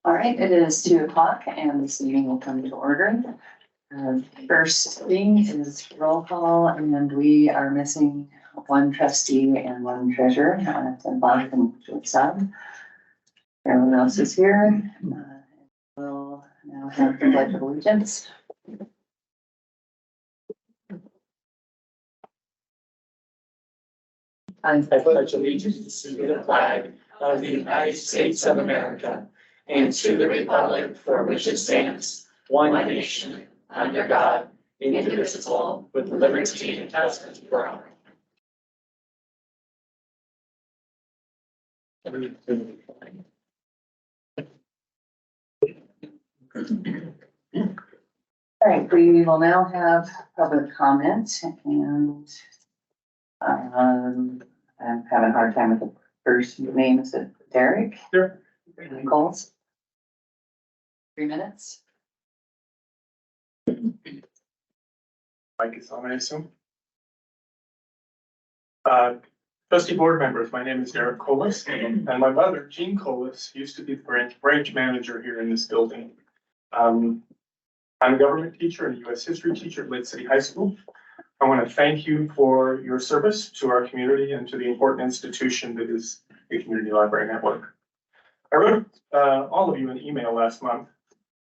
All right, it is 2:00 and this meeting will come to order. First thing is roll call, and we are missing one trustee and one treasurer, and Bob and Sub. Everyone else is here. We'll now have the pledge of allegiance. I pledge allegiance to the flag of the United States of America and to the republic for which it stands, one nation, under God, indivisible, with liberty and justice for all. All right, we will now have public comment, and I'm having a hard time with the first name. Is it Derek? Sure. Nichols. 3 minutes. Mike is on, I assume. Trustee board members, my name is Derek Colas, and my mother, Jean Colas, used to be the branch manager here in this building. I'm a government teacher and a U.S. history teacher at Lake City High School. I want to thank you for your service to our community and to the important institution that is the Community Library Network. I wrote all of you an email last month,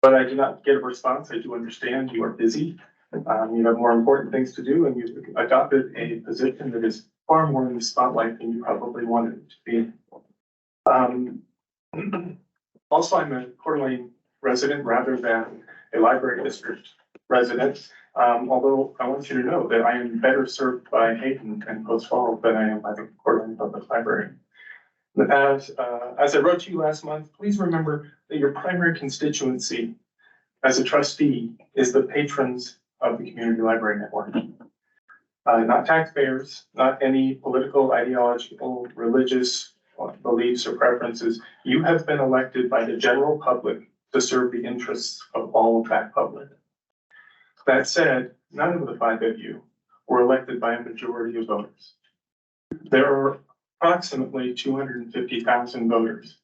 but I did not get a response. I do understand you are busy. You have more important things to do, and you've adopted a position that is far more in the spotlight than you probably wanted it to be. Also, I'm a Coeur d'Alene resident rather than a library district resident. Although I want you to know that I am better served by Hayden and Post Falls than I am by the Coeur d'Alene Public Library. As I wrote to you last month, please remember that your primary constituency as a trustee is the patrons of the Community Library Network. Not taxpayers, not any political, ideological, religious beliefs or preferences. You have been elected by the general public to serve the interests of all of that public. That said, none of the 5 of you were elected by a majority of voters. There are approximately 250,000 voters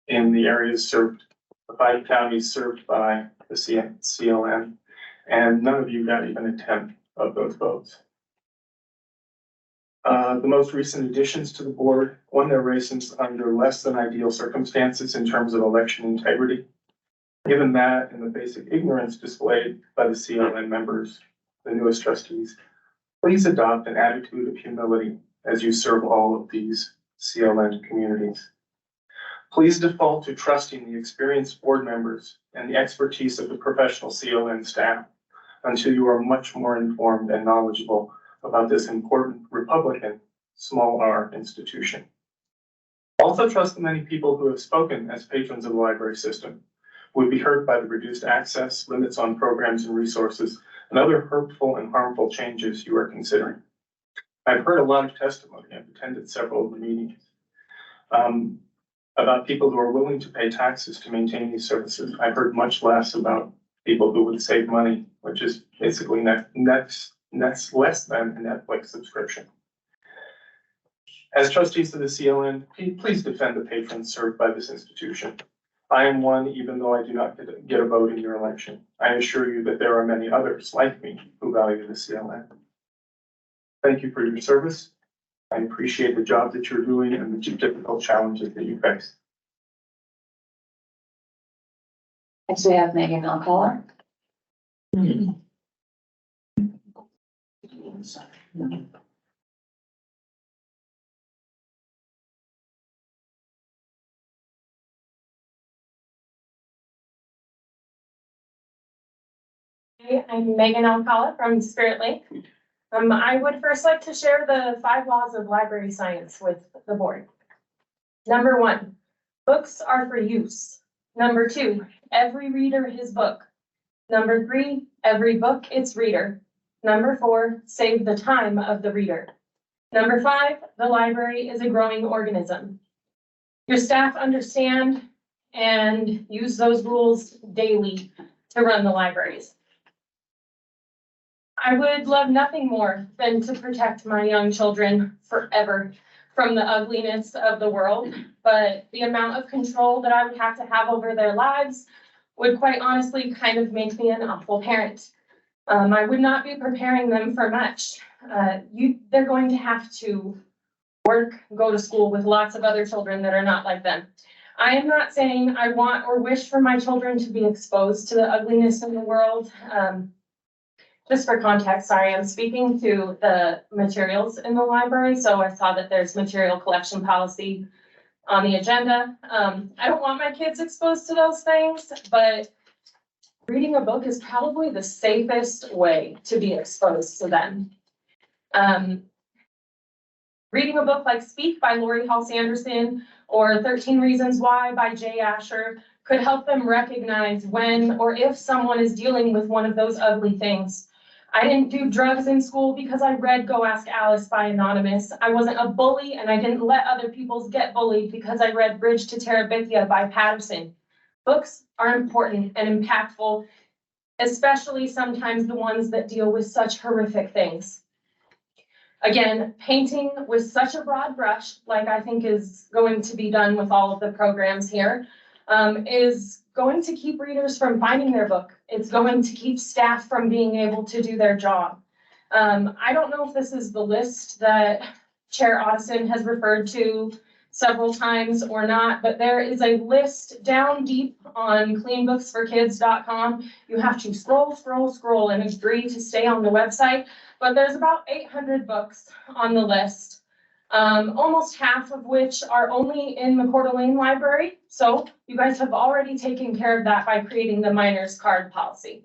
in the areas served, the 5 counties served by the CLN, and none of you got even a 10th of those votes. The most recent additions to the board won their races under less than ideal circumstances in terms of election integrity. Given that and the basic ignorance displayed by the CLN members, the newest trustees, please adopt an attitude of humility as you serve all of these CLN communities. Please default to trusting the experienced board members and the expertise of the professional CLN staff until you are much more informed and knowledgeable about this important Republican small r institution. Also trust the many people who have spoken as patrons of the library system would be hurt by the reduced access, limits on programs and resources, and other hurtful and harmful changes you are considering. I've heard a lot of testimony. I've attended several of the meetings about people who are willing to pay taxes to maintain these services. I've heard much less about people who would save money, which is basically less than a Netflix subscription. As trustees of the CLN, please defend the patrons served by this institution. I am one, even though I do not get a vote in your election. I assure you that there are many others like me who value the CLN. Thank you for your service. I appreciate the job that you're doing and the difficult challenges that you face. Next we have Megan Alcala. Hey, I'm Megan Alcala from Spirit Lake. I would first like to share the 5 laws of library science with the board. Number 1, books are for use. Number 2, every reader his book. Number 3, every book its reader. Number 4, save the time of the reader. Number 5, the library is a growing organism. Your staff understand and use those rules daily to run the libraries. I would love nothing more than to protect my young children forever from the ugliness of the world, but the amount of control that I would have to have over their lives would quite honestly kind of make me an awful parent. I would not be preparing them for much. They're going to have to work, go to school with lots of other children that are not like them. I am not saying I want or wish for my children to be exposed to the ugliness in the world. Just for context, sorry, I'm speaking to the materials in the library, so I saw that there's material collection policy on the agenda. I don't want my kids exposed to those things, but reading a book is probably the safest way to be exposed to them. Reading a book like Speak by Lori Hall Sanderson or 13 Reasons Why by Jay Asher could help them recognize when or if someone is dealing with one of those ugly things. I didn't do drugs in school because I read Go Ask Alice by Anonymous. I wasn't a bully and I didn't let other people get bullied because I read Bridge to Terabithia by Patterson. Books are important and impactful, especially sometimes the ones that deal with such horrific things. Again, painting with such a broad brush, like I think is going to be done with all of the programs here, is going to keep readers from finding their book. It's going to keep staff from being able to do their job. I don't know if this is the list that Chair Otteson has referred to several times or not, but there is a list down deep on cleanbooksforkids.com. You have to scroll and agree to stay on the website, but there's about 800 books on the list. Almost half of which are only in the Coeur d'Alene Library. So you guys have already taken care of that by creating the minors card policy.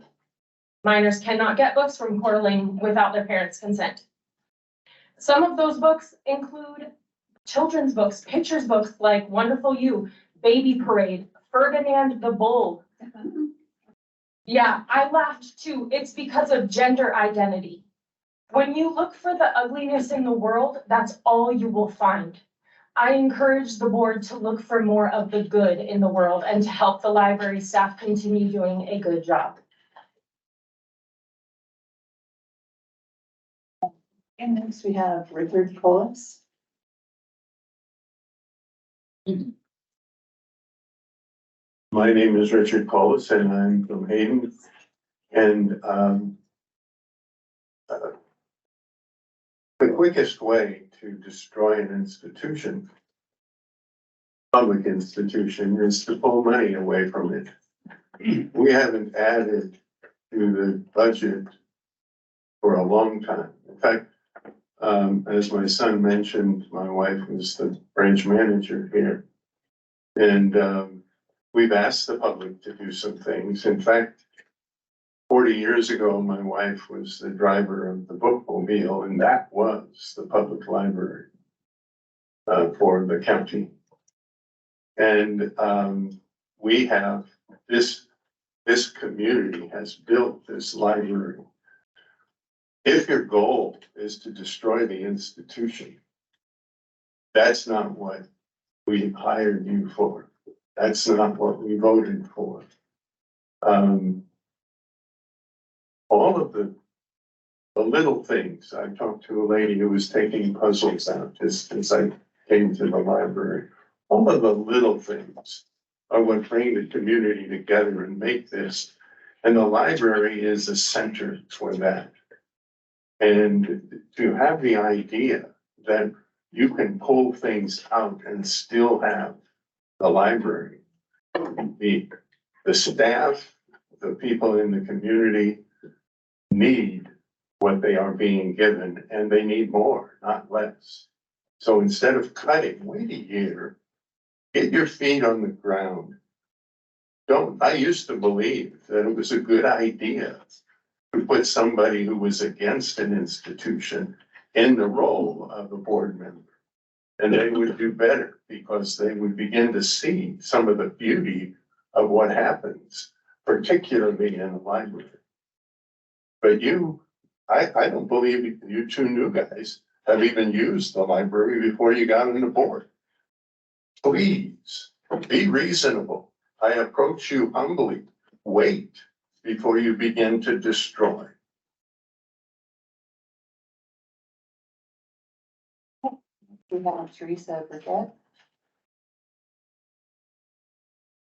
Minors cannot get books from Coeur d'Alene without their parents' consent. Some of those books include children's books, pictures books like Wonderful You, Baby Parade, Ferdinand the Bull. Yeah, I laughed too. It's because of gender identity. When you look for the ugliness in the world, that's all you will find. I encourage the board to look for more of the good in the world and to help the library staff continue doing a good job. And next we have Richard Boyles. My name is Richard Boyles and I'm from Hayden. And the quickest way to destroy an institution, public institution, is to pull money away from it. We haven't added to the budget for a long time. In fact, as my son mentioned, my wife was the branch manager here. And we've asked the public to do some things. In fact, 40 years ago, my wife was the driver of the bookmobile, and that was the public library for the county. And we have this community has built this library. If your goal is to destroy the institution, that's not what we hired you for. That's not what we voted for. All of the little things. I talked to a lady who was taking puzzles out just as I came to the library. All of the little things are what bring the community together and make this. And the library is a center for that. And to have the idea that you can pull things out and still have the library, the staff, the people in the community need what they are being given, and they need more, not less. So instead of cutting, wait a year, get your feet on the ground. I used to believe that it was a good idea to put somebody who was against an institution in the role of a board member. And they would do better because they would begin to see some of the beauty of what happens, particularly in a library. But I don't believe you two new guys have even used the library before you got on the board. Please be reasonable. I approach you humbly. Wait before you begin to destroy. we have Teresa Burkett.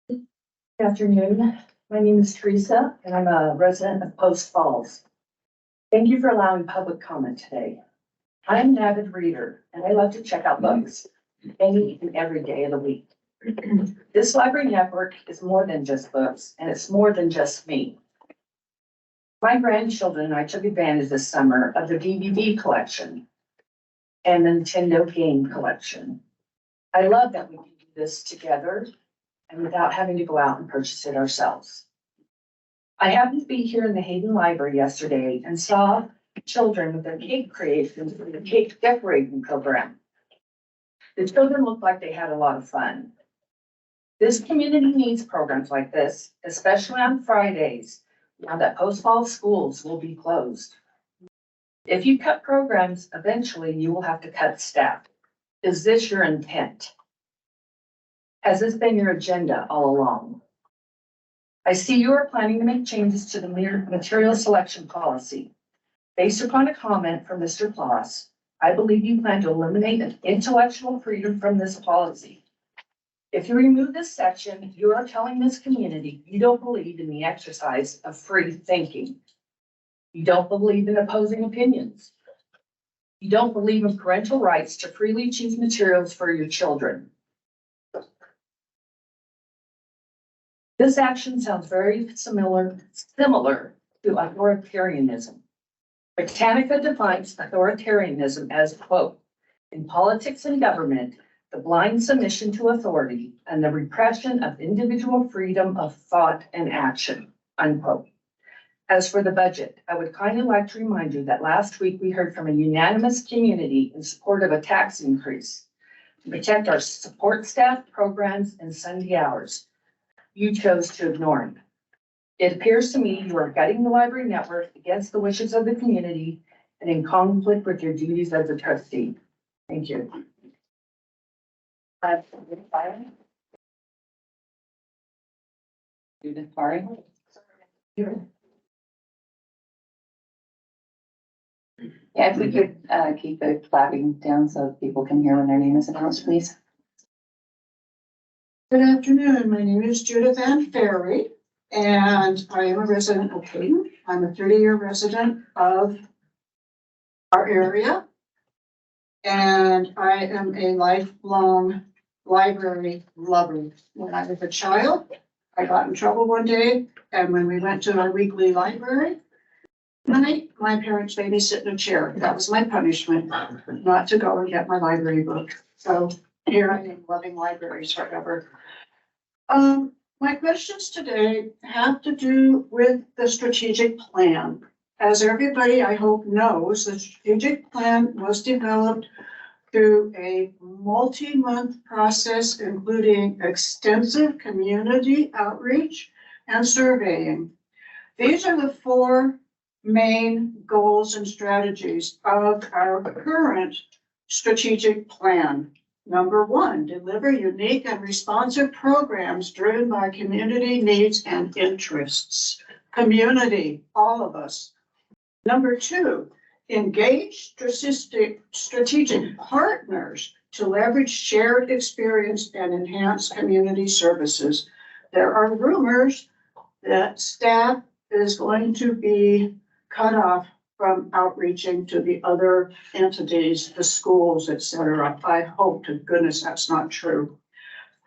Good afternoon. My name is Teresa and I'm a resident of Post Falls. Thank you for allowing public comment today. I'm an avid reader and I love to check out books any and every day of the week. This library network is more than just books and it's more than just me. My grandchildren and I took advantage this summer of the DVD collection and the Nintendo game collection. I love that we can do this together and without having to go out and purchase it ourselves. I happened to be here in the Hayden Library yesterday and saw children with their cake creations for the cake decorating program. The children looked like they had a lot of fun. This community needs programs like this, especially on Fridays, now that Post Falls schools will be closed. If you cut programs, eventually you will have to cut staff. Is this your intent? Has this been your agenda all along? I see you are planning to make changes to the material selection policy. Based upon a comment from Mr. Ploss, I believe you plan to eliminate intellectual freedom from this policy. If you remove this section, you are telling this community you don't believe in the exercise of free thinking. You don't believe in opposing opinions. You don't believe in parental rights to freely choose materials for your children. This action sounds very similar to authoritarianism. Britannica defines authoritarianism as, quote, in politics and government, the blind submission to authority and the repression of individual freedom of thought and action, unquote. As for the budget, I would kindly like to remind you that last week we heard from a unanimous community in support of a tax increase to protect our support staff, programs, and Sunday hours. You chose to ignore him. It appears to me you are gutting the library network against the wishes of the community and in conflict with your duties as a trustee. Thank you. Judith Faring. Yeah, if we could keep the clapping down so people can hear when their name is announced, please. Good afternoon. My name is Judith Ann Ferry, and I am a resident of Hayden. I'm a 30-year resident of our area, and I am a lifelong library lover. When I was a child, I got in trouble one day, and when we went to our weekly library night, my parents made me sit in a chair. That was my punishment, not to go and get my library book. So here I am, loving libraries forever. My questions today have to do with the strategic plan. As everybody, I hope, knows, the strategic plan was developed through a multi-month process, including extensive community outreach and surveying. These are the four main goals and strategies of our current strategic plan. Number one, deliver unique and responsive programs driven by community needs and interests. Community, all of us. Number two, engage strategic partners to leverage shared experience and enhance community services. There are rumors that staff is going to be cut off from outreaching to the other entities, the schools, etc. I hope to goodness that's not true.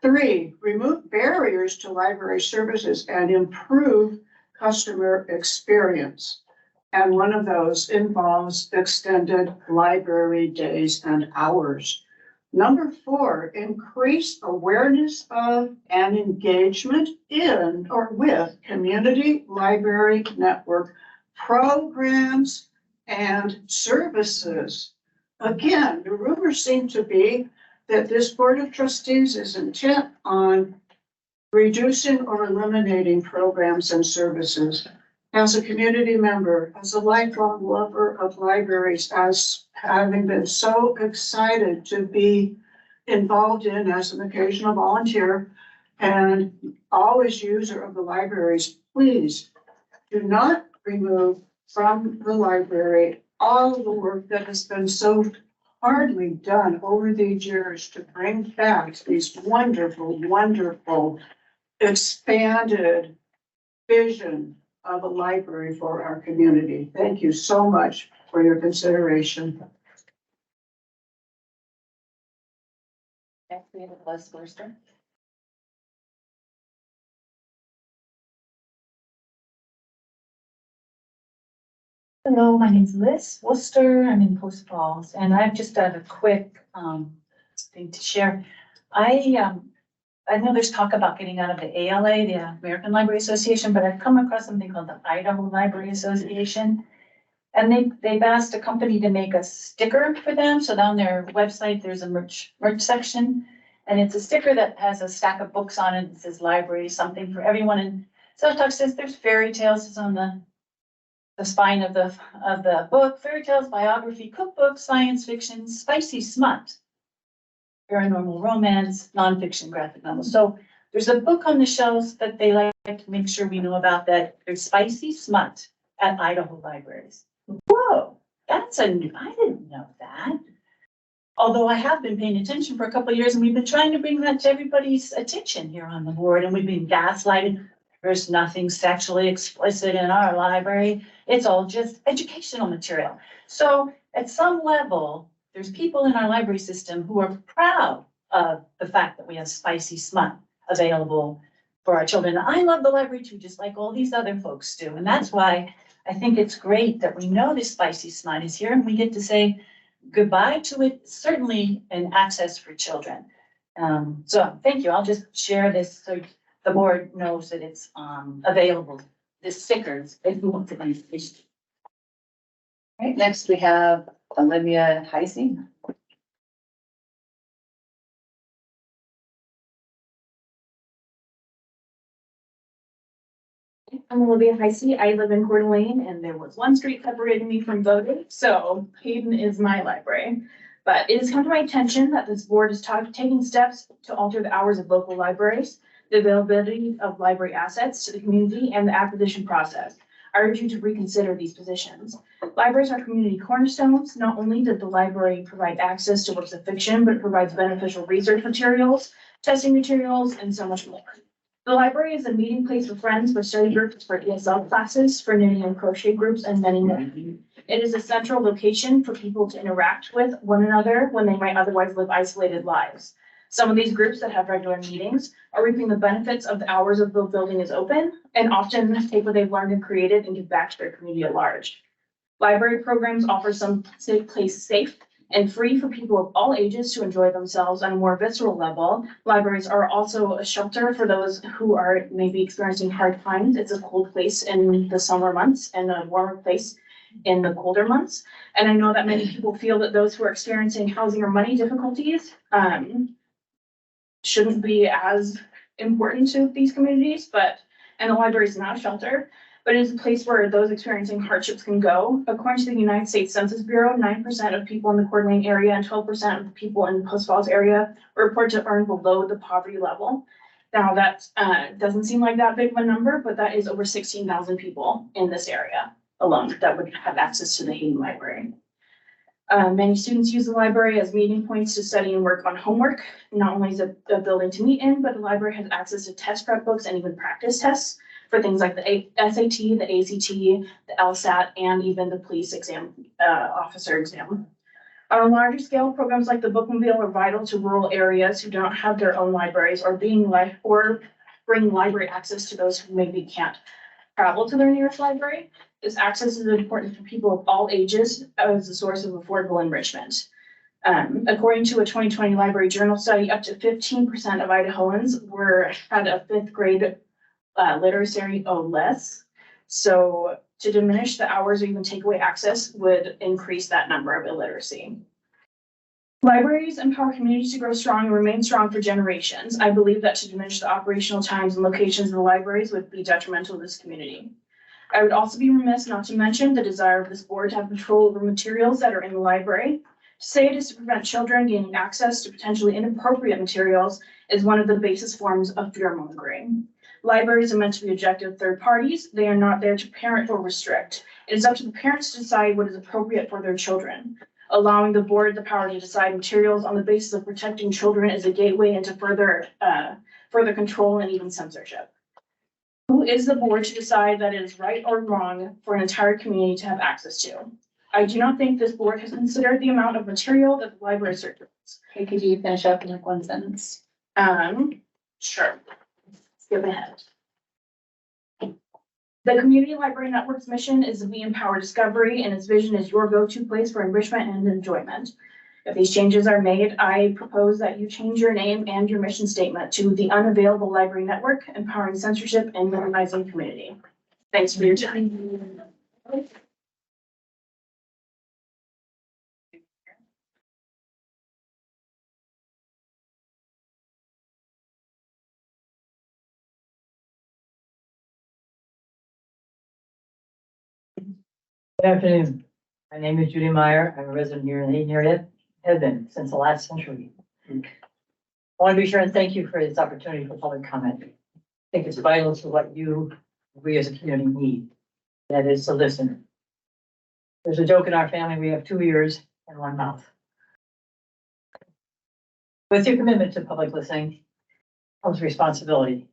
Three, remove barriers to library services and improve customer experience. And one of those involves extended library days and hours. Number four, increase awareness of and engagement in or with community library network programs and services. Again, the rumors seem to be that this Board of Trustees is intent on reducing or eliminating programs and services. As a community member, as a lifelong lover of libraries, as having been so excited to be involved in as an occasional volunteer and always user of the libraries, please do not remove from the library all the work that has been so hardly done over these years to bring back these wonderful, wonderful expanded vision of a library for our community. Thank you so much for your consideration. Next, we have Liz Worcester. Hello, my name's Liz Worcester. I'm in Post Falls, and I've just got a quick thing to share. I know there's talk about getting out of the ALA, the American Library Association, but I've come across something called the Idaho Library Association. And they've asked a company to make a sticker for them. So down their website, there's a merch section. And it's a sticker that has a stack of books on it. It says library, something for everyone. And Self Talk says there's fairy tales. It's on the spine of the book, fairy tales, biography, cookbook, science fiction, spicy smut, paranormal romance, nonfiction, graphic novels. So there's a book on the shelves that they like to make sure we know about, that there's spicy smut at Idaho libraries. Whoa, I didn't know that. Although I have been paying attention for a couple of years, and we've been trying to bring that to everybody's attention here on the board, and we've been gaslighted. There's nothing sexually explicit in our library. It's all just educational material. So at some level, there's people in our library system who are proud of the fact that we have spicy smut available for our children. I love the library too, just like all these other folks do. And that's why I think it's great that we know this spicy smut is here and we get to say goodbye to it, certainly an access for children. So thank you. I'll just share this so the board knows that it's available, the stickers, if you want to buy it. Right, next we have Olivia Heising. I'm Olivia Heisey. I live in Coeur d'Alene, and there was one street separating me from voting, so Hayden is my library. But it has come to my attention that this board is taking steps to alter the hours of local libraries, the availability of library assets to the community, and the acquisition process. I urge you to reconsider these positions. Libraries are community cornerstones. Not only does the library provide access to works of fiction, but it provides beneficial research materials, testing materials, and so much more. The library is a meeting place for friends, for study groups, for ESL classes, for knitting and crochet groups, and many more. It is a central location for people to interact with one another when they might otherwise live isolated lives. Some of these groups that have regular meetings are reaping the benefits of the hours of the building is open, and often take what they've learned and created and give back to their community at large. Library programs offer some place safe and free for people of all ages to enjoy themselves on a more visceral level. Libraries are also a shelter for those who are maybe experiencing hard times. It's a cold place in the summer months and a warmer place in the colder months. And I know that many people feel that those who are experiencing housing or money difficulties shouldn't be as important to these communities, and the library is not a shelter, but it is a place where those experiencing hardships can go. According to the United States Census Bureau, 9% of people in the Coeur d'Alene area and 12% of the people in the Post Falls area report to earn below the poverty level. Now that doesn't seem like that big of a number, but that is over 16,000 people in this area alone that would have access to the Hayden Library. Many students use the library as meeting points to study and work on homework. Not only is it a building to meet in, but the library has access to test prep books and even practice tests for things like the SAT, the ACT, the LSAT, and even the police exam, officer exam. On a larger scale, programs like the Bookmobile are vital to rural areas who don't have their own libraries or bring library access to those who maybe can't travel to their nearest library. This access is important for people of all ages as a source of affordable enrichment. According to a 2020 Library Journal study, up to 15% of Idahoans had a 5th grade literacy or less. So to diminish the hours or even take away access would increase that number of illiteracy. Libraries empower communities to grow strong and remain strong for generations. I believe that to diminish the operational times and locations of the libraries would be detrimental to this community. I would also be remiss not to mention the desire of this board to have control over materials that are in the library. To say it is to prevent children gaining access to potentially inappropriate materials is one of the basis forms of fear-mongering. Libraries are meant to be objective third parties. They are not there to parent or restrict. It is up to the parents to decide what is appropriate for their children. allowing the board the power to decide materials on the basis of protecting children as a gateway into further control and even censorship. Who is the board to decide that it is right or wrong for an entire community to have access to? I do not think this board has considered the amount of material that the library circulates. Okay, could you finish up in like one sentence? Sure. Skip ahead. The Community Library Network's mission is we empower discovery, and its vision is your go-to place for enrichment and enjoyment. If these changes are made, I propose that you change your name and your mission statement to the Unavailable Library Network, empowering censorship and minimizing community. Thanks for your time. Good afternoon. My name is Judy Meyer. I'm a resident here in the Hayden area, have been since the last century. I want to be sure and thank you for this opportunity for public comment. I think it's vital to what we as a community need. That is to listen. There's a joke in our family, we have 2 ears and 1 mouth. With your commitment to public listening comes responsibility,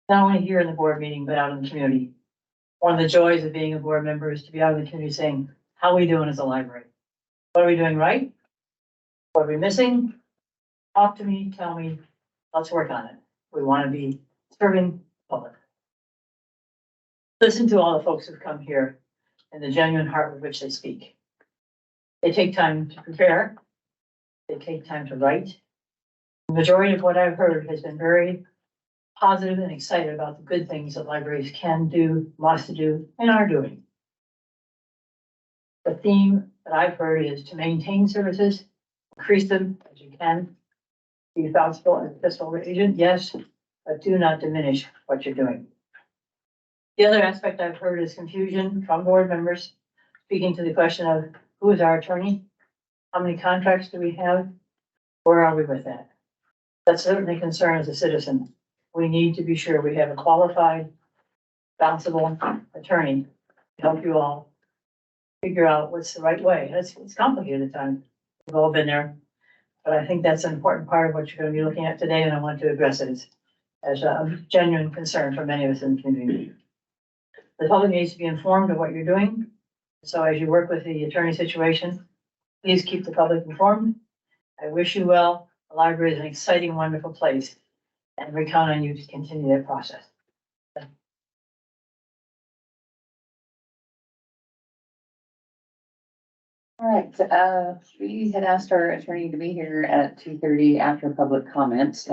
not only here in the board meeting, but out in the community. One of the joys of being a board member is to be out in the community saying, how are we doing as a library? What are we doing right? What are we missing? Talk to me, tell me, let's work on it. We want to be serving the public. Listen to all the folks who've come here and the genuine heart with which they speak. They take time to prepare. They take time to write. The majority of what I've heard has been very positive and excited about the good things that libraries can do, must do, and are doing. The theme that I've heard is to maintain services, increase them as you can, be responsible and fiscal agent, yes, but do not diminish what you're doing. The other aspect I've heard is confusion from board members speaking to the question of who is our attorney? How many contracts do we have? Where are we with that? That's certainly a concern as a citizen. We need to be sure we have a qualified, responsible attorney to help you all figure out what's the right way. It's complicated at times. We've all been there. But I think that's an important part of what you're going to be looking at today, and I want to address it as a genuine concern for many of us in the community. The public needs to be informed of what you're doing. So as you work with the attorney situation, please keep the public informed. I wish you well. The library is an exciting, wonderful place, and we count on you to continue that process. All right, we had asked our attorney to be here at 2:30 after public comments,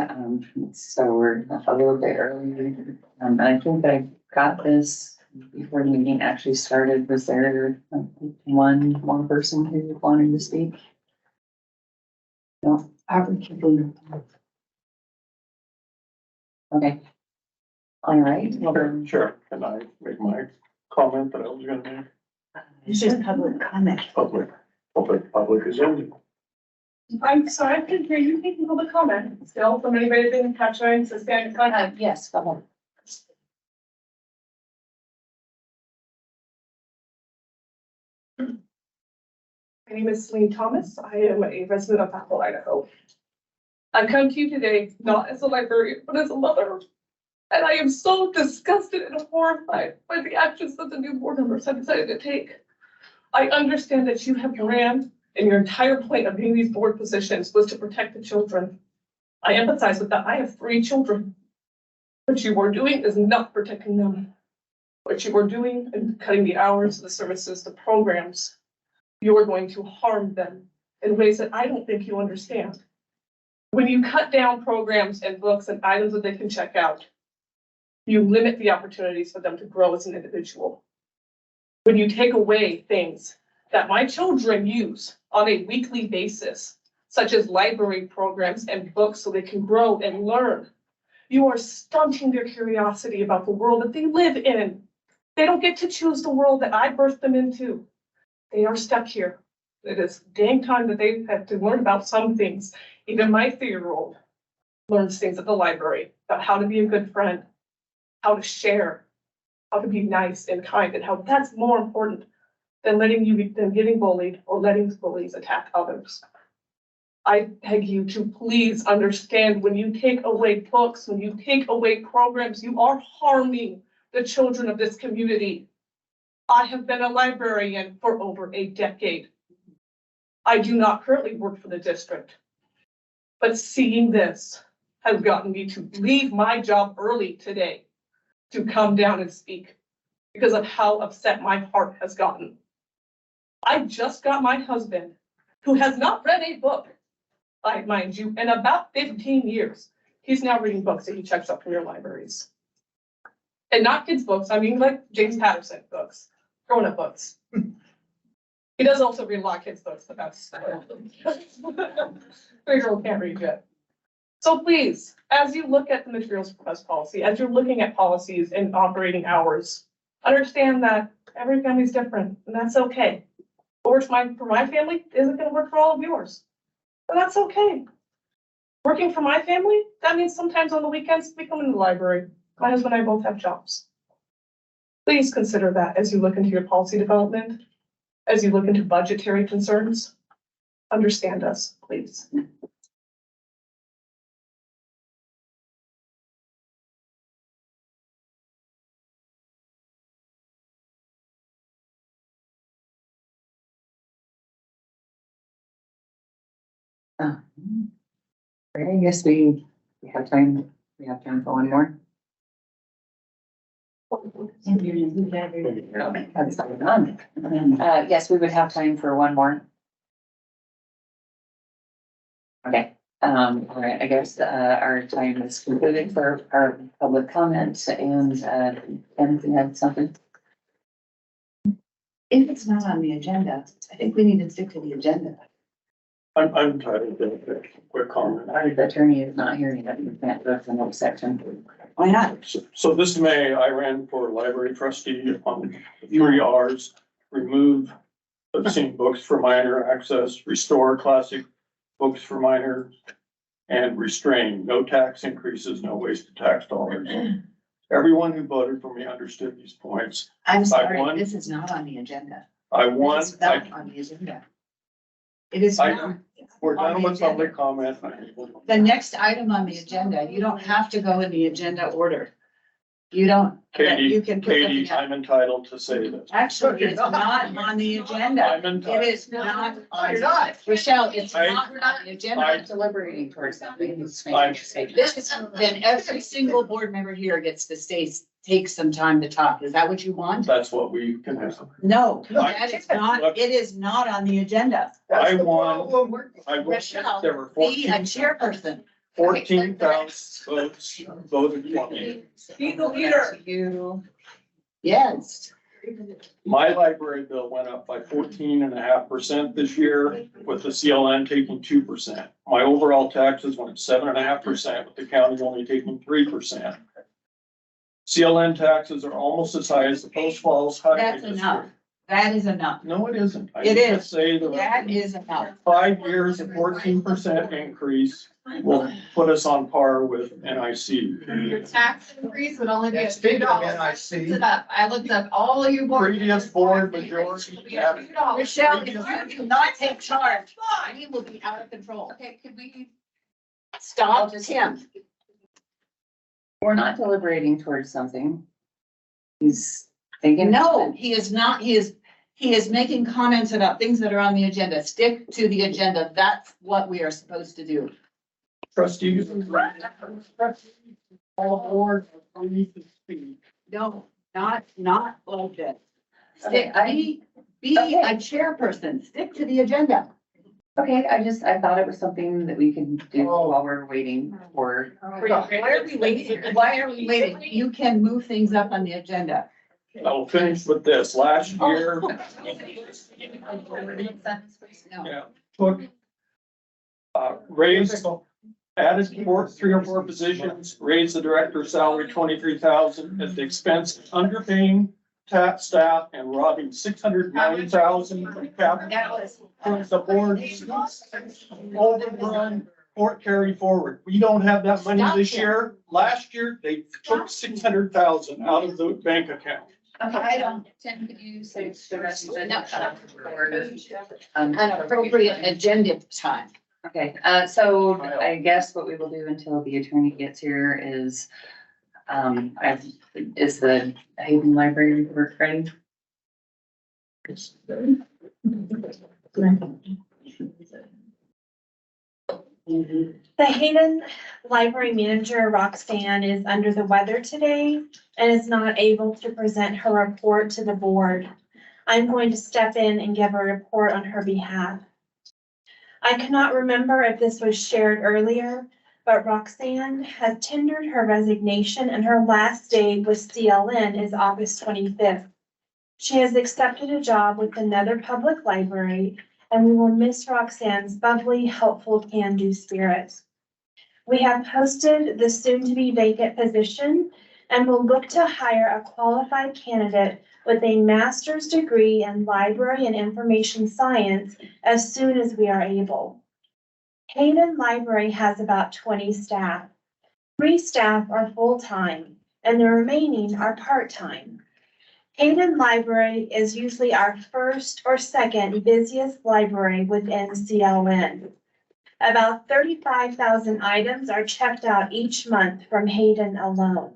so we're a little bit early. I think I got this before the meeting actually started. Was there one more person who wanted to speak? No. Okay. All right. Okay, sure. Can I make my comment that I was gonna make? It's just public comment. Public is only. I'm sorry, I couldn't hear you making public comment. Still, from anybody that didn't catch my stand comment. Yes, go ahead. My name is Celine Thomas. I am a resident of Apple, Idaho. I come to you today not as a librarian, but as a mother. And I am so disgusted and horrified by the actions that the new board members have decided to take. I understand that you have ran, and your entire point of being these board positions was to protect the children. I empathize with that. I have 3 children. What you are doing is not protecting them. What you are doing and cutting the hours, the services, the programs, you are going to harm them in ways that I don't think you understand. When you cut down programs and books and items that they can check out, you limit the opportunities for them to grow as an individual. When you take away things that my children use on a weekly basis, such as library programs and books so they can grow and learn, you are stunting their curiosity about the world that they live in. They don't get to choose the world that I birthed them into. They are stuck here. It is dang time that they have to learn about some things. Even my 3-year-old learns things at the library about how to be a good friend, how to share, how to be nice and kind, and how that's more important than than getting bullied or letting bullies attack others. I beg you to please understand, when you take away books, when you take away programs, you are harming the children of this community. I have been a librarian for over a decade. I do not currently work for the district, but seeing this has gotten me to leave my job early today to come down and speak because of how upset my heart has gotten. I just got my husband, who has not read a book, mind you, in about 15 years. He's now reading books that he checks up from your libraries. And not kids' books, I mean like James Patterson books, grown-up books. He does also read a lot of kids' books, but that's 3-year-old can't read yet. So please, as you look at the materials request policy, as you're looking at policies and operating hours, understand that every family is different, and that's okay. What works for my family isn't going to work for all of yours, and that's okay. Working for my family, that means sometimes on the weekends we come into the library. My husband and I both have jobs. Please consider that as you look into your policy development, as you look into budgetary concerns. Understand us, please. I guess we have time. We have time for one more. That's not done. Yes, we would have time for one more. Okay, all right, I guess, our time is concluded for our public comments and, anything had something? If it's not on the agenda, I think we need to stick to the agenda. I'm tired of a quick comment. Our attorney is not here yet. We can't go to the next section. Why not? So this May, I ran for library trustee on 3 Rs, remove obscene books for minor access, restore classic books for minors, and restrain, no tax increases, no wasted tax dollars. Everyone who voted for me understood these points. I'm sorry, won. this is not on the agenda. I won. This is not on the agenda. It is not. We're done with public comment. The next item on the agenda, you don't have to go in the agenda order. You don't, you can put Katie, something up. I'm entitled to say this. Actually, it's not on the agenda. I'm It entitled. is not. Rochelle, it's not on the agenda. I'm deliberating towards something. This is, then every single board member here gets to stay, take some time to talk. Is that what you want? That's what we can have. No, that is not, it is not on the agenda. I won. I won. Rochelle, There were be a chairperson. 14,000 votes voted for me. Be the leader. You, yes. My library bill went up by 14.5% this year, with the CLN taking 2%. My overall taxes went 7.5%, with the county only taking 3%. CLN taxes are almost as high as the Post Falls Highway That's District. enough. That is enough. No, it isn't. I It need to is. Say that That is enough. 5 years of 14% increase will put us on par with NIC. Your tax increase would only be a Speaking few of dollars. NIC. I looked up all of you board. Previous board majority. Michelle, if you do not take charge, we will be out of control. Okay, could we? Stop him. We're not deliberating towards something. He's thinking. No, he is not. He is making comments about things that are on the agenda. Stick to the agenda. That's what we are supposed to do. Trustees. All board agree to speak. No, not like that. Stick, be Okay. a chairperson. Stick to the agenda. Okay, I thought it was something that we can do while we're waiting for. Why are we waiting? Why are we waiting? You can move things up on the agenda. I'll finish with this. Last year, No. yeah, took, raised, added 3 or 4 positions, raised the director's salary 23,000 at the expense of underpaying staff and robbing 609,000 from capital. That was. The board overrun or carry forward. We don't have that money this year. Last year, they took 600,000 out of the bank account. I don't tend to use the rest of the Um, an appropriate agenda time. Okay, so I guess what we will do until the attorney gets here is, is the Hayden Library Report ready? The Hayden Library Manager, Roxanne, is under the weather today and is not able to present her report to the board. I'm going to step in and give a report on her behalf. I cannot remember if this was shared earlier, but Roxanne has tendered her resignation and her last day with CLN is August 25th. She has accepted a job with another public library, and we will miss Roxanne's bubbly, helpful, can-do spirit. We have posted the soon-to-be vacant position and will look to hire a qualified candidate with a master's degree in library and information science as soon as we are able. Hayden Library has about 20 staff. 3 staff are full-time, and the remaining are part-time. Hayden Library is usually our first or second busiest library within CLN. About 35,000 items are checked out each month from Hayden alone.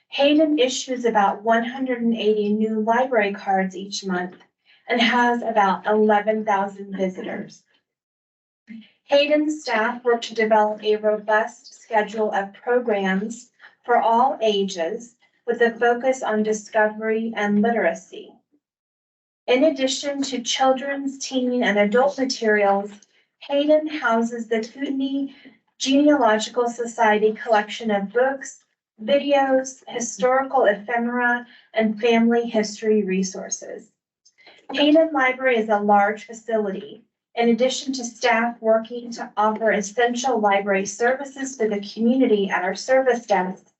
Hayden issues about 180 new library cards each month and has about 11,000 visitors. Hayden's staff work to develop a robust schedule of programs for all ages with a focus on discovery and literacy. In addition to children's, teen, and adult materials, Hayden houses the Kootenai Genealogical Society collection of books, videos, historical ephemera, and family history resources. Hayden Library is a large facility. In addition to staff working to offer essential library services to the community at our service desks,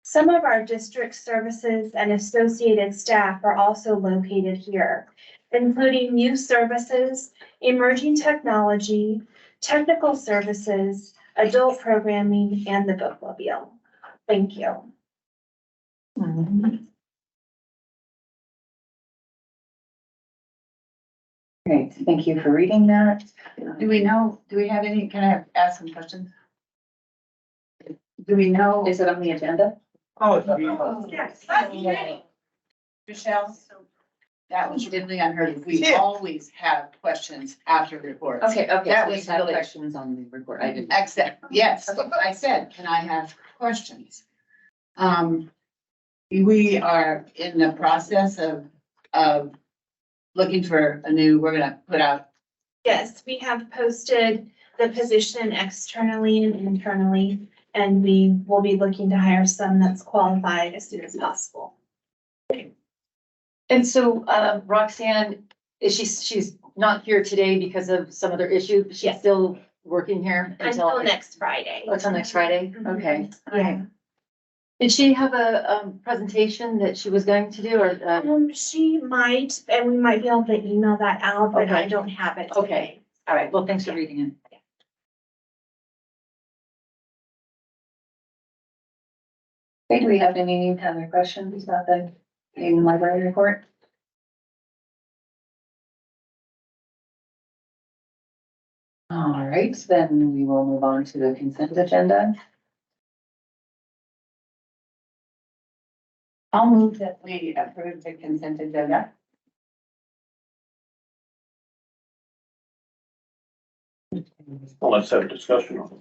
some of our district services and associated staff are also located here, including youth services, emerging technology, technical services, adult programming, and the bookmobile. Thank you. Great, thank you for reading that. Do we have any, can I ask some questions? Do we know? Is it on the agenda? Oh, Yes. Michelle? That was really unheard of. We always have questions after reports. Okay, That so we was have really- questions on the report. I didn't. Except, yes, I said, can I have questions? We are in the process of looking for we're gonna put out. Yes, we have posted the position externally and internally, and we will be looking to hire someone that's qualified as soon as possible. And so, Roxanne, she's not here today because of some other issue, but she's Yes. still working here Until next Friday. Until next Friday, Mhm. okay. Yeah. Did she have a presentation that she was going to do, or, She might, and we might be able to email that out, but I Okay. don't have it Okay. today. all right, well, thanks for reading it. Okay, do we have any other questions about the Hayden Library Report? All right, then we will move on to the consent agenda. I'll move that we approve the consent agenda. Well, let's have a discussion on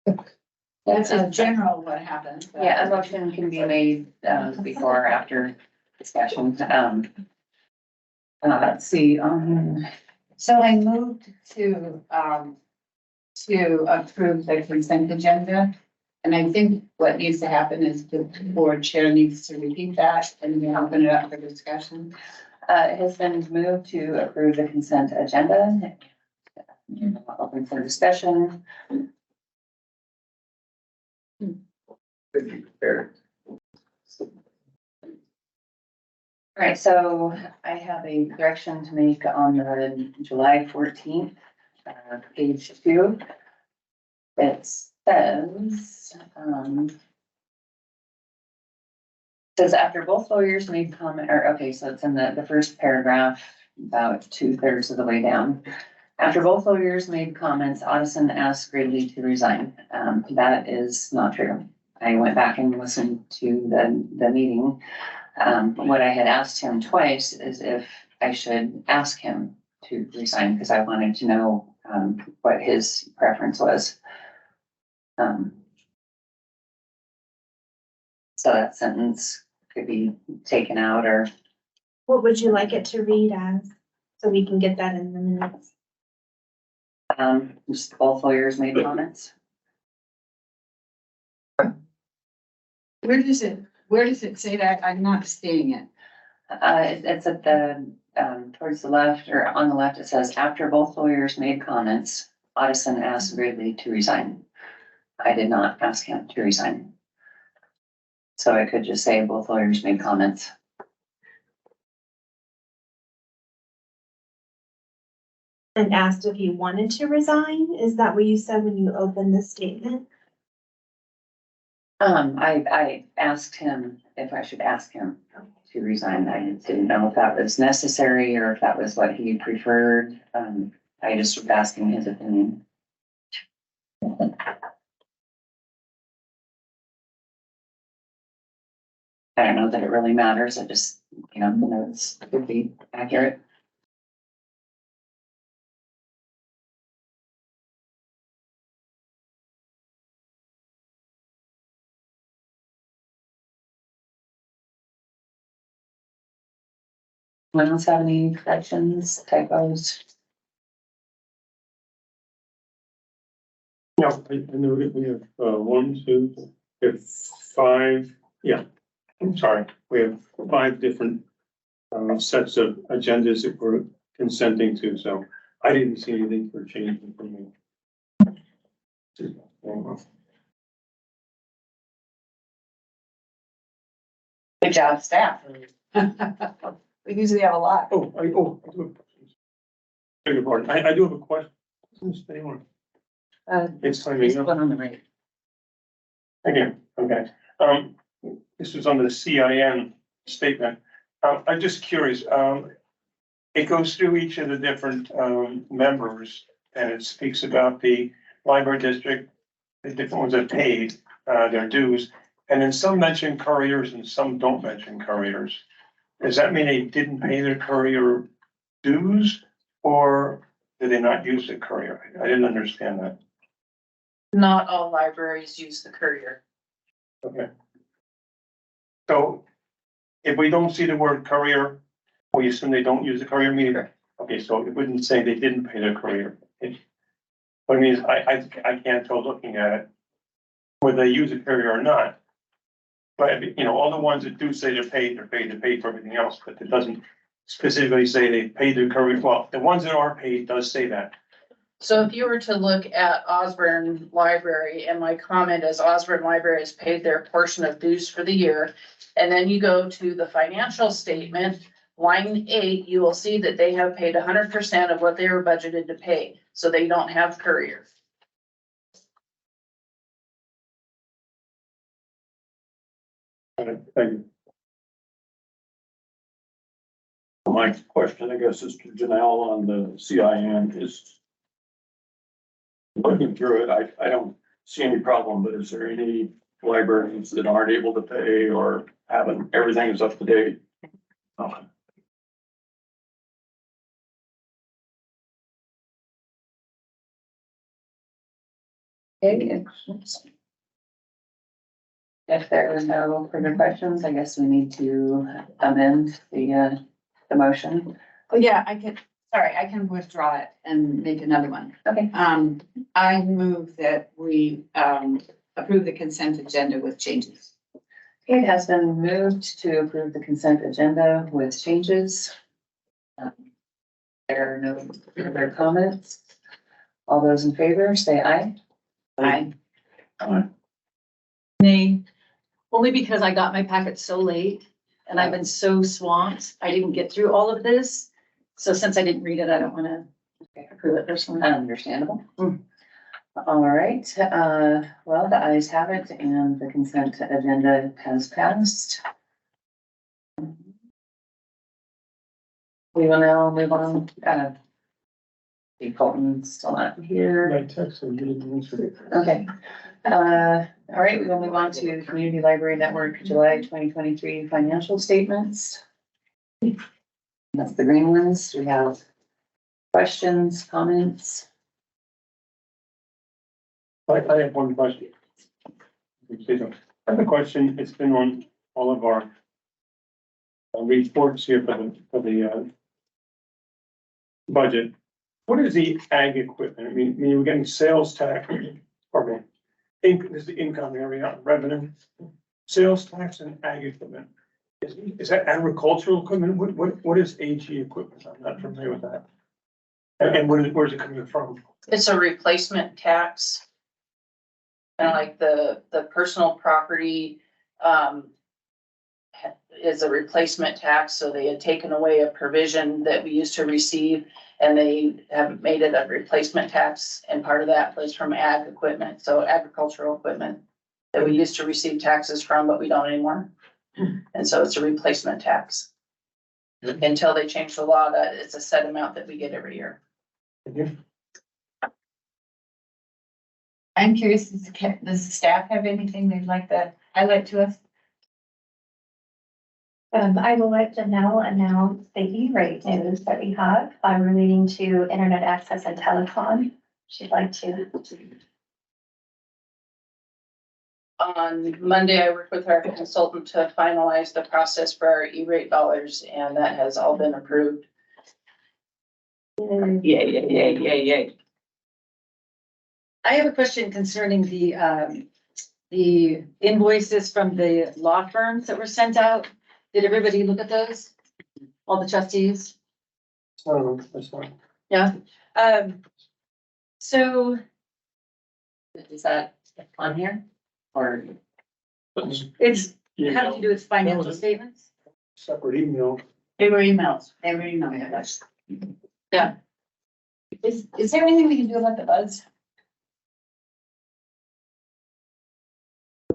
it. That's in general what happened. Yeah, a motion can be made, before or after discussion. Let's see, So I moved to approve the consent agenda. And I think what needs to happen is the board chair needs to repeat that and then open it up for discussion. it has been moved to approve the consent agenda. Open for discussion. All right, so I have a correction to make on the July 14th, page 2. It says, Says after both lawyers made comment, or, okay, so it's in the first paragraph, about 2/3 of the way down. After both lawyers made comments, Addison asked Gridley to resign. That is not true. I went back and listened to the meeting. What I had asked him twice is if I should ask him to resign, because I wanted to know, what his preference was. So that sentence could be taken out, or, What would you like it to read as? So we can get that in the minutes. just both lawyers made comments. Where does it say that? I'm not seeing it. It's at the, towards the left, or on the left, it says, after both lawyers made comments, Addison asked Gridley to resign. I did not ask him to resign. So I could just say both lawyers made comments. And asked if he wanted to resign? Is that what you said when you opened the statement? I asked him if I should ask him to resign. I didn't know if that was necessary or if that was what he preferred. I just was asking his opinion. I don't know that it really matters. I just, the notes would be accurate. Anyone else have any corrections, typos? Yeah, I know that we have, 1, 2, we have 5, yeah, I'm sorry, we have 5 different sets of agendas that we're consenting to, so I didn't see anything for changing from me. Good job, staff. We usually have a lot. I do have. Beg your pardon, I do have a question. Anyone? It's timing up. One on the right. Again, okay. This was under the CIN statement. I'm just curious, it goes through each of the different, members and it speaks about the library district, the different ones that paid, their dues. And then some mention couriers and some don't mention couriers. Does that mean they didn't pay their courier dues or did they not use the courier? I didn't understand that. Not all libraries use the courier. Okay. So if we don't see the word courier, we assume they don't use the courier meter. Okay, so it wouldn't say they didn't pay their courier. What I mean is I can't tell looking at it whether they use a courier or not. But all the ones that do say they're paid for everything else, but it doesn't specifically say they paid their courier. Well, the ones that are paid does say that. So if you were to look at Osborne Library, and my comment is Osborne Library has paid their portion of dues for the year. And then you go to the financial statement, line 8, you will see that they have paid 100% of what they were budgeted to pay. So they don't have courier. Thank you. My question, I guess, is to Janelle on the CIN is looking through it. I don't see any problem, but is there any libraries that aren't able to pay or haven't, everything is up to date? Okay. Okay. If there are no further questions, I guess we need to amend the motion. Oh, yeah, I can withdraw it and make another one. Okay. I move that we, approve the consent agenda with changes. It has been moved to approve the consent agenda with changes. There are no further comments. All those in favor, say aye. Aye. Nay, only because I got my packet so late and I've been so swamped, I didn't get through all of this. So since I didn't read it, I don't want to approve it personally. Understandable. All right, well, the ayes have it and the consent agenda has passed. We will now move on, see Colton's still not here. My text, and you didn't answer it. Okay, all right, we will move on to Community Library Network July 2023 financial statements. That's the green ones. We have questions, comments. I have one question. I have a question. It's been on all of our reports here for the budget. What is the ag equipment? I mean, we're getting sales tax, pardon me. This is the income area, revenue, sales tax and ag equipment. Is that agricultural equipment? What is AG equipment? I'm not familiar with that. And where's it coming from? It's a replacement tax. And like the personal property, is a replacement tax, so they had taken away a provision that we used to receive. And they have made it a replacement tax, and part of that was from ag equipment, so agricultural equipment that we used to receive taxes from, but we don't anymore. And so it's a replacement tax. Until they change the law, that it's a set amount that we get every year. I'm curious, does the staff have anything they'd like to highlight to us? I will let Janelle announce the E-rate news that we have relating to internet access and telecom. She'd like to. On Monday, I worked with our consultant to finalize the process for our E-rate dollars, and that has all been approved. Yay. I have a question concerning the invoices from the law firms that were sent out. Did everybody look at those? All the trustees? That's fine. Yeah. So Is that on here or? it's, how to do its financial statements? Separate email. They were emails. Yeah. Is there anything we can do about the buzz?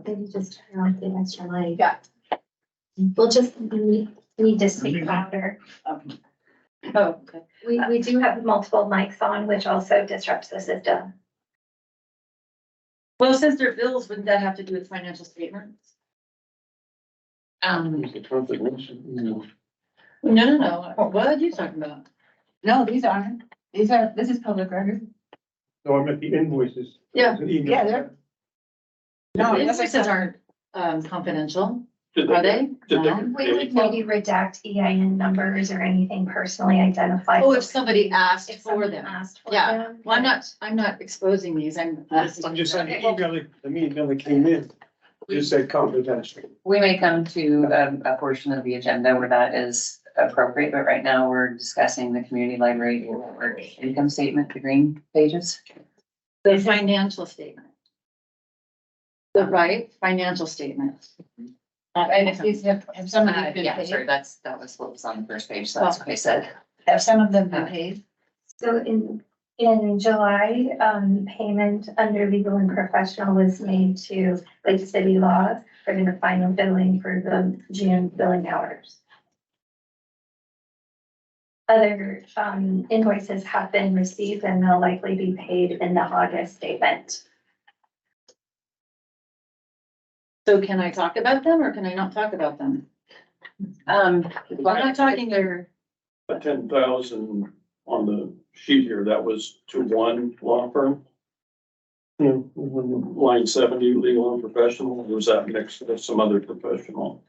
Maybe just turn off the extra mic. Yeah. We'll just need to speak louder. Oh, okay. We do have multiple mics on, which also disrupts the system. Well, since they're bills, wouldn't that have to do with financial statements? It's a confirmation, email. No. What are you talking about? No, these aren't. This is public record. No, I meant the invoices. Yeah. It's an email. Yeah, they're. No, Invoices aren't confidential, Did are they? Did No. We would maybe redact EIN numbers or anything personally identified. Oh, if somebody asked If for someone them. asked for Yeah. them. Well, I'm not exposing these, I'm I'm just saying, the email that came in, just said confidential. We may come to a portion of the agenda where that is appropriate, but right now we're discussing the community library or income statement, the green pages. the financial statement. The right financial statement. And if these have some of these been Yeah, sorry, paid? that was what was on the first page, so that's what I said. Have some of them been paid? So in July, payment under legal and professional was made to Lake City Law for the final billing for the June billing hours. Other invoices have been received and they'll likely be paid in the August statement. So can I talk about them or can I not talk about them? I'm not talking there. The 10,000 on the sheet here, that was to one law firm? Line 70, legal and professional, or was that mixed with some other professional?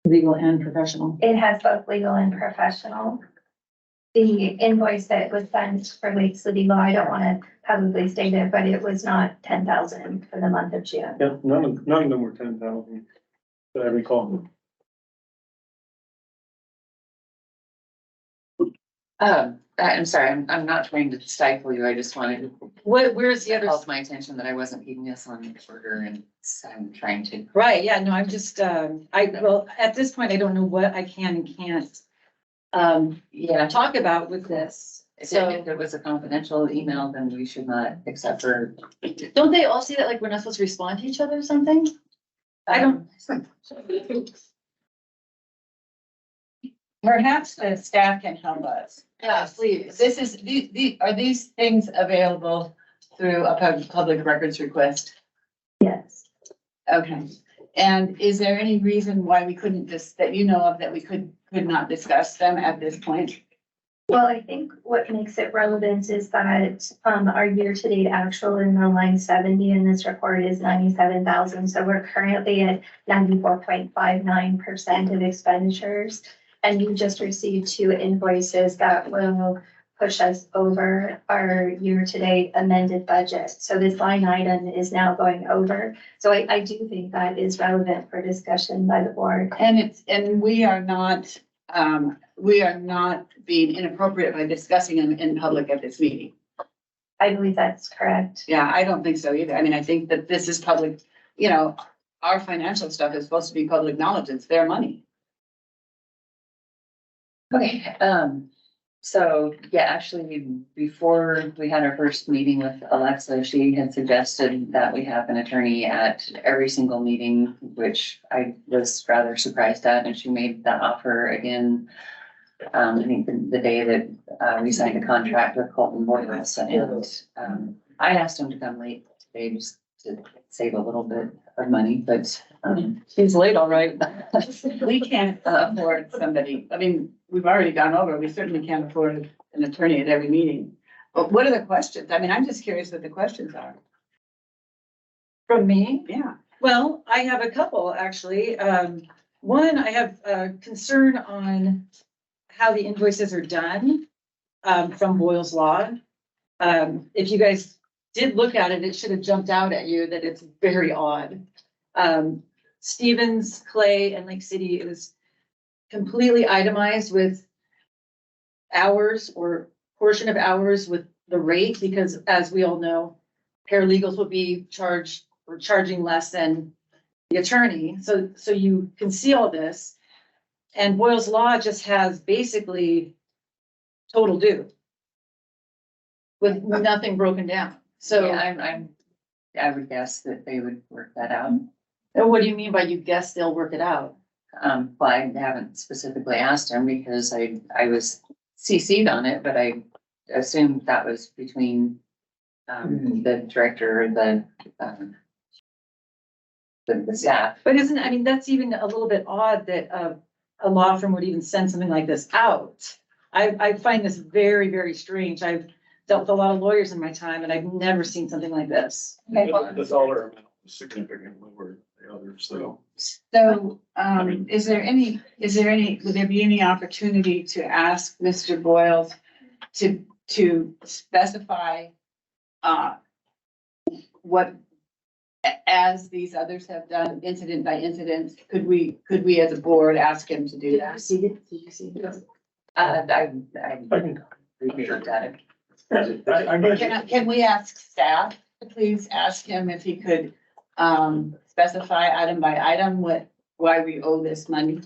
Legal and professional. It has both legal and professional. The invoice that was sent for Lake City Law, I don't want to publicly state it, but it was not 10,000 for the month of June. Yeah, none of them were 10,000, that I recall. I'm sorry, I'm not trying to stifle you, I just wanted. Where's the It other? called my attention that I wasn't keeping this on order and so I'm trying to. Right, yeah, no, I'm just, well, at this point, I don't know what I can and can't talk about with this. If So it was a confidential email, then we should not accept her. don't they all say that like we're not supposed to respond to each other or something? I don't. Perhaps the staff can help us. Yeah, please. This is, are these things available through a public records request? Yes. Okay. And is there any reason why we couldn't just, that you know of, that we could not discuss them at this point? Well, I think what makes it relevant is that, our year-to-date actual in the line 70 in this report is 97,000. So we're currently at 94.59% of expenditures. And you just received 2 invoices that will push us over our year-to-date amended budget. So this line item is now going over. So I do think that is relevant for discussion by the board. And we are not being inappropriate by discussing them in public at this meeting. I believe that's correct. Yeah, I don't think so either. I mean, I think that this is public, you know, our financial stuff is supposed to be public knowledge. It's their money. Okay, so yeah, actually, before we had our first meeting with Alexa, she had suggested that we have an attorney at every single meeting, which I was rather surprised at, and she made that offer again. I think the day that we signed a contract with Colton Boyles, and I asked him to come late today just to save a little bit of money, but He's late, all right. We can't afford somebody. I mean, we've already gone over, we certainly can't afford an attorney at every meeting. But what are the questions? I mean, I'm just curious what the questions are. From me? Yeah. Well, I have a couple, actually. One, I have a concern on how the invoices are done, from Boyle's Law. If you guys did look at it, it should have jumped out at you that it's very odd. Stevens, Clay, and Lake City is completely itemized with hours or portion of hours with the rate, because as we all know, paralegals will be charged or charging less than the attorney. So you can see all this. And Boyle's Law just has basically total due with nothing broken down. So yeah, I would guess that they would work that out. and what do you mean by you guess they'll work it out? Well, I haven't specifically asked him because I was CC'd on it, but I assumed that was between the director and the staff. But I mean, that's even a little bit odd that a law firm would even send something like this out. I find this very, very strange. I've dealt with a lot of lawyers in my time and I've never seen something like this. The dollar amount is significantly lower than the others, though. So, would there be any opportunity to ask Mr. Boyles to specify, what, as these others have done, incident by incident, could we as a board ask him to do that? Did you see it? I looked at it. Can we ask staff to please ask him if he could, specify item by item why we owe this money?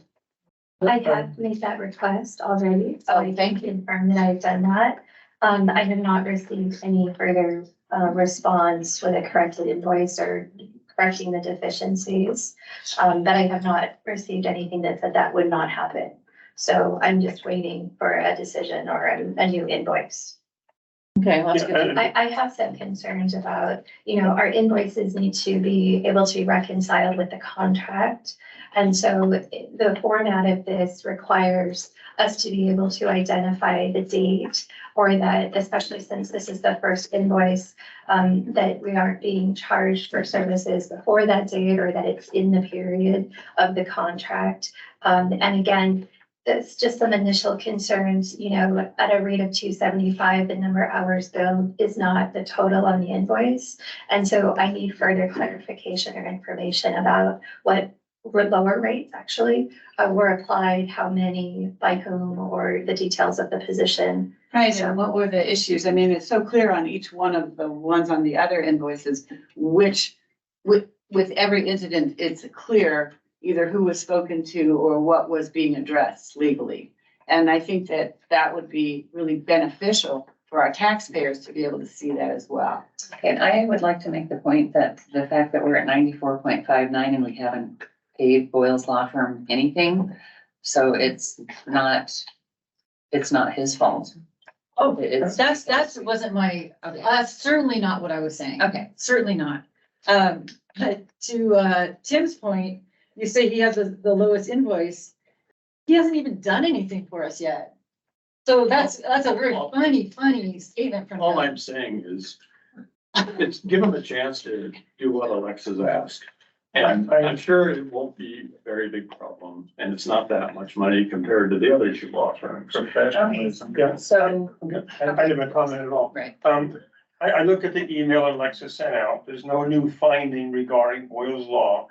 I have made that request already, so Oh, I thank can confirm that I've done that. I have not received any further response with a corrected invoice or correcting the deficiencies. But I have not received anything that said that would not happen. So I'm just waiting for a decision or a new invoice. Okay, well, that's good. I have some concerns about, our invoices need to be able to be reconciled with the contract. And so the format of this requires us to be able to identify the date, or that, especially since this is the first invoice, that we aren't being charged for services before that date, or that it's in the period of the contract. And again, it's just some initial concerns, at a rate of $275, the number of hours billed is not the total on the invoice. And so I need further clarification or information about what lower rates actually were applied, how many, by whom, or the details of the position. Right, and what were the issues? I mean, it's so clear on each one of the ones on the other invoices, which with every incident, it's clear either who was spoken to or what was being addressed legally. And I think that would be really beneficial for our taxpayers to be able to see that as well. And I would like to make the point that the fact that we're at 94.59 and we haven't paid Boyle's Law Firm anything, So it's not his fault. Oh, It's, that's wasn't my, that's certainly not what I was saying. okay, Certainly not. But to Tim's point, you say he has the lowest invoice. He hasn't even done anything for us yet. So that's a very funny statement from All him. I'm saying is, it's give them a chance to do what Alexa's asked. And I'm sure it won't be a very big problem, and it's not that much money compared to the other two law firms. Professionalism, yeah. so, I didn't comment at all. right, I look at the email Alexa sent out. There's no new finding regarding Boyle's Law.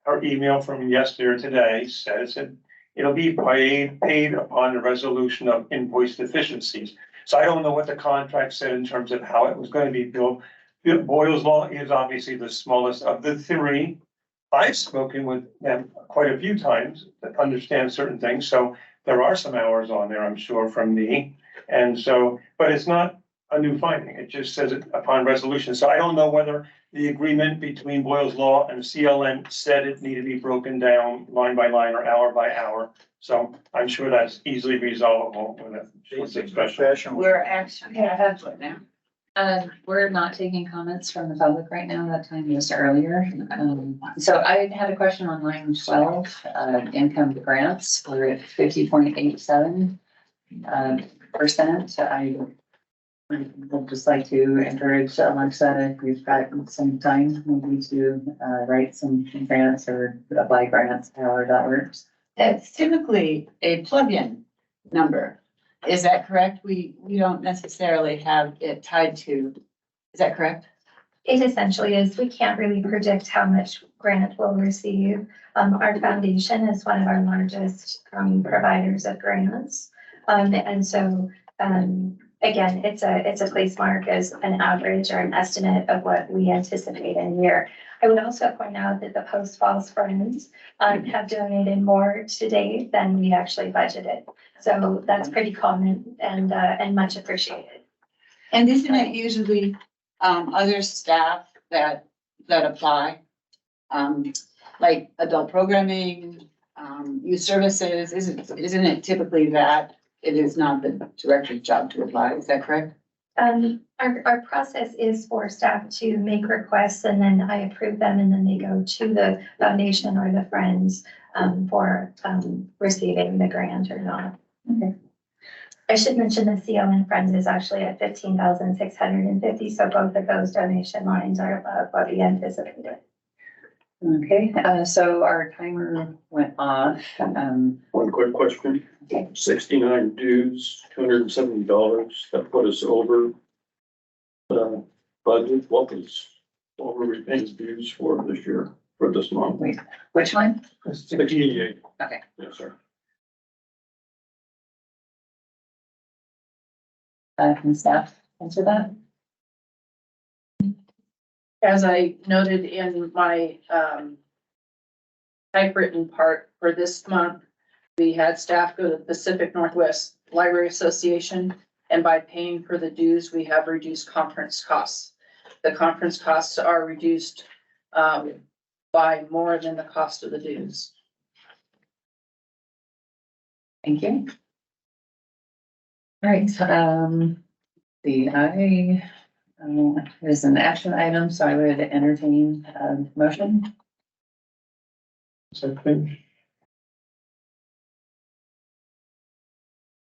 Her email from yesterday or today says that it'll be paid upon the resolution of invoice deficiencies. So I don't know what the contract said in terms of how it was going to be billed. Boyle's Law is obviously the smallest of the three. I've spoken with them quite a few times that understand certain things, so there are some hours on there, I'm sure, from me. And so, but it's not a new finding, it just says it upon resolution. So I don't know whether the agreement between Boyle's Law and CLN said it needed to be broken down line by line or hour by hour. So I'm sure that's easily resolvable with a discussion. We're actually, that's what now. we're not taking comments from the public right now. That time was earlier. So I had a question on line 12, income grants. We're at 50.87%. I would just like to encourage Alexa, if you've got some time, maybe to write some grants or apply grants, however that works. It's typically a plug-in number. Is that correct? We don't necessarily have it tied to, is that correct? It essentially is, we can't really predict how much grant we'll receive. Our foundation is one of our largest providers of grants. And so, again, it's a place mark as an average or an estimate of what we anticipate in a year. I would also point out that the Post Falls Friends have donated more to date than we actually budgeted. So that's pretty common and much appreciated. And isn't it usually other staff that apply? Like adult programming, youth services, isn't it typically that? It is not the director's job to apply, is that correct? Our process is for staff to make requests and then I approve them and then they go to the foundation or the friends for receiving the grant or not. Okay. I should mention the CLN Friends is actually at 15,650, so both of those donation lines are above what we anticipated. Okay, so our timer went off. One quick question. Okay. 69 dues, $270, that put us over the budget. What were we paying dues for this year, for this month? Wait, which one? 68. Okay. Yes, sir. Can staff answer that? As I noted in my typewritten part for this month, we had staff go to the Pacific Northwest Library Association, and by paying for the dues, we have reduced conference costs. The conference costs are reduced by more than the cost of the dues. Thank you. All right, is an action item, so I would entertain a motion.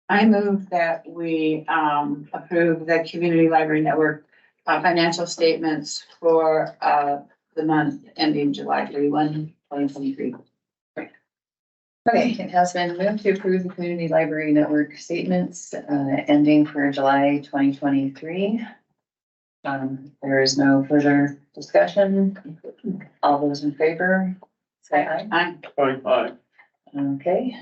I move that we approve the Community Library Network financial statements for the month ending July 31, 2023. Okay, it has been moved to approve the Community Library Network statements ending for July 2023. There is no further discussion. All those in favor, say aye. Aye. Aye. Okay,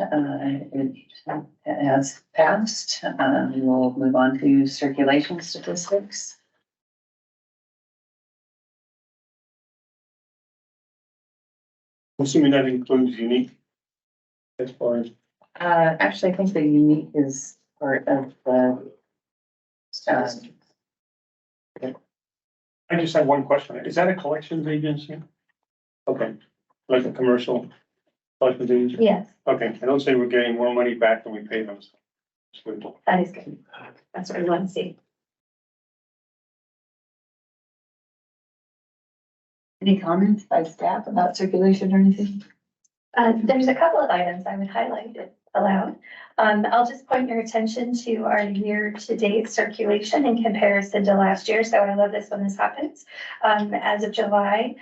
it has passed. We will move on to circulation statistics. Assuming that includes unique. As far as. Actually, I think the unique is part of the. I just have one question. Is that a collections agency? Okay, like a commercial Selectman Zager? Yes, Okay, I don't say we're getting more money back than we paid them. It's good. that is good. That's what we want to see. Any comments by staff about circulation or anything? There's a couple of items I would highlight if allowed. I'll just point your attention to our year-to-date circulation in comparison to last year. So I love this when this happens. As of July,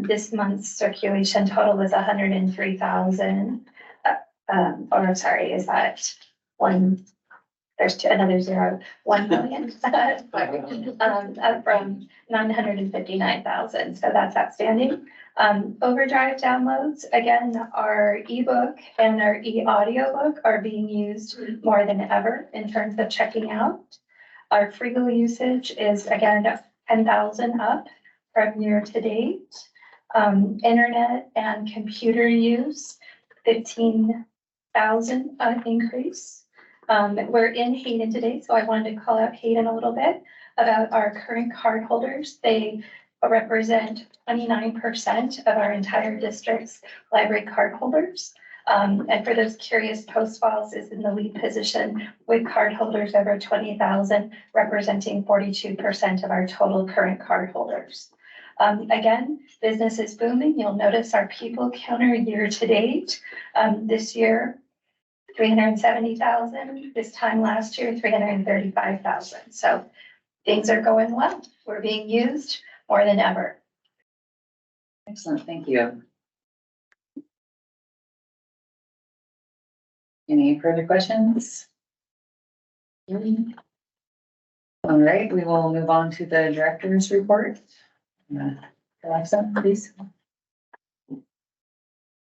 this month's circulation total was 103,000. Or sorry, is that one? There's another 1 million. Up from 959,000. So that's outstanding. Overdrive downloads, again, our ebook and our e-audio book are being used more than ever in terms of checking out. Our Freegal usage is again 10,000 up from year to date. Internet and computer use, 15,000 increase. We're in Hayden today, so I wanted to call out Hayden a little bit about our current card holders. They represent 29% of our entire district's library card holders. And for those curious, Post Falls is in the lead position with card holders over 20,000, representing 42% of our total current card holders. Again, business is booming. You'll notice our people counter year to date. This year, 370,000. This time last year, 335,000. So things are going well. We're being used more than ever. Excellent, thank you. Any further questions? All right, we will move on to the director's report. Alexa, please.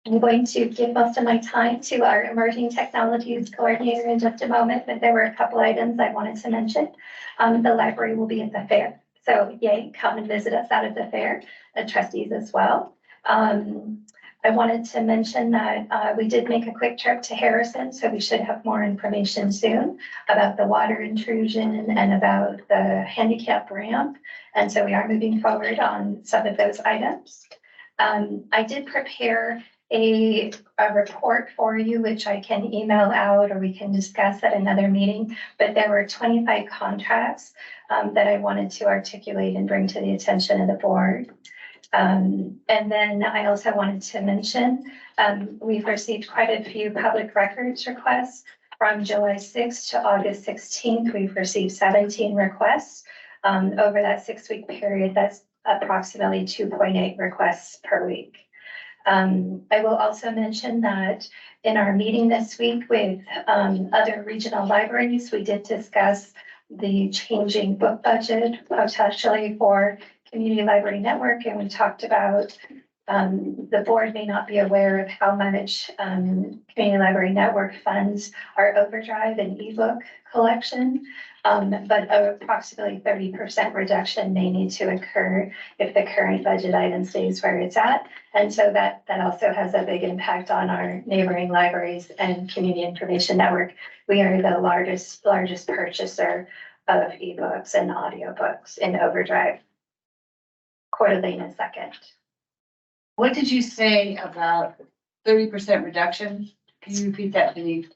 I'm going to give most of my time to our emerging technologies coordinator in just a moment, but there were a couple items I wanted to mention. The library will be at the fair. So yay, come and visit us out at the fair, trustees as well. I wanted to mention that we did make a quick trip to Harrison, so we should have more information soon about the water intrusion and about the handicap ramp. And so we are moving forward on some of those items. I did prepare a report for you, which I can email out or we can discuss at another meeting, but there were 25 contracts that I wanted to articulate and bring to the attention of the board. And then I also wanted to mention, we've received quite a few public records requests from July 6th to August 16th. We've received 17 requests over that 6-week period. That's approximately 2.8 requests per week. I will also mention that in our meeting this week with other regional libraries, we did discuss the changing book budget potentially for Community Library Network, and we talked about the board may not be aware of how much Community Library Network funds our overdrive and ebook collection, but approximately 30% reduction may need to occur if the current budget item stays where it's at. And so that also has a big impact on our neighboring libraries and Community Information Network. We are the largest purchaser of ebooks and audiobooks in overdrive. Coeur d'Alene is second. What did you say about 30% reduction? Can you repeat that to me?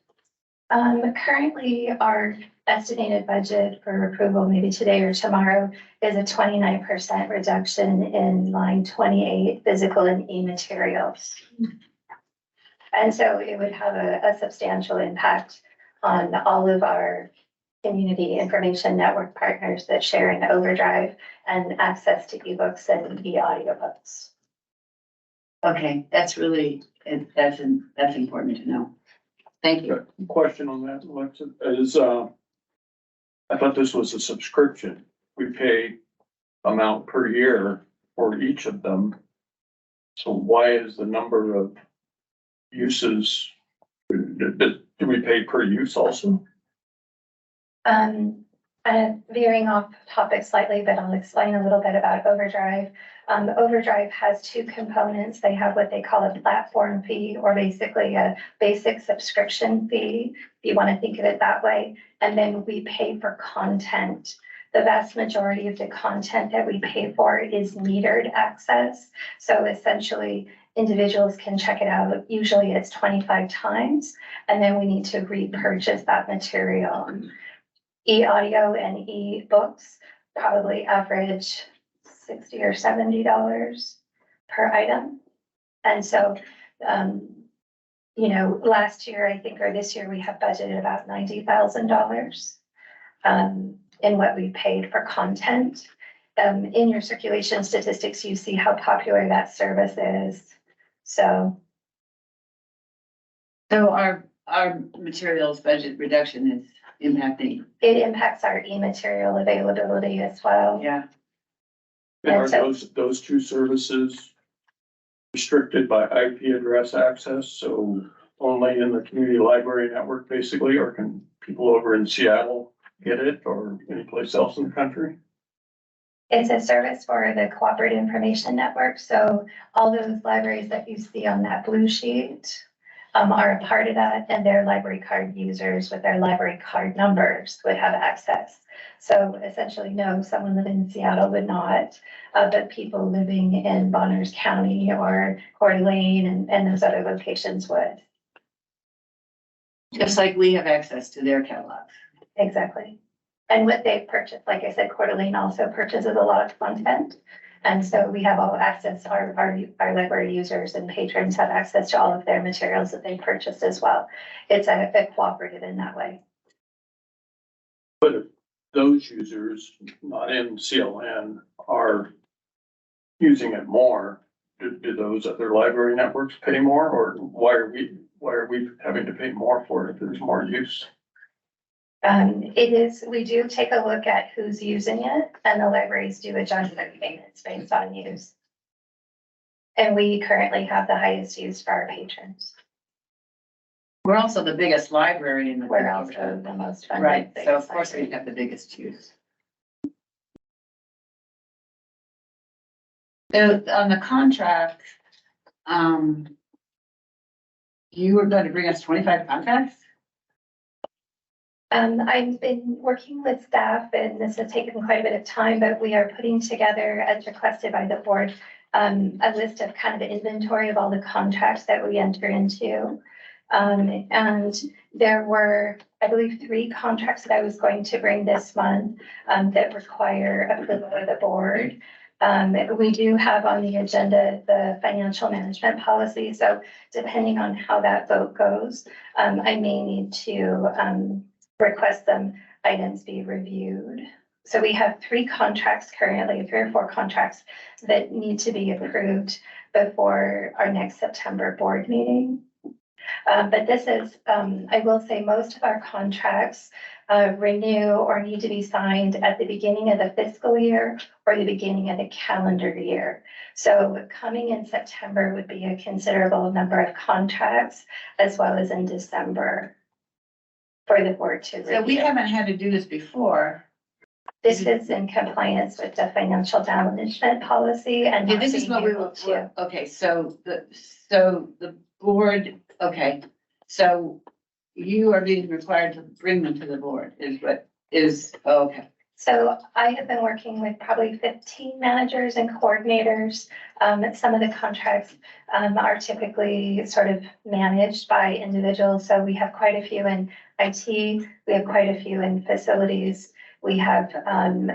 Currently, our estimated budget for approval, maybe today or tomorrow, is a 29% reduction in line 28, physical and e-materials. And so it would have a substantial impact on all of our Community Information Network partners that share in overdrive and access to ebooks and e-audiobooks. Okay, that's really, that's important to know. Thank you. Question on that, Alexa, is, I thought this was a subscription. We pay amount per year for each of them. So why is the number of uses, do we pay per use also? Veering off topic slightly, but I'll explain a little bit about overdrive. Overdrive has two components. They have what they call a platform fee, or basically a basic subscription fee, if you want to think of it that way. And then we pay for content. The vast majority of the content that we pay for is metered access. So essentially, individuals can check it out. Usually it's 25 times, and then we need to repurchase that material. E-audio and e-books probably average $60 or $70 per item. And so, you know, last year, I think, or this year, we have budgeted about $90,000 in what we paid for content. In your circulation statistics, you see how popular that service is. So our materials budget reduction is impacting. it impacts our e-material availability as well. Yeah. And are And so- those two services restricted by IP address access? So only in the community library network basically, or can people over in Seattle get it or anyplace else in the country? It's a service for the Cooperative Information Network. So all those libraries that you see on that blue sheet are a part of that, and their library card users with their library card numbers would have access. So essentially, no, someone living in Seattle would not, but people living in Bonners County or Coeur d'Alene and those other locations would. Just like we have access to their catalogs. Exactly. And what they've purchased, like I said, Coeur d'Alene also purchases a lot of content. And so we have all access, our library users and patrons have access to all of their materials that they purchased as well. It's a cooperative in that way. But if those users not in CLN are using it more, do those other library networks pay more, or why are we having to pay more for it if there's more use? We do take a look at who's using it, and the libraries do adjust their payments based on use. And we currently have the highest use for our patrons. We're also the biggest library in the We're country. also the most funded. Right, so biggest of course we library. have the biggest use. So on the contract, you were going to bring us 25 contracts? I've been working with staff, and this has taken quite a bit of time, but we are putting together, as requested by the board, a list of kind of an inventory of all the contracts that we enter into. And there were, I believe, 3 contracts that I was going to bring this month that require approval of the board. We do have on the agenda the financial management policy, so depending on how that vote goes, I may need to request some items be reviewed. So we have 3 contracts currently, 3 or 4 contracts that need to be approved before our next September board meeting. But this is, I will say, most of our contracts renew or need to be signed at the beginning of the fiscal year or the beginning of the calendar year. So coming in September would be a considerable number of contracts, as well as in December for the board to review. So we haven't had to do this before. This is in compliance with the financial management policy and. Okay, this is what we will will, okay, so the board, okay, so you are being required to bring them to the board is what is, okay. So I have been working with probably 15 managers and coordinators. Some of the contracts are typically sort of managed by individuals. So we have quite a few in IT, we have quite a few in facilities. We have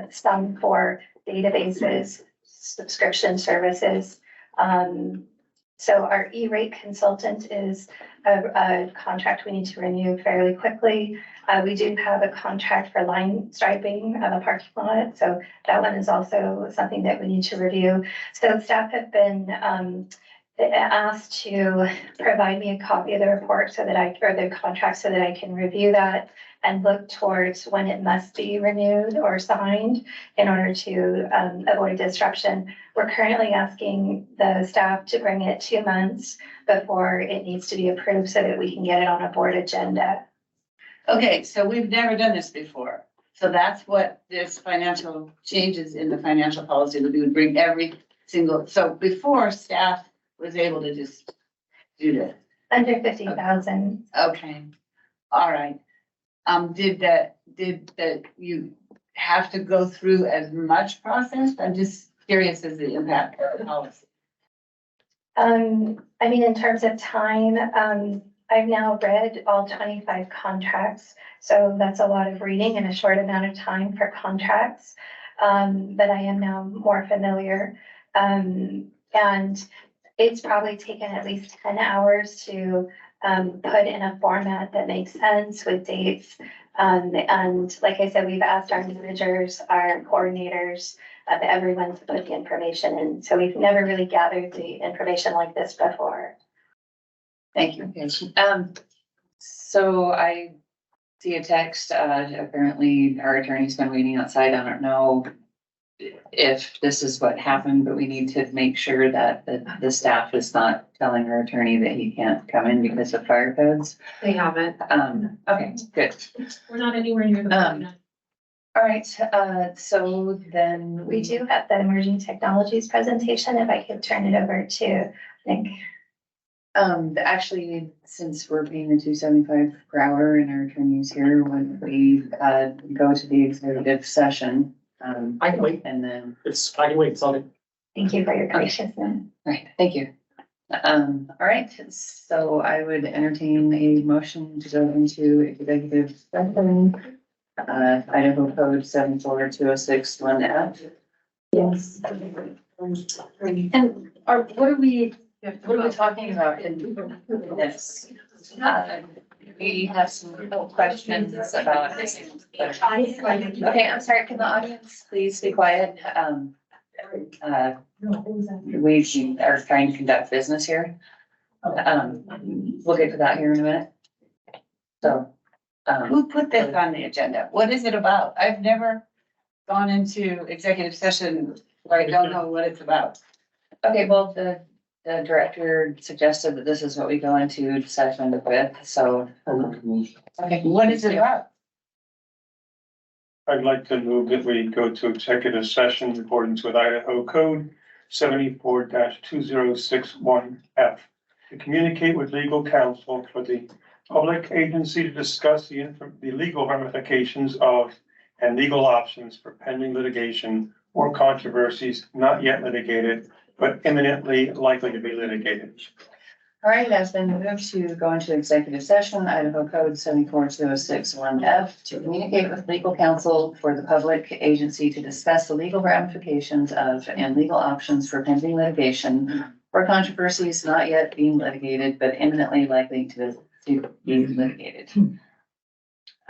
some for databases, subscription services. So our E-rate consultant is a contract we need to renew fairly quickly. We do have a contract for line striping of a parking lot, so that one is also something that we need to review. So staff have been asked to provide me a copy of the report or the contract so that I can review that and look towards when it must be renewed or signed in order to avoid disruption. We're currently asking the staff to bring it 2 months before it needs to be approved so that we can get it on a board agenda. Okay, so we've never done this before. So that's what this financial changes in the financial policy would do, would bring every single, so before staff was able to just do this. Under 50,000. Okay, all right. Did you have to go through as much process? I'm just curious as the impact of the policy. I mean, in terms of time, I've now read all 25 contracts. So that's a lot of reading in a short amount of time for contracts. But I am now more familiar. And it's probably taken at least 10 hours to put in a format that makes sense with dates. And like I said, we've asked our managers, our coordinators, everyone to put the information in. So we've never really gathered the information like this before. Thank you. So I see a text, apparently our attorney's been waiting outside. I don't know if this is what happened, but we need to make sure that the staff is not telling our attorney that he can't come in because of fire codes. They haven't. Okay, good. We're not anywhere near the. All right, so then. We do have the emerging technologies presentation, if I could turn it over to Nick. Actually, since we're paying the $2.75 per hour and our attorney's here, when we go to the executive session. I can wait. And then. I can wait, Sonny. Thank you for your graciousness. Right, thank you. All right, so I would entertain a motion to go into executive session. Idaho Code 74206(1)F. Yes. And what are we talking about in this? We have some questions about this. Okay, I'm sorry, can the audience please be quiet? We are trying to conduct business here. We'll get to that here in a minute. So. Who put this on the agenda? What is it about? I've never gone into executive session where I don't know what it's about. Okay, well, the director suggested that this is what we go into session with, so. Okay, what is it about? I'd like to move that we go to executive session in accordance with Idaho Code 74-2061F to communicate with legal counsel for the public agency to discuss the legal ramifications of and legal options for pending litigation or controversies not yet litigated, but imminently likely to be litigated. All right, it has been moved to go into executive session, Idaho Code 74-2061F, to communicate with legal counsel for the public agency to discuss the legal ramifications of and legal options for pending litigation or controversies not yet being litigated, but imminently likely to be litigated.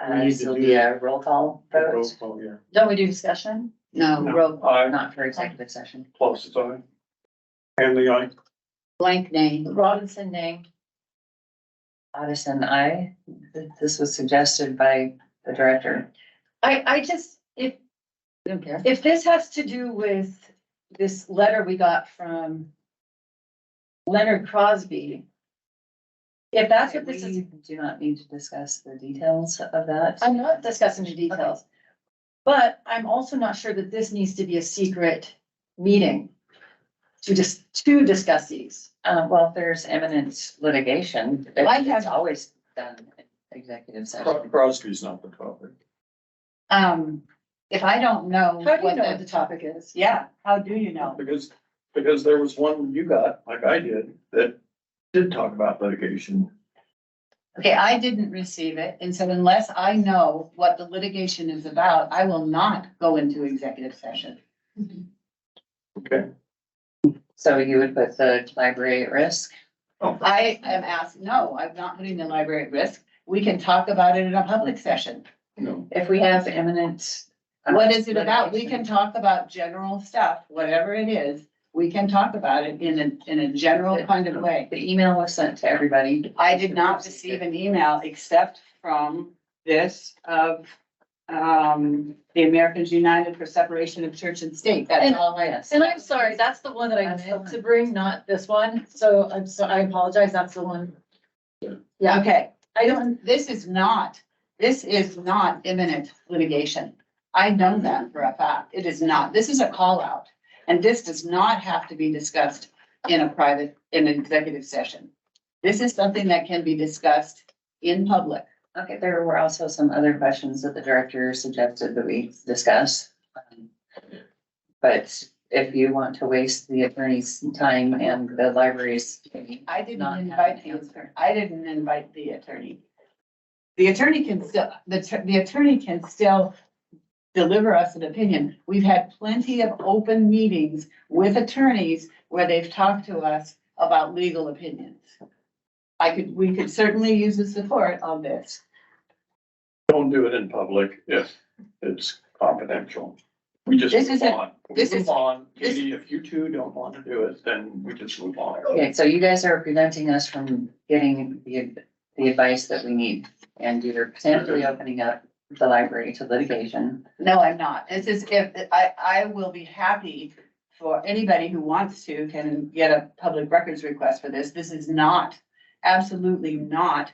This will be a roll call vote. Roll call, yeah. Don't we do discussion? No, Roll call, not for executive session. Close the time. Hanley, aye. blank name. Robinson name. Addison, aye. This was suggested by the director. I just, I don't care. if this has to do with this letter we got from Leonard Crosby, if that's what this is, We do not need to discuss the details of that. I'm not discussing the details. But I'm also not sure that this needs to be a secret meeting to discuss these. Well, if there's imminent litigation, it's always done in executive session. Crosby's not the topic. If I don't know. How do you know what the topic is? Yeah, how do you know? Because there was one you got, like I did, that did talk about litigation. Okay, I didn't receive it, and so unless I know what the litigation is about, I will not go into executive session. Okay. So you would put the library at risk? I am asked, no, I'm not putting the library at risk. We can talk about it in a public session. No. If we have imminent. What is it about? We can talk about general stuff, whatever it is. We can talk about it in a general kind of way. The email was sent to everybody. I did not receive an email except from this of the Americans United for Separation of Church and State. That's all I have. And I'm sorry, that's the one that I meant to bring, not this one. So I apologize. That's the one. Yeah, Okay, I don't, this is not imminent litigation. I know that for a fact. It is not. This is a call out. And this does not have to be discussed in an executive session. This is something that can be discussed in public. Okay, there were also some other questions that the director suggested that we discuss. But if you want to waste the attorney's time and the library's. I didn't Not invite having the, an answer. I didn't invite the attorney. The attorney can still, the attorney can still deliver us an opinion. We've had plenty of open meetings with attorneys where they've talked to us about legal opinions. We could certainly use the support on this. Don't do it in public if it's confidential. We just This move isn't- on. We this move is- on. this- Katie, if you two don't want to do it, then we just move on. Okay, so you guys are preventing us from getting the advice that we need, and you're potentially opening up the library to litigation. No, I'm not. This is if, I will be happy for anybody who wants to can get a public records request for this. This is not, absolutely not,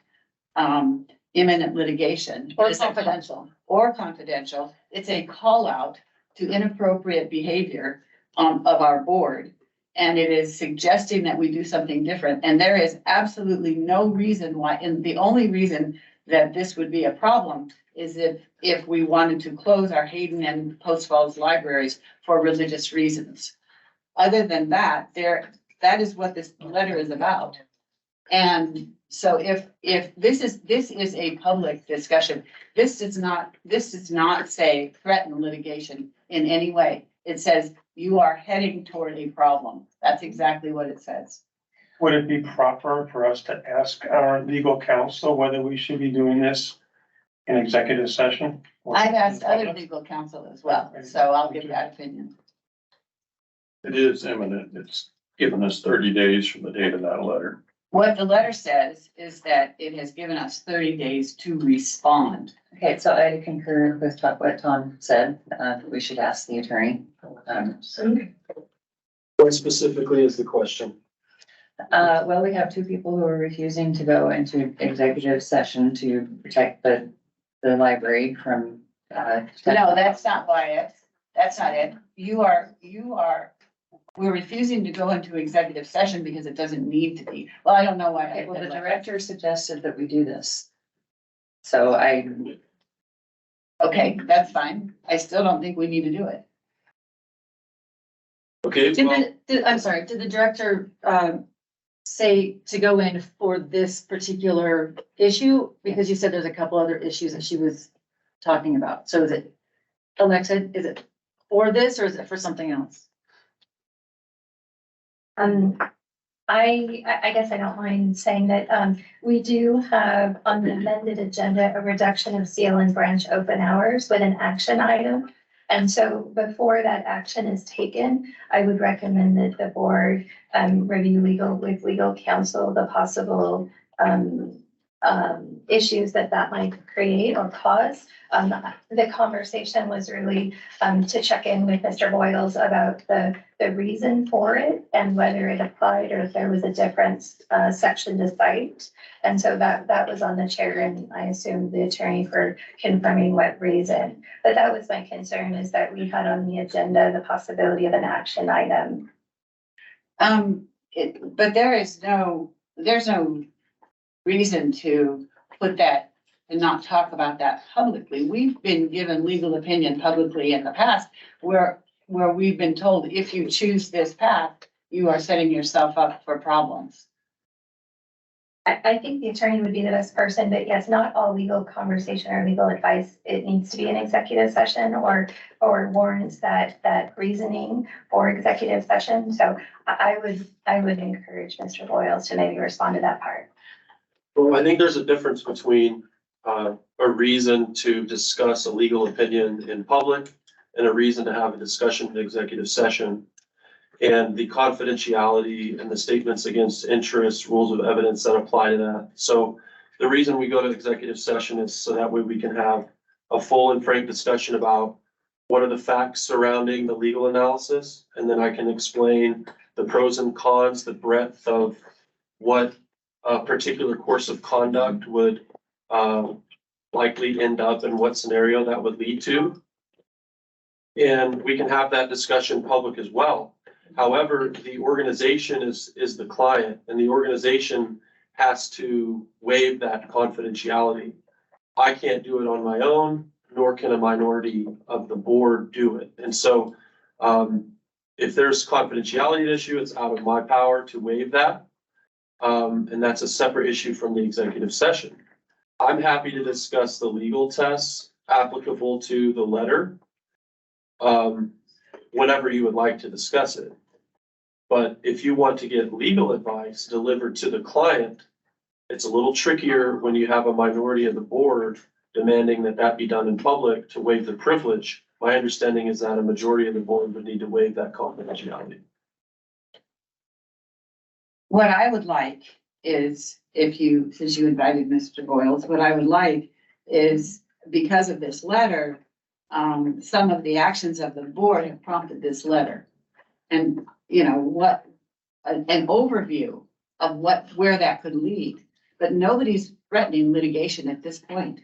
imminent litigation. Or It's a- confidential. Or confidential. It's a call out to inappropriate behavior, of our board. And it is suggesting that we do something different. And there is absolutely no reason why, and the only reason that this would be a problem is if we wanted to close our Hayden and Post Falls libraries for religious reasons. Other than that, that is what this letter is about. And so if this is a public discussion, this does not say threaten litigation in any way. It says you are heading toward a problem. That's exactly what it says. Would it be proper for us to ask our legal counsel whether we should be doing this in executive session? I've asked other legal counsel as well, so I'll give that opinion. It is imminent. It's given us 30 days from the date of that letter. What the letter says is that it has given us 30 days to respond. Okay, so I concur with what Tom said, we should ask the attorney. What specifically is the question? Well, we have two people who are refusing to go into executive session to protect the library from. No, that's not why that's not it. We're refusing to go into executive session because it doesn't need to be. Well, I don't know why. Okay, well, the director suggested that we do this. So Okay, that's fine. I still don't think we need to do it. Okay, well, I'm sorry, did the director, say to go in for this particular issue? Because you said there's a couple other issues that she was talking about. So is it, Alexa, is it for this or is it for something else? I guess I don't mind saying that, we do have on the amended agenda, a reduction of seal and branch open hours with an action item. And so before that action is taken, I would recommend that the board, review with legal counsel, the possible, issues that might create or cause. The conversation was really, to check in with Mr. Boyles about the reason for it and whether it applied or if there was a different, section to cite. And so that was on the chair and I assume the attorney for confirming what reason. But that was my concern, is that we had on the agenda the possibility of an action item. But there's no reason to put that and not talk about that publicly. We've been given legal opinion publicly in the past where we've been told, if you choose this path, you are setting yourself up for problems. I think the attorney would be the best person, but yes, not all legal conversation or legal advice, it needs to be an executive session or warrants that reasoning for executive session. So I would encourage Mr. Boyles to maybe respond to that part. well, I think there's a difference between a reason to discuss a legal opinion in public and a reason to have a discussion in executive session. And the confidentiality and the statements against interest, rules of evidence that apply to that. So the reason we go to executive session is so that way we can have a full and frank discussion about what are the facts surrounding the legal analysis. And then I can explain the pros and cons, the breadth of what a particular course of conduct would likely end up in what scenario that would lead to. And we can have that discussion public as well. However, the organization is the client and the organization has to waive that confidentiality. I can't do it on my own, nor can a minority of the board do it. And so if there's confidentiality issue, it's out of my power to waive that. And that's a separate issue from the executive session. I'm happy to discuss the legal tests applicable to the letter. Whenever you would like to discuss it. But if you want to get legal advice delivered to the client, it's a little trickier when you have a minority of the board demanding that that be done in public to waive the privilege. My understanding is that a majority of the board would need to waive that confidentiality. What I would like is, since you invited Mr. Boyles, what I would like is, because of this letter, some of the actions of the board have prompted this letter. And, you know, an overview of where that could lead. But nobody's threatening litigation at this point.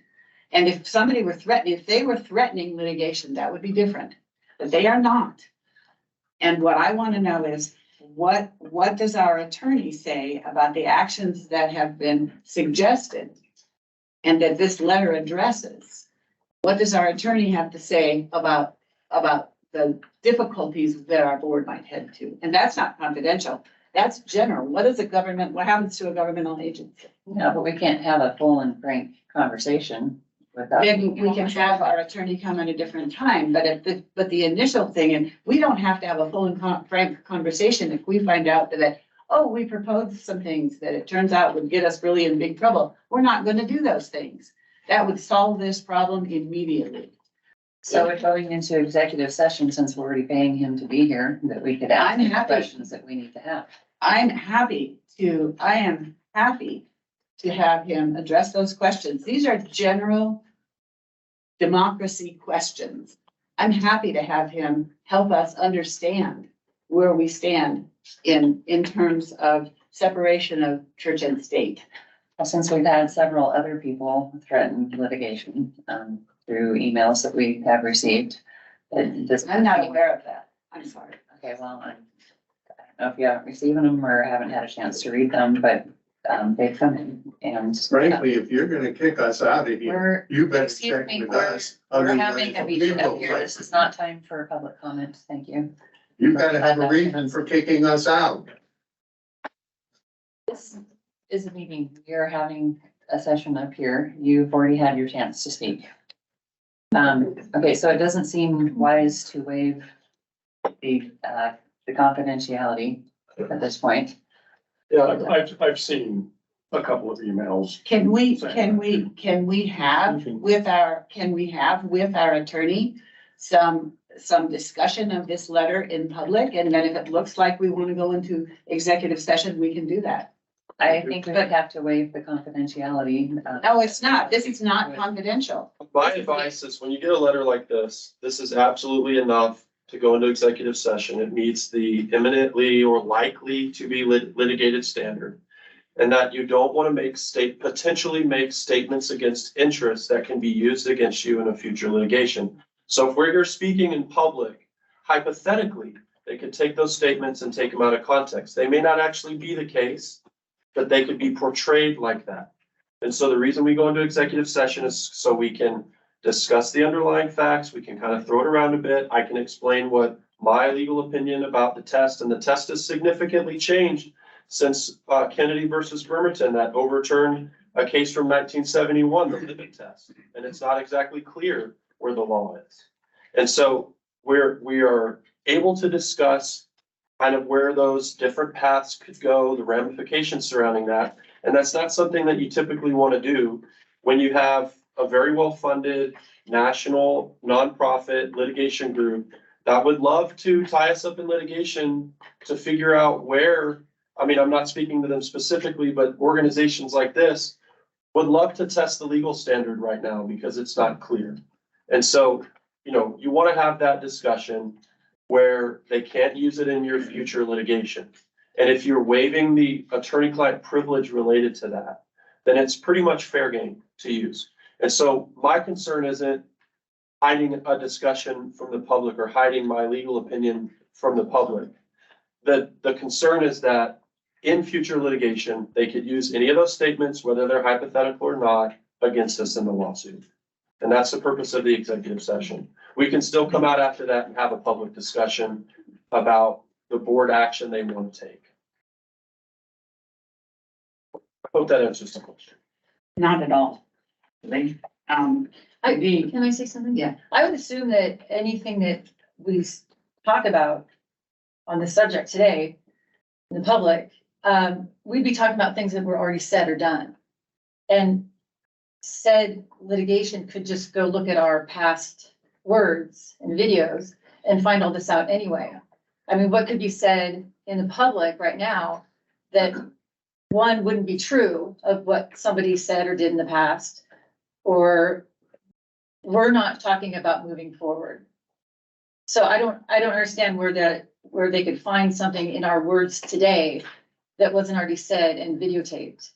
And if somebody were threatening, if they were threatening litigation, that would be different. But they are not. And what I want to know is, what does our attorney say about the actions that have been suggested and that this letter addresses? What does our attorney have to say about the difficulties that our board might head to? And that's not confidential. That's general. What happens to a governmental agency? No, but we can't have a full and frank conversation without. Maybe we can have our attorney come at a different time, but the initial thing, and we don't have to have a full and frank conversation if we find out that, oh, we proposed some things that it turns out would get us really in big trouble. We're not going to do those things. That would solve this problem immediately. So we're going into executive session, since we're already paying him to be here, that we could ask him the questions that we need to have. I am happy to have him address those questions. These are general democracy questions. I'm happy to have him help us understand where we stand in terms of separation of church and state. Since we've had several other people threaten litigation, through emails that we have received. I'm not aware of that. I'm sorry. Okay, well, I don't know if you haven't received them or haven't had a chance to read them, but they've come in and. Frankly, if you're gonna kick us out of here, you better Excuse check me, with we're- us. We're having a meeting up here. This is not time for public comment. Thank you. You gotta have a reason for kicking us out. This is a meeting. You're having a session up here. You've already had your chance to speak. Okay, so it doesn't seem wise to waive the confidentiality at this point. Yeah, I've seen a couple of emails. Can we have with our attorney some discussion of this letter in public? And then if it looks like we want to go into executive session, we can do that. I think we would have to waive the confidentiality. No, it's not. This is not confidential. My advice is when you get a letter like this is absolutely enough to go into executive session. It meets the imminently or likely to be litigated standard. And that you don't want to potentially make statements against interests that can be used against you in a future litigation. So if we're speaking in public, hypothetically, they could take those statements and take them out of context. They may not actually be the case, but they could be portrayed like that. And so the reason we go into executive session is so we can discuss the underlying facts. We can kind of throw it around a bit. I can explain what my legal opinion about the test, and the test has significantly changed since Kennedy versus Bremerton, that overturned a case from 1971, the Libet test. And it's not exactly clear where the law is. And so we are able to discuss kind of where those different paths could go, the ramifications surrounding that. And that's not something that you typically want to do when you have a very well-funded national nonprofit litigation group that would love to tie us up in litigation to figure out where, I mean, I'm not speaking to them specifically, but organizations like this would love to test the legal standard right now because it's not clear. And so, you know, you want to have that discussion where they can't use it in your future litigation. And if you're waiving the attorney-client privilege related to that, then it's pretty much fair game to use. And so my concern isn't hiding a discussion from the public or hiding my legal opinion from the public. The concern is that in future litigation, they could use any of those statements, whether they're hypothetical or not, against us in the lawsuit. And that's the purpose of the executive session. We can still come out after that and have a public discussion. about the board action they want to take. I hope that answers the question. Not at all. Really. Can I say something? Yeah. I would assume that anything that we talk about on the subject today in the public, we'd be talking about things that were already said or done. And said litigation could just go look at our past words and videos and find all this out anyway. I mean, what could be said in the public right now that one wouldn't be true of what somebody said or did in the past, or we're not talking about moving forward. So I don't understand where they could find something in our words today that wasn't already said and videotaped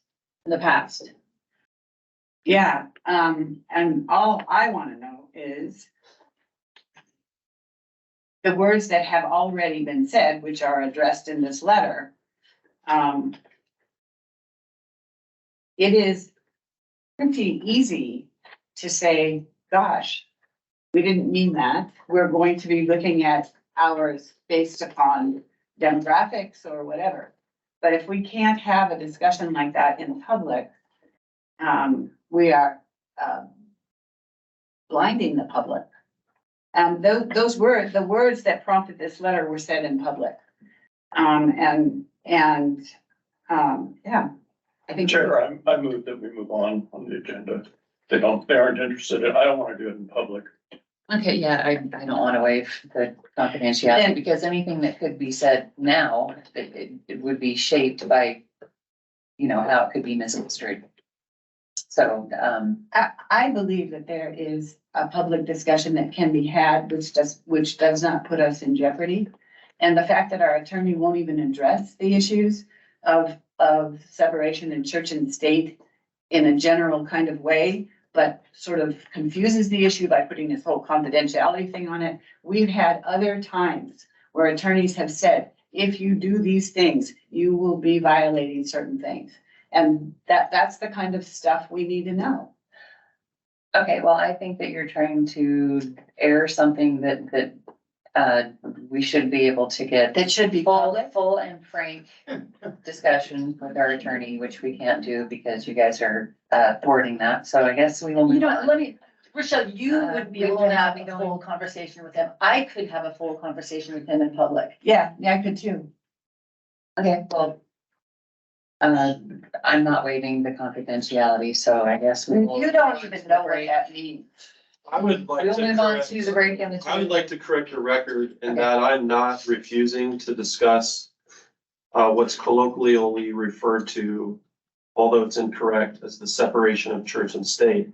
in the past. Yeah, and all I want to know is the words that have already been said, which are addressed in this letter. It is pretty easy to say, gosh, we didn't mean that. We're going to be looking at ours based upon demographics or whatever. But if we can't have a discussion like that in public, we are blinding the public. Those words, the words that prompted this letter were said in public. Yeah, I think. Chair, I move that we move on the agenda. They aren't interested in, I don't want to do it in public. Okay, yeah, I don't want to waive the confidentiality because anything that could be said now, it would be shaped by, you know, how it could be misconstrued. So, I believe that there is a public discussion that can be had, which does not put us in jeopardy. And the fact that our attorney won't even address the issues of separation in church and state in a general kind of way, but sort of confuses the issue by putting this whole confidentiality thing on it. We've had other times where attorneys have said, if you do these things, you will be violating certain things. And that's the kind of stuff we need to know. okay, well, I think that you're trying to air something that we should be able to get. That should be full and frank discussion with our attorney, which we can't do because you guys are thwarting that. So I guess we will. You know, Rochelle, you would be able to have a going. full conversation with him. I could have a full conversation with him in public. Yeah, I could too. Okay, well, I'm not waiving the confidentiality, so I guess we will. You don't even know what that means. I would like We'll to move on correct, to the breakdown. of the I would like to correct your record in Okay. that I'm not refusing to discuss what's colloquially only referred to, although it's incorrect, as the separation of church and state.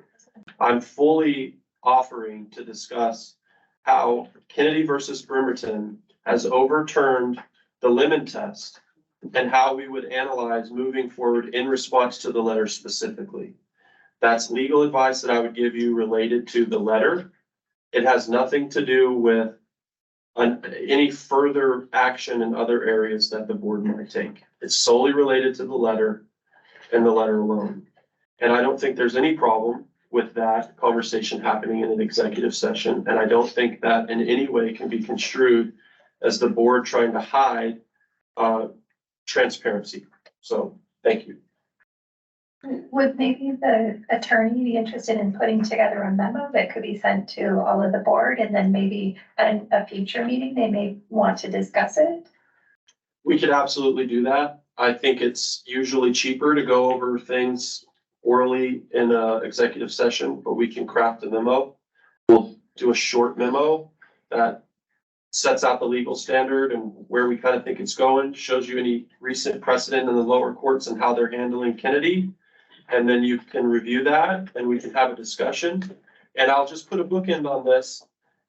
I'm fully offering to discuss how Kennedy versus Bremerton has overturned the Lemon test and how we would analyze moving forward in response to the letter specifically. That's legal advice that I would give you related to the letter. It has nothing to do with any further action in other areas that the board might take. It's solely related to the letter and the letter alone. And I don't think there's any problem with that conversation happening in an executive session. And I don't think that in any way can be construed as the board trying to hide transparency. So, thank you. Would maybe the attorney be interested in putting together a memo that could be sent to all of the board, and then maybe at a future meeting, they may want to discuss it? We could absolutely do that. I think it's usually cheaper to go over things orally in an executive session, but we can craft a memo. We'll do a short memo that sets out the legal standard and where we kind of think it's going, shows you any recent precedent in the lower courts and how they're handling Kennedy. And then you can review that and we can have a discussion. And I'll just put a bookend on this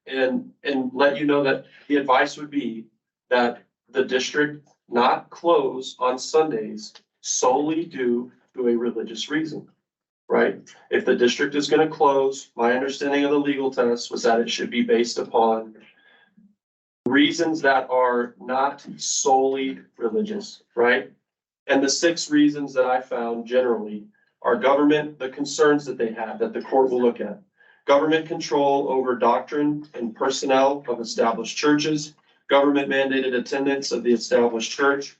and let you know that the advice would be that the district not close on Sundays solely due to a religious reason, right? If the district is going to close, my understanding of the legal test was that it should be based upon reasons that are not solely religious, right? And the 6 reasons that I found generally are government, the concerns that they have that the court will look at. 'Government control over doctrine and personnel of established churches, government mandated attendance of the established church,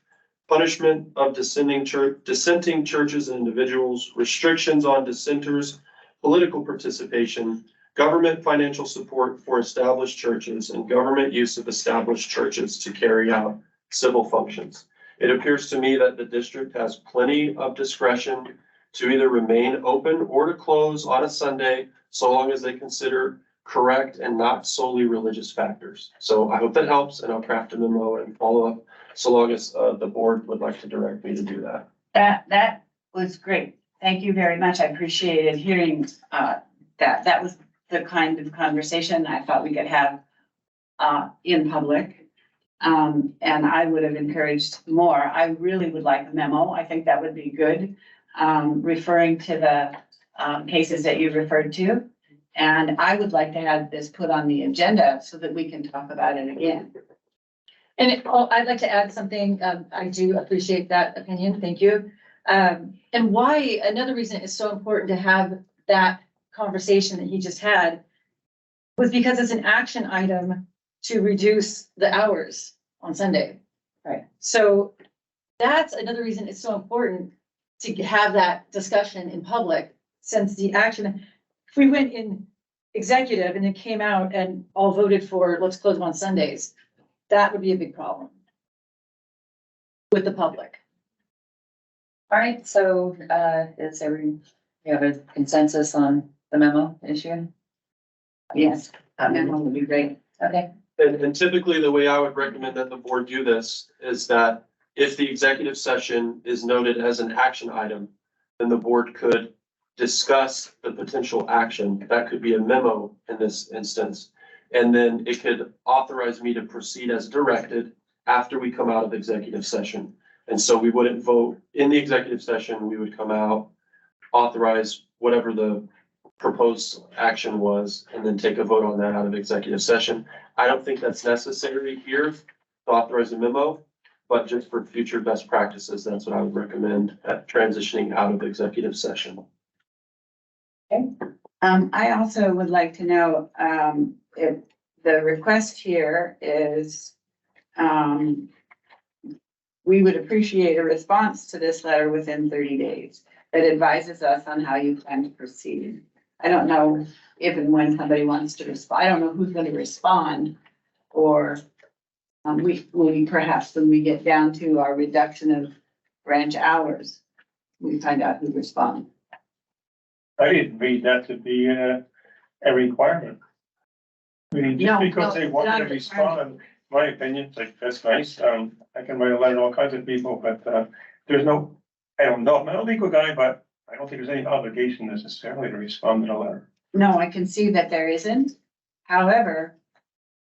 punishment of dissenting churches and individuals, restrictions on dissenters, political participation, government financial support for established churches, and government use of established churches to carry out civil functions. It appears to me that the district has plenty of discretion to either remain open or to close on a Sunday, so long as they consider correct and not solely religious factors. So I hope that helps, and I'll craft a memo and follow up, so long as the board would like to direct me to do that. That was great. Thank you very much. I appreciated hearing that. That was the kind of conversation I thought we could have in public. And I would have encouraged more. I really would like a memo. I think that would be good. Referring to the cases that you referred to. And I would like to have this put on the agenda so that we can talk about it again. And I'd like to add something. I do appreciate that opinion. Thank you. And why, another reason it's so important to have that conversation that he just had was because it's an action item to reduce the hours on Sunday. Right. So that's another reason it's so important to have that discussion in public, since the action, if we went in executive and it came out and all voted for, let's close on Sundays, that would be a big problem with the public. All right, so, you have a consensus on the memo issue? Yes, that memo would be great. Okay. And typically, the way I would recommend that the board do this is that if the executive session is noted as an action item, then the board could discuss the potential action. That could be a memo in this instance. And then it could authorize me to proceed as directed after we come out of executive session. And so we wouldn't vote in the executive session. We would come out, authorize whatever the proposed action was, and then take a vote on that out of executive session. I don't think that's necessary here to authorize a memo, but just for future best practices, that's what I would recommend at transitioning out of executive session. I also would like to know, if the request here is, we would appreciate a response to this letter within 30 days that advises us on how you plan to proceed. I don't know if and when somebody wants to respond. I don't know who's going to respond, or we perhaps, when we get down to our reduction of branch hours, we find out who responds. I didn't read that to be a requirement. I mean, just because they want to respond, my opinion, it's like, that's nice. I can write a letter to all kinds of people, but there's no, I don't know, I'm not a legal guy, but I don't think there's any obligation necessarily to respond to a letter. No, I can see that there isn't. However,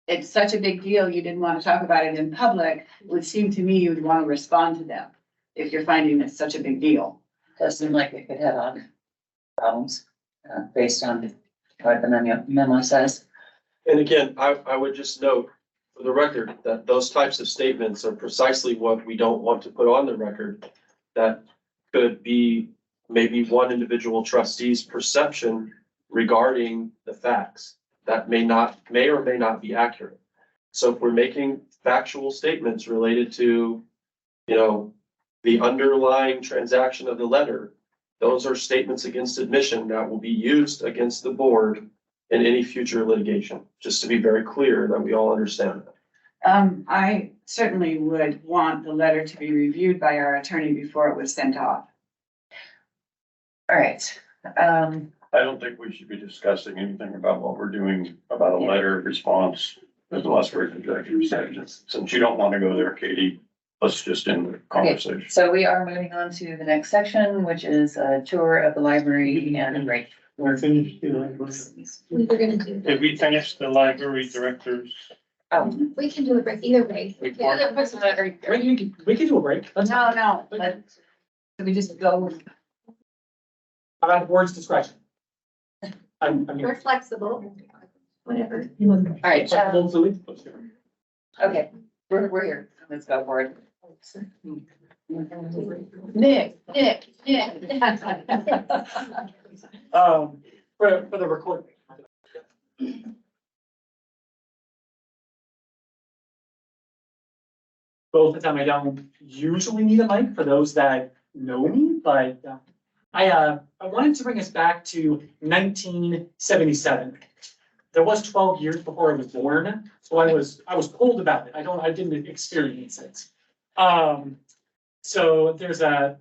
it's such a big deal, you didn't want to talk about it in public. It would seem to me you'd want to respond to them if you're finding it's such a big deal. Does seem like it could have on problems, based on what the memo says. And again, I would just note for the record that those types of statements are precisely what we don't want to put on the record. That could be maybe one individual trustee's perception regarding the facts that may or may not be accurate. So if we're making factual statements related to, the underlying transaction of the letter, those are statements against admission that will be used against the board in any future litigation, just to be very clear that we all understand that. I certainly would want the letter to be reviewed by our attorney before it was sent off. All right. I don't think we should be discussing anything about what we're doing about a letter response unless we're in executive session. Since you don't want to go there, Katie, let's just end the conversation. Okay, so we are moving on to the next section, which is a tour of the library and break. We're finished. We were gonna do. Did we finish the library directors? We can do a break either way. We can do a break. No, but we just go. About the board's discretion. I'm We're here. flexible, whatever. All right, Flexible, fluid. okay, we're here. Let's go for it. Nick. For the recording. both the time I don't usually need a mic for those that know me, but I wanted to bring us back to 1977. There was 12 years before I was born, so I was told about it. I didn't experience it. So there's a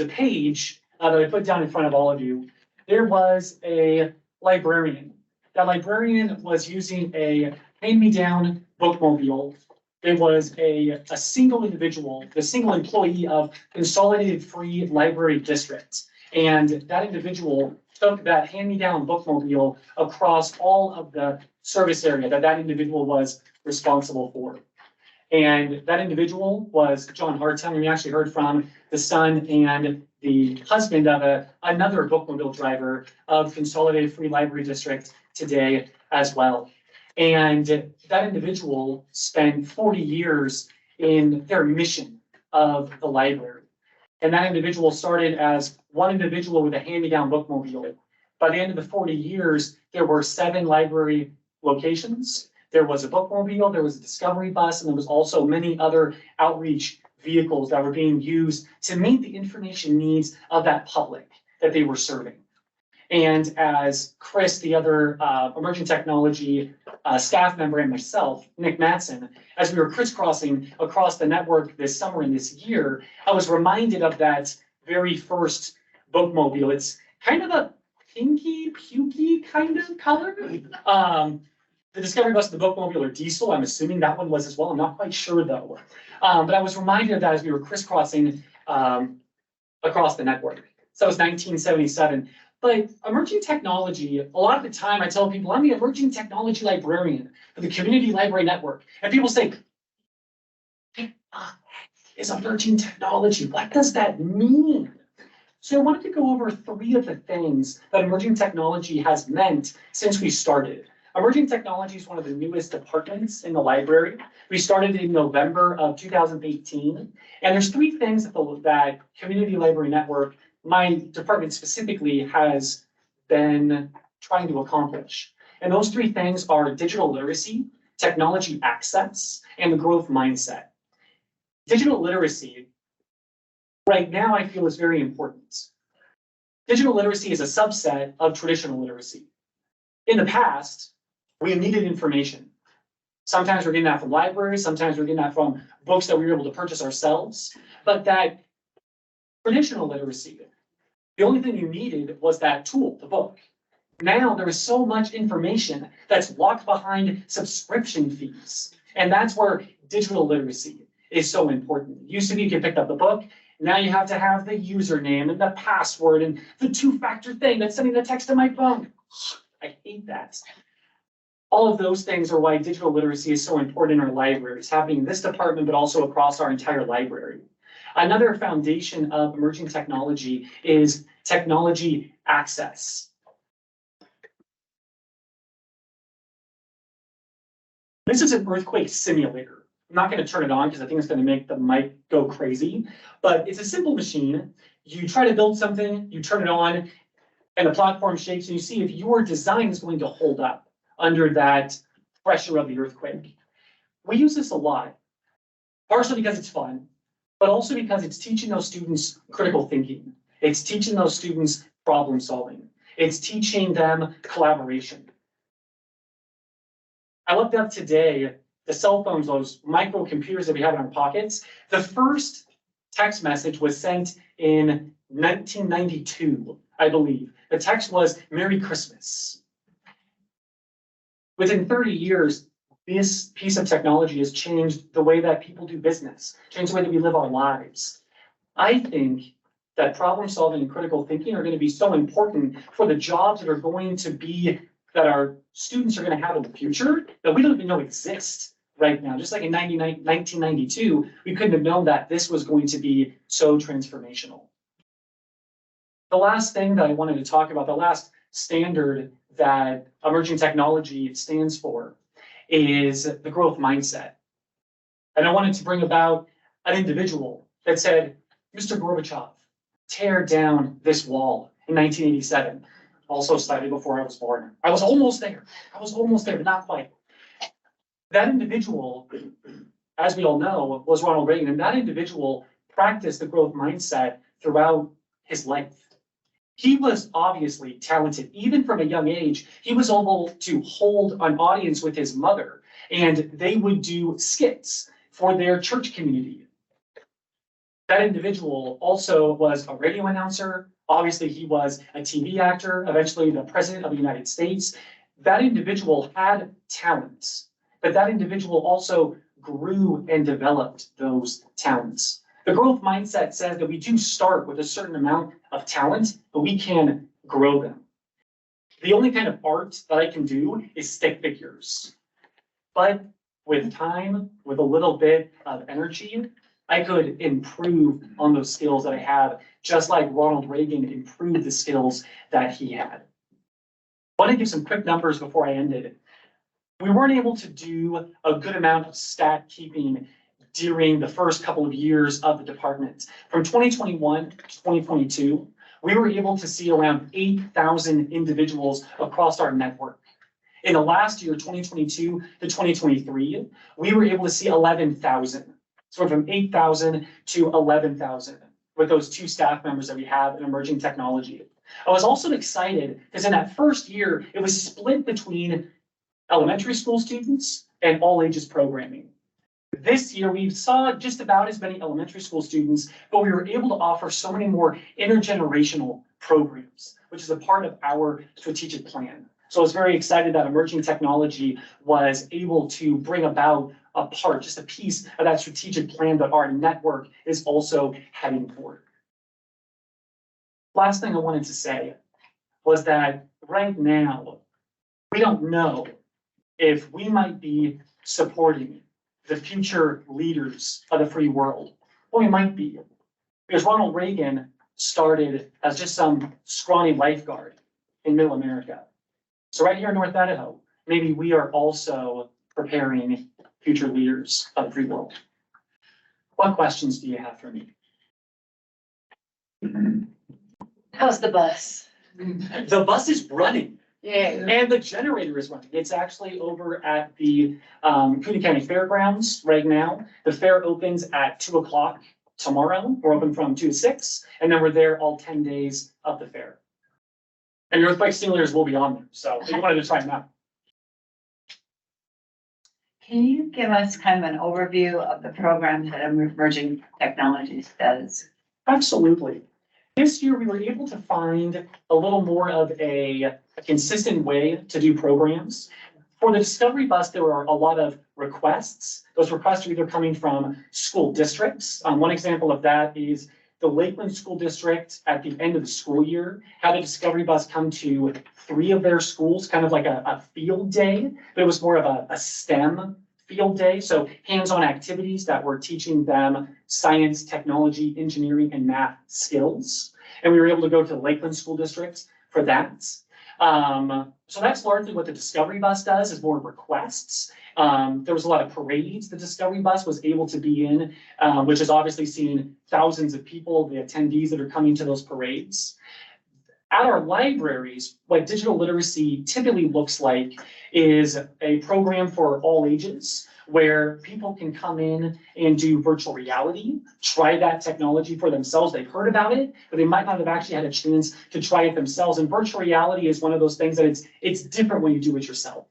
page that I put down in front of all of you. There was a librarian. That librarian was using a hand-me-down bookmobile. There was a single individual, the single employee of Consolidated Free Library District. And that individual took that hand-me-down bookmobile across all of the service area that individual was responsible for. And that individual was John Hartown, and we actually heard from the son and the husband of another bookmobile driver of Consolidated Free Library District today as well. And that individual spent 40 years in their mission of the library. And that individual started as one individual with a hand-me-down bookmobile. By the end of the 40 years, there were 7 library locations. There was a bookmobile, there was a discovery bus, and there was also many other outreach vehicles that were being used to meet the information needs of that public that they were serving. And as Chris, the other emerging technology staff member, and myself, Nick Mattson, as we were crisscrossing across the network this summer and this year, I was reminded of that very first bookmobile. It's kind of a pinky, pukey kind of color. The Discovery Bus and the bookmobile are diesel. I'm assuming that one was as well. I'm not quite sure though. But I was reminded of that as we were crisscrossing across the network. So it was 1977. But emerging technology, a lot of the time I tell people, I'm the emerging technology librarian for the Community Library Network. And people say, what is emerging technology? What does that mean? So I wanted to go over 3 of the things that emerging technology has meant since we started. Emerging technology is one of the newest departments in the library. We started in November of 2018. And there's 3 things that Community Library Network, my department specifically, has been trying to accomplish. And those 3 things are digital literacy, technology access, and the growth mindset. Digital literacy, right now, I feel is very important. Digital literacy is a subset of traditional literacy. In the past, we needed information. Sometimes we're getting that from libraries, sometimes we're getting that from books that we were able to purchase ourselves. But that traditional literacy, the only thing you needed was that tool, the book. Now there is so much information that's locked behind subscription fees. And that's where digital literacy is so important. It used to be you could pick up the book. Now you have to have the username and the password and the 2-factor thing that's sending the text to my phone. I hate that. All of those things are why digital literacy is so important in our libraries, happening in this department, but also across our entire library. Another foundation of emerging technology is technology access. This is an earthquake simulator. I'm not going to turn it on because I think it's going to make the mic go crazy, but it's a simple machine. You try to build something, you turn it on, and the platform shakes, and you see if your design is going to hold up under that pressure of the earthquake. We use this a lot, partially because it's fun, but also because it's teaching those students critical thinking. It's teaching those students problem solving. It's teaching them collaboration. I looked up today the cell phones, those microcomputers that we have in our pockets. The first text message was sent in 1992, I believe. The text was "Merry Christmas." Within 30 years, this piece of technology has changed the way that people do business, changed the way that we live our lives. I think that problem solving and critical thinking are going to be so important for the jobs that are going to be, that our students are going to have in the future, that we don't even know exist right now. Just like in 1992, we couldn't have known that this was going to be so transformational. The last thing that I wanted to talk about, the last standard that emerging technology stands for, is the growth mindset. And I wanted to bring about an individual that said, Mr. Gorbachev, tear down this wall in 1987. Also slightly before I was born. I was almost there. I was almost there, but not quite. That individual as we all know, was Ronald Reagan, and that individual practiced the growth mindset throughout his life. He was obviously talented. Even from a young age, he was able to hold an audience with his mother, and they would do skits for their church community. That individual also was a radio announcer. Obviously, he was a TV actor, eventually the president of the United States. That individual had talents, but that individual also grew and developed those talents. The growth mindset says that we do start with a certain amount of talent, but we can grow them. The only kind of art that I can do is stick figures. But with time, with a little bit of energy, I could improve on those skills that I have, just like Ronald Reagan improved the skills that he had. I want to give some quick numbers before I ended. We weren't able to do a good amount of stat keeping during the first couple of years of the department. From 2021 to 2022, we were able to see around 8,000 individuals across our network. In the last year, 2022 to 2023, we were able to see 11,000. So from 8,000 to 11,000 with those 2 staff members that we have in emerging technology. I was also excited because in that first year, it was split between elementary school students and all ages programming. This year, we saw just about as many elementary school students, but we were able to offer so many more intergenerational programs, which is a part of our strategic plan. So I was very excited that emerging technology was able to bring about a part, just a piece of that strategic plan that our network is also heading toward. Last thing I wanted to say was that right now, we don't know if we might be supporting the future leaders of the free world. Well, we might be, because Ronald Reagan started as just some scrawny lifeguard in middle America. So right here in North Idaho, maybe we are also preparing future leaders of the free world. What questions do you have for me? How's the bus? The bus is running. Yeah. And the generator is running. It's actually over at the Cooney County Fairgrounds right now. The fair opens at 2 o'clock tomorrow. We're open from 2 to 6, and then we're there all 10 days of the fair. And your earthquake simulators will be on there, so if you wanted to try them out. Can you give us kind of an overview of the program that Emerging Technologies does? Absolutely. This year, we were able to find a little more of a consistent way to do programs. For the Discovery Bus, there were a lot of requests. Those requests are either coming from school districts. One example of that is the Lakeland School District at the end of the school year had a Discovery Bus come to 3 of their schools, kind of like a field day, but it was more of a STEM field day. So hands-on activities that were teaching them science, technology, engineering, and math skills. And we were able to go to the Lakeland School District for that. So that's largely what the Discovery Bus does, is more requests. There was a lot of parades the Discovery Bus was able to be in, which has obviously seen thousands of people, the attendees that are coming to those parades. At our libraries, what digital literacy typically looks like is a program for all ages, where people can come in and do virtual reality, try that technology for themselves. They've heard about it, but they might not have actually had a chance to try it themselves. And virtual reality is one of those things that it's different when you do it yourself.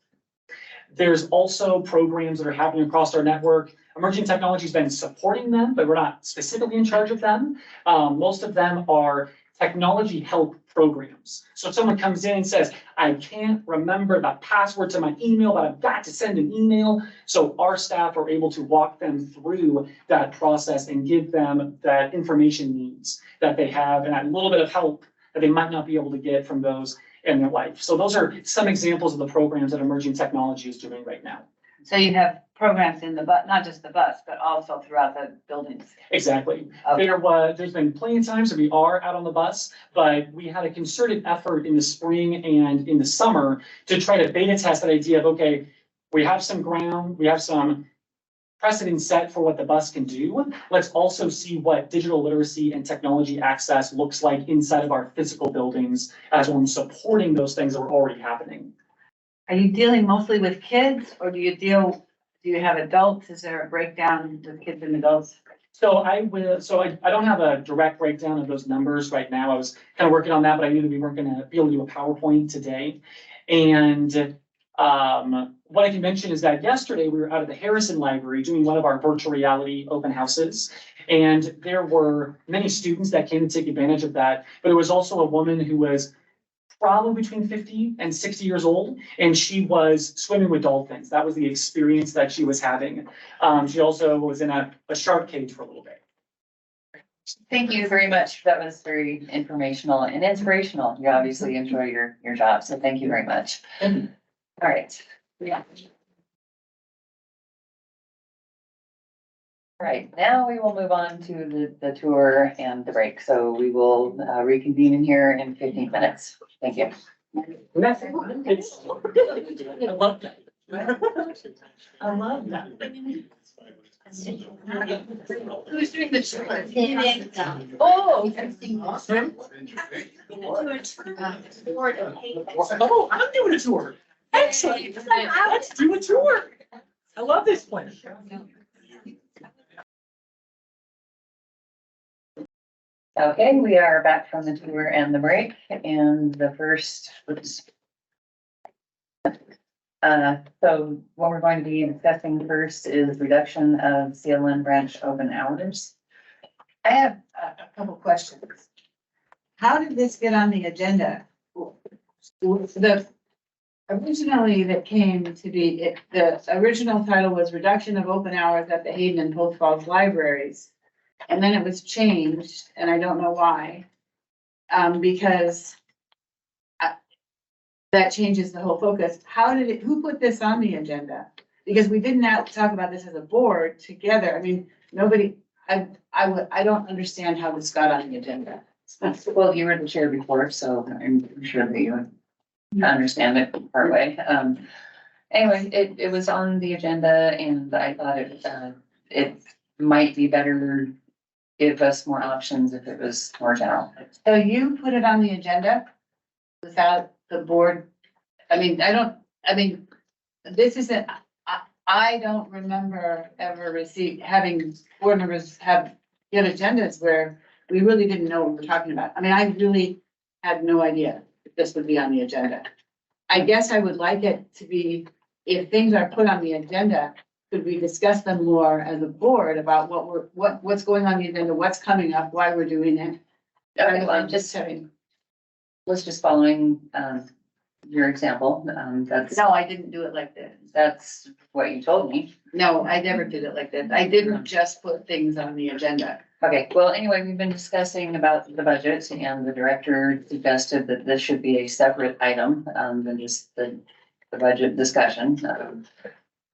There's also programs that are happening across our network. Emerging Technology has been supporting them, but we're not specifically in charge of them. Most of them are technology help programs. So if someone comes in and says, I can't remember the password to my email, but I've got to send an email. So our staff are able to walk them through that process and give them that information needs that they have and a little bit of help that they might not be able to get from those in their life. So those are some examples of the programs that Emerging Technology is doing right now. So you have programs in the bus, not just the bus, but also throughout the buildings. Exactly. Okay. There's been plenty of times that we are out on the bus, but we had a concerted effort in the spring and in the summer to try to beta test that idea of, okay, we have some ground, we have some precedent set for what the bus can do. Let's also see what digital literacy and technology access looks like inside of our physical buildings as we're supporting those things that are already happening. Are you dealing mostly with kids, or do you deal do you have adults? Is there a breakdown with kids and adults? So I don't have a direct breakdown of those numbers right now. I was kind of working on that, but I knew that we weren't gonna be able to do a PowerPoint today. And what I can mention is that yesterday we were out at the Harrison Library doing one of our virtual reality open houses. And there were many students that came to take advantage of that, but it was also a woman who was probably between 50 and 60 years old, and she was swimming with dolphins. That was the experience that she was having. She also was in a shark cage for a little bit. Thank you very much. That was very informational and inspirational. You obviously enjoy your job, so thank you very much. All right. Yeah. All right, now we will move on to the tour and the break. So we will reconvene in here in 15 minutes. Thank you. I love that. I love that. Who's doing the tour? Oh. Oh, I'm doing a tour. Excellent. Let's do a tour. I love this place. Okay, we are back from the tour and the break, and the first, so what we're going to be discussing first is reduction of CLN branch open hours. I have a couple questions. How did this get on the agenda? The originally that came to be, the original title was reduction of open hours at the Hayden and Post Falls libraries. And then it was changed, and I don't know why. Because that changes the whole focus. How did it, who put this on the agenda? Because we didn't talk about this as a board together. I mean, nobody, I don't understand how this got on the agenda. Well, you were the chair before, so I'm sure that you understand it part way. Anyway, it was on the agenda, and I thought it might be better, give us more options if it was more general. So you put it on the agenda without the board? I mean, this isn't, I don't remember ever having board members have agendas where we really didn't know what we're talking about. I mean, I really had no idea that this would be on the agenda. I guess I would like it to be, if things are put on the agenda, could we discuss them more as a board about what's going on the agenda, what's coming up, why we're doing it? Okay, well, was just following, your example, that's. No, I didn't do it like this. That's what you told me. No, I never did it like this. I didn't just put things on the agenda. Okay, well, anyway, we've been discussing about the budget, and the director suggested that this should be a separate item, than just the budget discussion.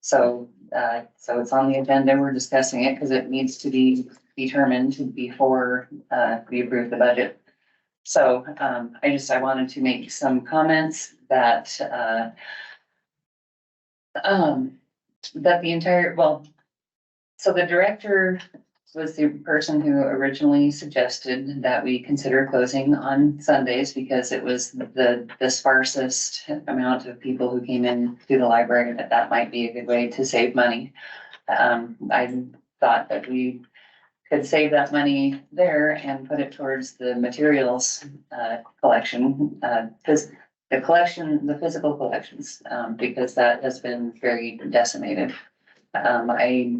So it's on the agenda. We're discussing it because it needs to be determined before, we approve the budget. So, I wanted to make some comments that the entire, so the director was the person who originally suggested that we consider closing on Sundays because it was the sparsest amount of people who came in to the library, that might be a good way to save money. I thought that we could save that money there and put it towards the materials collection, because the physical collections, because that has been very decimated. I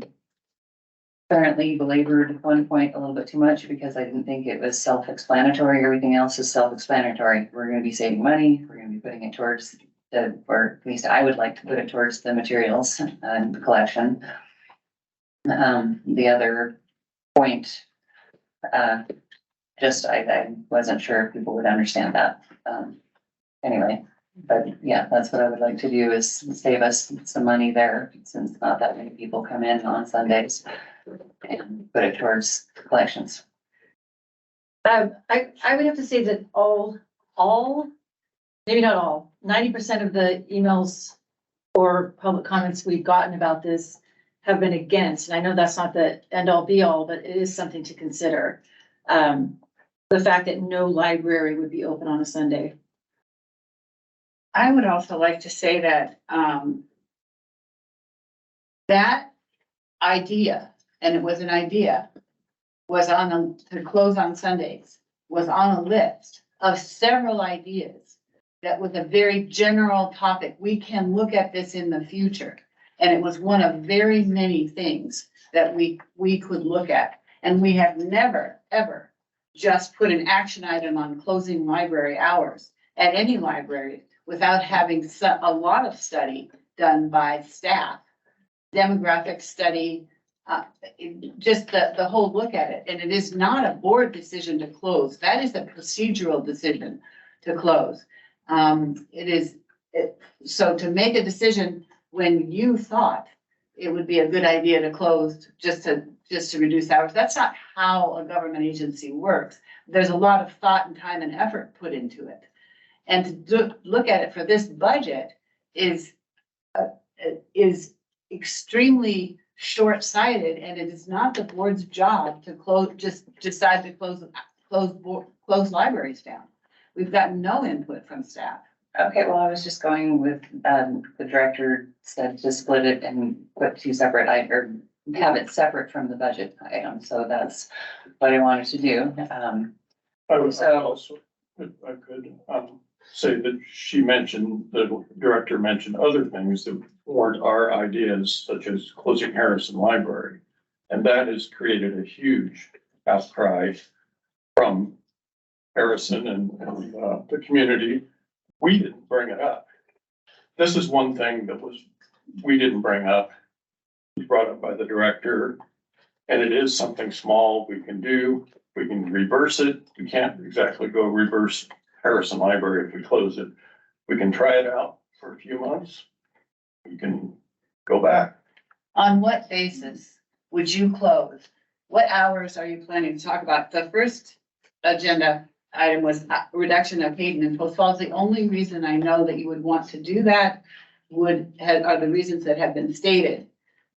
currently belabored one point a little bit too much because I didn't think it was self-explanatory. Everything else is self-explanatory. We're gonna be saving money. We're gonna be putting it towards or at least I would like to put it towards the materials and the collection. The other point, I wasn't sure if people would understand that. Anyway, but yeah, that's what I would like to do, is save us some money there, since not that many people come in on Sundays, and put it towards collections. I would have to say that maybe not all, 90% of the emails or public comments we've gotten about this have been against, and I know that's not the end all be all, but it is something to consider. The fact that no library would be open on a Sunday. I would also like to say that, That idea, and it was an idea, was to close on Sundays, was on a list of several ideas. That was a very general topic. We can look at this in the future. And it was one of very many things that we could look at. And we have never, ever just put an action item on closing library hours at any library without having a lot of study done by staff, demographic study, just the whole look at it. And it is not a board decision to close. That is a procedural decision to close. So to make a decision when you thought it would be a good idea to close just to reduce hours, that's not how a government agency works. There's a lot of thought and time and effort put into it. And to look at it for this budget is extremely short-sighted, and it is not the board's job to just decide to close libraries down. We've gotten no input from staff. Okay, well, I was just going with, the director said to split it and put two separate, or have it separate from the budget item, so that's what I wanted to do. I would also, if I could, say that the director mentioned other things that weren't our ideas, such as closing Harrison Library. And that has created a huge outcry from Harrison and the community. We didn't bring it up. This is one thing that we didn't bring up. It was brought up by the director, and it is something small we can do. We can reverse it. We can't exactly go reverse Harrison Library if we close it. We can try it out for a few months. We can go back. On what basis would you close? What hours are you planning to talk about? The first agenda item was reduction of Hayden and Post Falls. The only reason I know that you would want to do that are the reasons that have been stated.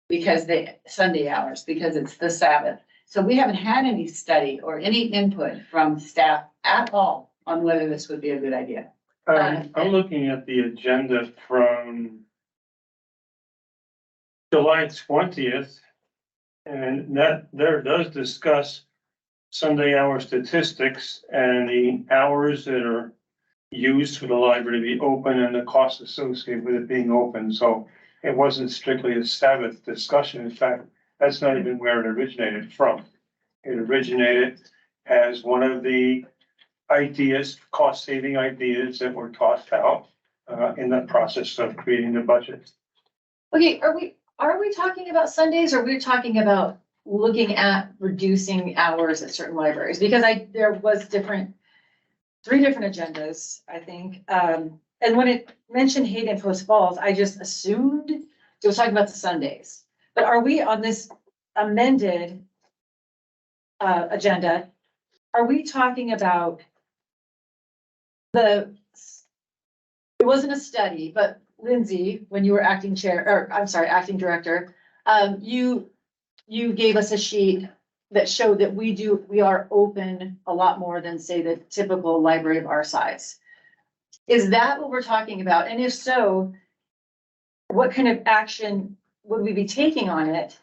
Because Sunday hours, because it's the Sabbath. So we haven't had any study or any input from staff at all on whether this would be a good idea. I'm looking at the agenda from July 20th. And that there does discuss Sunday hour statistics and the hours that are used for the library to be open and the costs associated with it being open. So it wasn't strictly a Sabbath discussion. In fact, that's not even where it originated from. It originated as one of the ideas, cost-saving ideas that were tossed out in the process of creating the budget. Okay, are we talking about Sundays, or are we talking about looking at reducing hours at certain libraries? Because there was three different agendas, I think. And when it mentioned Hayden Post Falls, I just assumed it was talking about the Sundays. But are we on this amended agenda? Are we talking about it wasn't a study, but Lindsay, when you were acting director, you gave us a sheet that showed that we are open a lot more than, say, the typical library of our size. Is that what we're talking about? And if so, what kind of action would we be taking on it?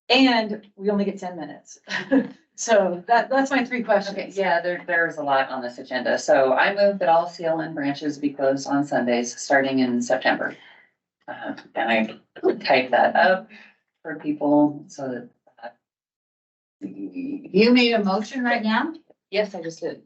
And we only get 10 minutes. So that's my three questions. Okay, yeah, there's a lot on this agenda. So I move that all CLN branches be closed on Sundays, starting in September. And I type that up for people so that. You made a motion right now? Yes, I just did.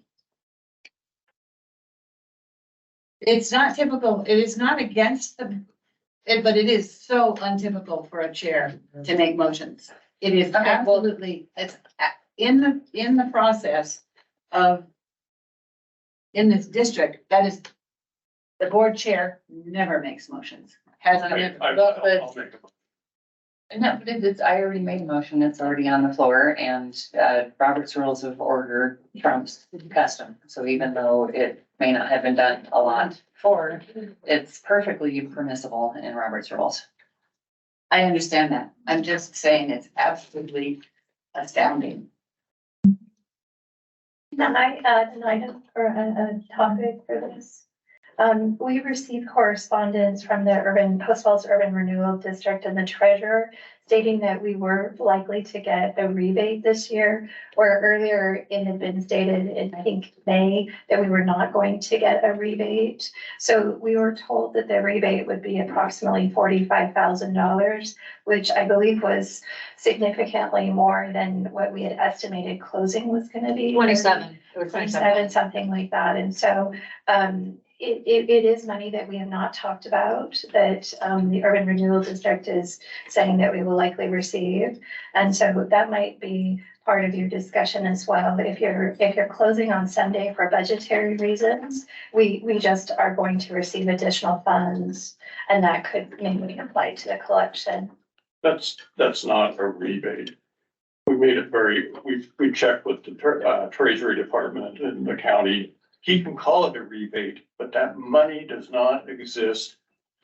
It's not typical. It is not against but it is so untypical for a chair to make motions. It is absolutely, it's in the process of, in this district, that is, the board chair never makes motions. Has never. I'll make a No, but I already made a motion. It's already on the floor, and Robert's Rules of Order trumps custom. So even though it may not have been done a lot before, it's perfectly permissible in Robert's Rules. I understand that. I'm just saying it's absolutely astounding. Can I add an item or a topic for this? We received correspondence from the Post Falls Urban Renewal District and the treasurer stating that we were likely to get a rebate this year, where earlier it had been stated in, I think, May, that we were not going to get a rebate. So we were told that the rebate would be approximately $45,000, which I believe was significantly more than what we had estimated closing was gonna be. 27. It was 27, something like that. And so, it is money that we have not talked about, that, the Urban Renewal District is saying that we will likely receive. And so that might be part of your discussion as well. If you're closing on Sunday for budgetary reasons, we just are going to receive additional funds, and that could maybe apply to the collection. That's not a rebate. We made it we checked with the Treasury Department in the county. He can call it a rebate, but that money does not exist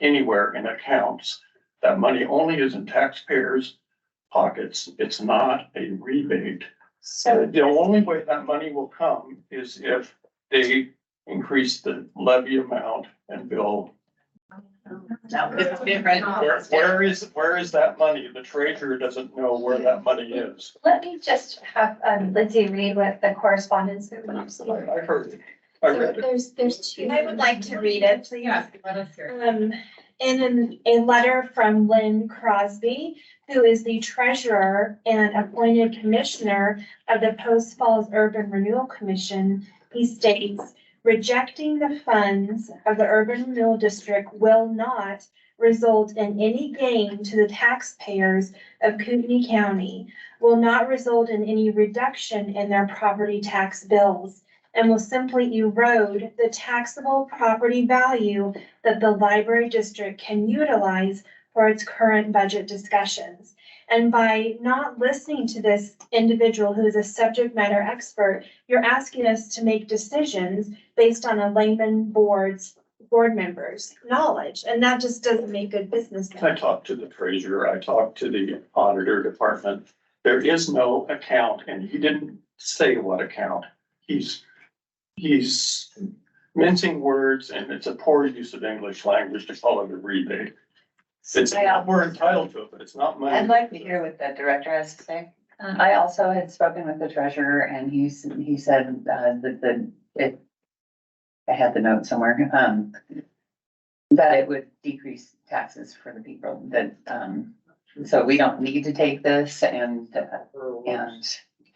anywhere in accounts. That money only is in taxpayers' pockets. It's not a rebate. So the only way that money will come is if they increase the levy amount and bill. No, it's different. Where is that money? The treasurer doesn't know where that money is. Let me just have, Lindsay read what the correspondence that we received. I heard it. I read it. There's two. I would like to read it, please. Yeah, let us hear. In a letter from Lynn Crosby, who is the treasurer and appointed commissioner of the Post Falls Urban Renewal Commission, he states, rejecting the funds of the Urban Renewal District will not result in any gain to the taxpayers of Kootenai County, will not result in any reduction in their property tax bills, and will simply erode the taxable property value that the library district can utilize for its current budget discussions. And by not listening to this individual who is a subject matter expert, you're asking us to make decisions based on a layman board members' knowledge, and that just doesn't make good business sense. I talked to the treasurer, I talked to the auditor department. There is no account, and he didn't say what account. He's mincing words, and it's a poor use of English language to call it a rebate. We're entitled to it, but it's not money. I'd like to hear what the director has to say. I also had spoken with the treasurer, and he said, I had the note somewhere, that it would decrease taxes for the people that, so we don't need to take this and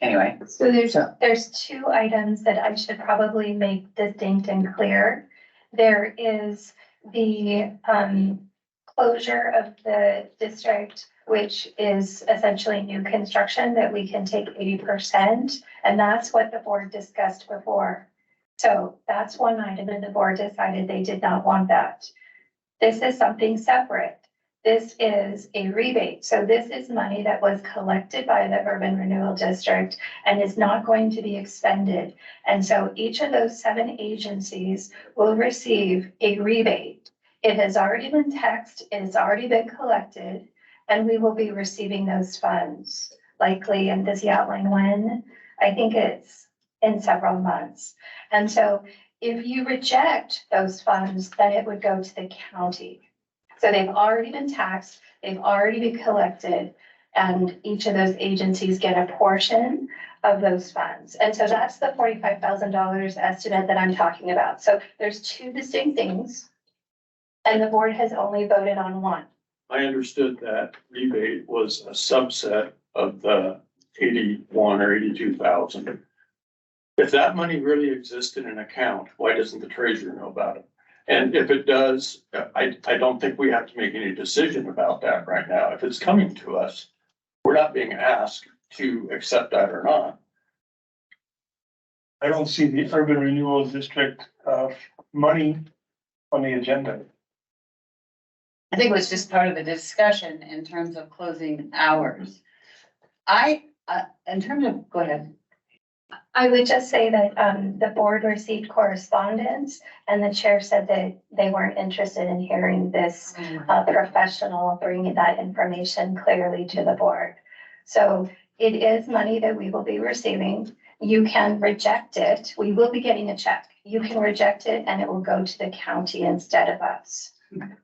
anyway. So there's two items that I should probably make distinct and clear. There is the, closure of the district, which is essentially new construction that we can take 80%. And that's what the board discussed before. So that's one item, and the board decided they did not want that. This is something separate. This is a rebate. So this is money that was collected by the Urban Renewal District and is not going to be expended. And so each of those 7 agencies will receive a rebate. It has already been taxed, it has already been collected, and we will be receiving those funds likely, and does he outline when? I think it's in several months. And so if you reject those funds, then it would go to the county. So they've already been taxed, they've already been collected, and each of those agencies get a portion of those funds. And so that's the $45,000 estimate that I'm talking about. So there's 2 distinct things, and the board has only voted on one. I understood that rebate was a subset of the 81 or 82,000. If that money really exists in an account, why doesn't the treasurer know about it? And if it does, I don't think we have to make any decision about that right now. If it's coming to us, we're not being asked to accept that or not. I don't see the Urban Renewal District money on the agenda. I think it was just part of the discussion in terms of closing hours. In terms of, go ahead. I would just say that the board received correspondence, and the chair said that they weren't interested in hearing this professional bringing that information clearly to the board. So it is money that we will be receiving. You can reject it. We will be getting a check. you can reject it and it will go to the county instead of us.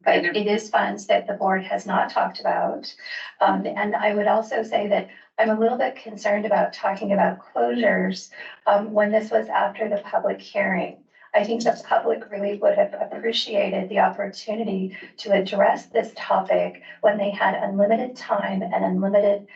But it is funds that the board has not talked about. And I would also say that I'm a little bit concerned about talking about closures when this was after the public hearing. I think the public really would have appreciated the opportunity to address this topic when they had unlimited time and unlimited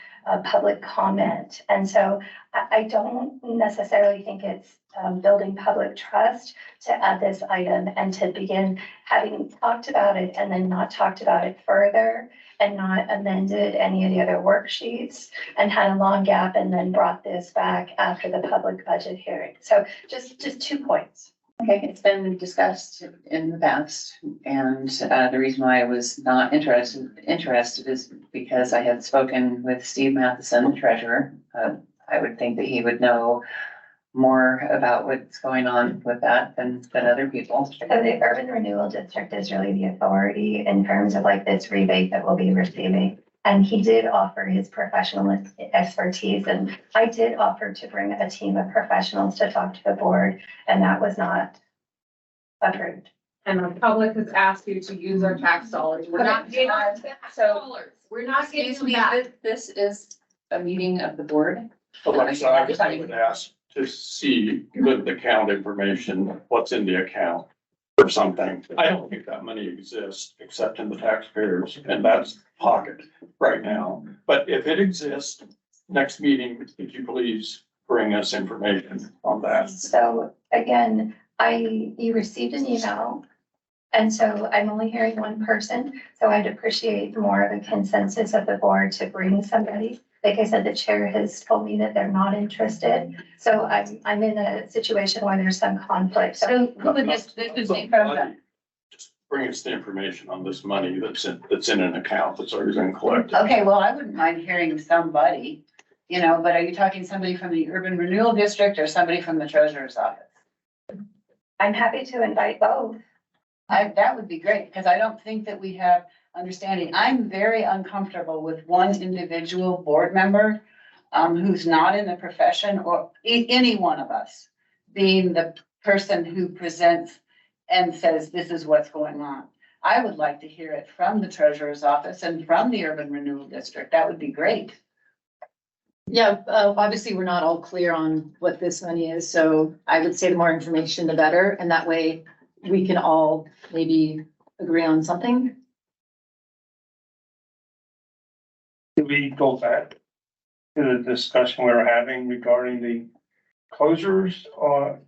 public comment. And so I don't necessarily think it's building public trust to add this item and to begin having talked about it and then not talked about it further and not amended any of the other worksheets and had a long gap and then brought this back after the public budget hearing. So just 2 points. Okay, it's been discussed in the past, and the reason why I was not interested is because I had spoken with Steve Matheson, the treasurer. I would think that he would know more about what's going on with that than other people. So the Urban Renewal District is really the authority in terms of like this rebate that we'll be receiving. And he did offer his professional expertise, and I did offer to bring a team of professionals to talk to the board, and that was not approved. And the public has asked you to use our tax dollars. We're not getting our tax dollars. We're not getting Excuse them me, back. this is a meeting of the board. Alexa, I would ask to see with the account information, what's in the account or something. I don't think that money exists except in the taxpayers, and that's pocket right now. But if it exists, next meeting, could you please bring us information on that? So again, you received an email, and so I'm only hearing one person, so I'd appreciate more of a consensus of the board to bring somebody. Like I said, the chair has told me that they're not interested, so I'm in a situation where there's some conflict. So who would this be from then? Just bring us the information on this money that's in an account that's already been collected. Okay, well, I wouldn't mind hearing somebody, but are you talking somebody from the Urban Renewal District or somebody from the Treasurer's Office? I'm happy to invite both. That would be great, because I don't think that we have understanding. I'm very uncomfortable with one individual board member who's not in the profession, or any one of us being the person who presents and says, this is what's going on. I would like to hear it from the Treasurer's Office and from the Urban Renewal District. That would be great. Yeah, obviously, we're not all clear on what this money is, so I would say the more information, the better, and that way we can all maybe agree on something. Do we go back to the discussion we were having regarding the closures or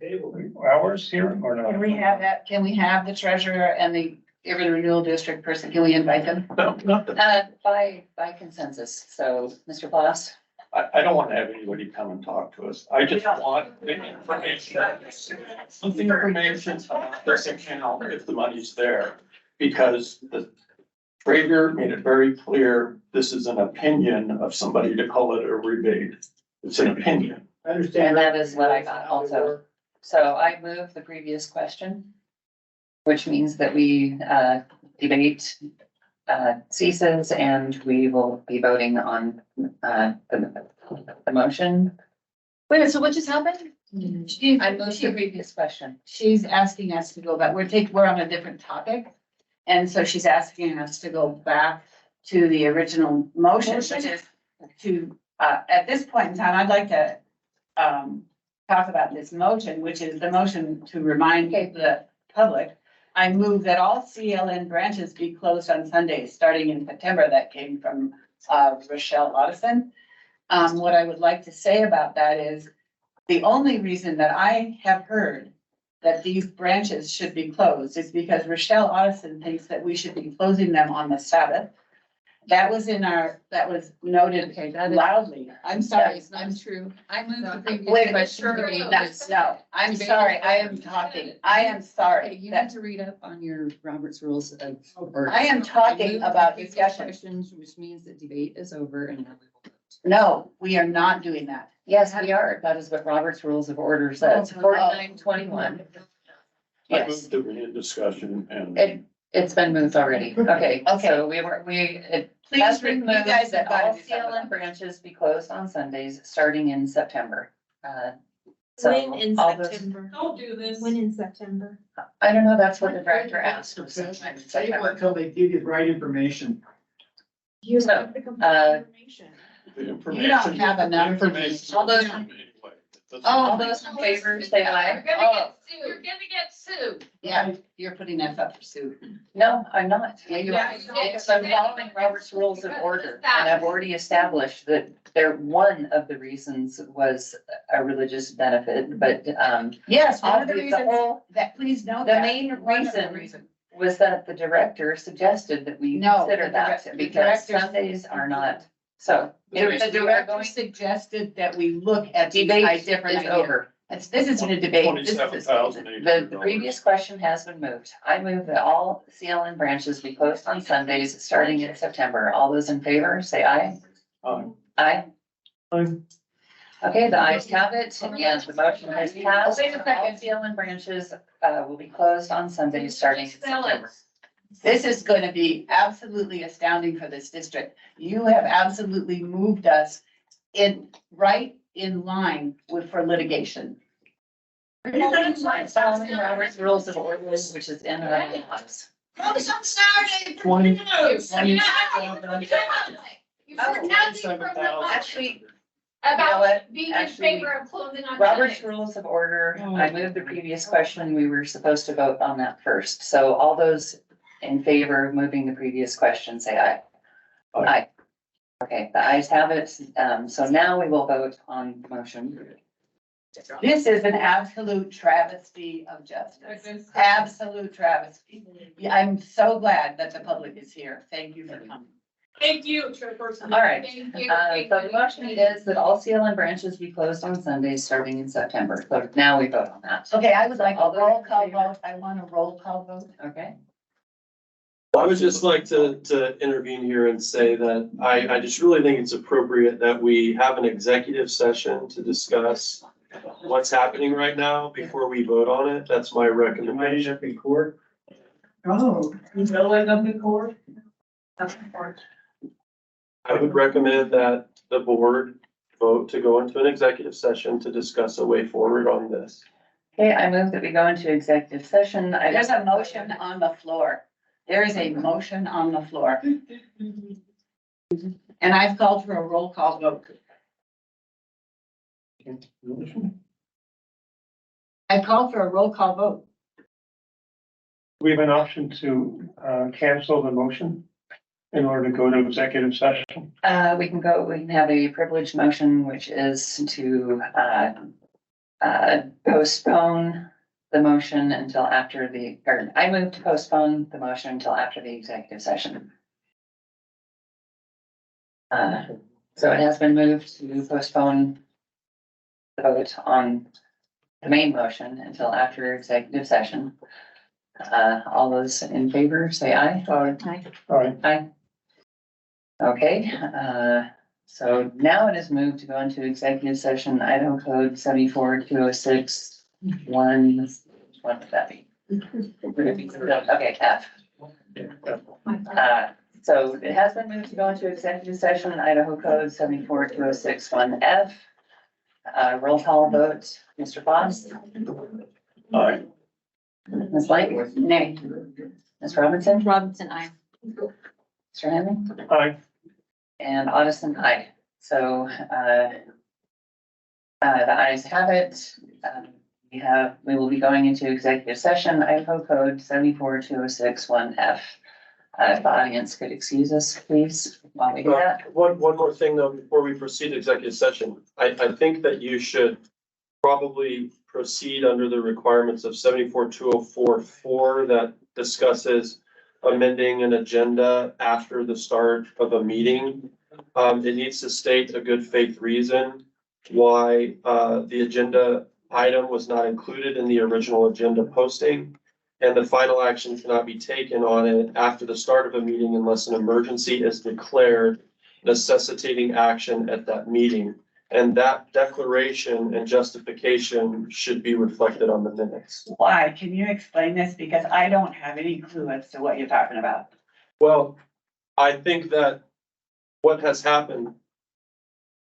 hours here or not? Can we have that? Can we have the Treasurer and the Urban Renewal District person? Can we invite them? No, not that. By consensus. So, Mr. Bloss? I don't want to have anybody come and talk to us. I just want the information, something information about this account if the money's there. Because the treasurer made it very clear, this is an opinion of somebody to call it a rebate. It's an opinion. I understand. And that is what I got also. So I move the previous question, which means that we debate ceases and we will be voting on the motion. Wait a minute, so what just happened? I moved the previous question. She's asking us to go back. We're on a different topic. And so she's asking us to go back to the original motion, which is to, at this point in time, I'd like to talk about this motion, which is the motion to remind the public. I move that all CLN branches be closed on Sundays, starting in September. That came from Rochelle Otteson. What I would like to say about that is the only reason that I have heard that these branches should be closed is because Rochelle Otteson thinks that we should be closing them on the Sabbath. That was noted loudly. I'm sorry. It's not true. I moved the Wait, previous question. no, I'm sorry. I am talking. I am sorry. You need to read up on your Robert's rules of order. I am talking about discussion. Questions, which means that debate is over and now we will vote. No, we are not doing that. Yes, we are. That is what Robert's Rules of Order says, 4921. I Yes, moved to end discussion and. it's been moved already. Okay, Okay. so Please, has you been moved guys that have got all to do something. CLN branches be closed on Sundays, starting in September. So When in all those- September? Don't do this. When in September? I don't know, that's what the director asked. Sometime in September. Until they give you the right information. You So, have to complete uh, information. You don't have enough. Information. All those- Oh, All those in favor, say aye. You're gonna get sued. Yeah, you're putting us up for suit. No, I'm not. Yeah, you Yeah, because I'm following Robert's Rules of Order, and I've already established that one of the reasons was a religious benefit, but, Yes, one of the the reasons whole, that, please know the that. main One of the reason was that the director suggested that we No, consider the that, the because director- Sundays are not, so. The director suggested that we look at these Debate different is ideas. over. This isn't a debate. This is a- The previous question has been moved. I move that all CLN branches be closed on Sundays, starting in September. All those in favor, say aye. Aye. Aye. Aye. Okay, the ayes have it, and the motion has passed. All CLN branches, will be closed on Sundays, starting in September. This is gonna be absolutely astounding for this district. You have absolutely moved us right in line for litigation. Following Robert's Rules of Order, which is in our laws. Close on Saturday. 20. Actually, about being in favor of closing on Robert's Rules of Order, I moved the previous question, we were supposed to vote on that first, so all those in favor of moving the previous question, say aye. Aye. Okay, the ayes have it, so now we will vote on the motion. This is an absolute travesty of justice. Absolute travesty. Yeah, I'm so glad that the public is here. Thank you for coming. Thank you, Chairperson. All right, so the motion is that all CLN branches be closed on Sundays starting in September, so now we vote on that. Okay, I would like a roll call vote. I want a roll call vote. Okay, I would just like to intervene here and say that I just really think it's appropriate that we have an executive session to discuss what's happening right now before we vote on it. That's my recommendation. Up in court. Oh. You know, end up in court. I would recommend that the board vote to go into an executive session to discuss a way forward on this. okay, I move that we go into executive session. There's a motion on the floor. There is a motion on the floor. And I've called for a roll call vote. I called for a roll call vote. We have an option to cancel the motion in order to go to executive session. We can have a privileged motion, which is to, postpone the motion until after I move to postpone the motion until after the executive session. So it has been moved to postpone the vote on the main motion until after executive session. All those in favor, say aye. Aye. All right. Aye. Okay, so now it is moved to go into executive session, Idaho Code 74-206, what would that be? Okay, F. So it has been moved to go into executive session, Idaho Code 74-206, 1F. Roll call vote, Mr. Foss, Aye. Ms. Blake, nay. Ms. Robinson, Robinson, aye. Mr. Henry? Aye. And Addison, aye. So, the ayes have it. We will be going into executive session, Idaho Code 74-206, 1F. If the audience could excuse us, please, while we do that. One more thing though, before we proceed to executive session, I think that you should probably proceed under the requirements of 74-204-4 that discusses amending an agenda after the start of a meeting. It needs to state a good faith reason why the agenda item was not included in the original agenda posting. And the final action cannot be taken on it after the start of a meeting unless an emergency is declared necessitating action at that meeting. And that declaration and justification should be reflected on the minutes. Why? Can you explain this? Because I don't have any clue as to what you're talking about. Well, I think that what has happened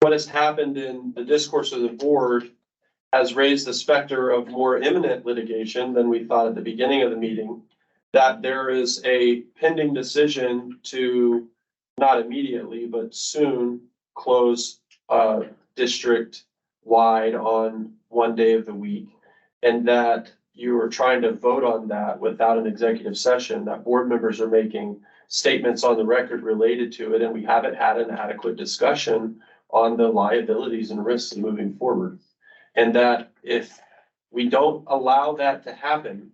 in the discourse of the board has raised the specter of more imminent litigation than we thought at the beginning of the meeting, that there is a pending decision to not immediately, but soon close district wide on one day of the week. And that you are trying to vote on that without an executive session, that board members are making statements on the record related to it, and we haven't had an adequate discussion on the liabilities and risks moving forward. And that if we don't allow that to happen,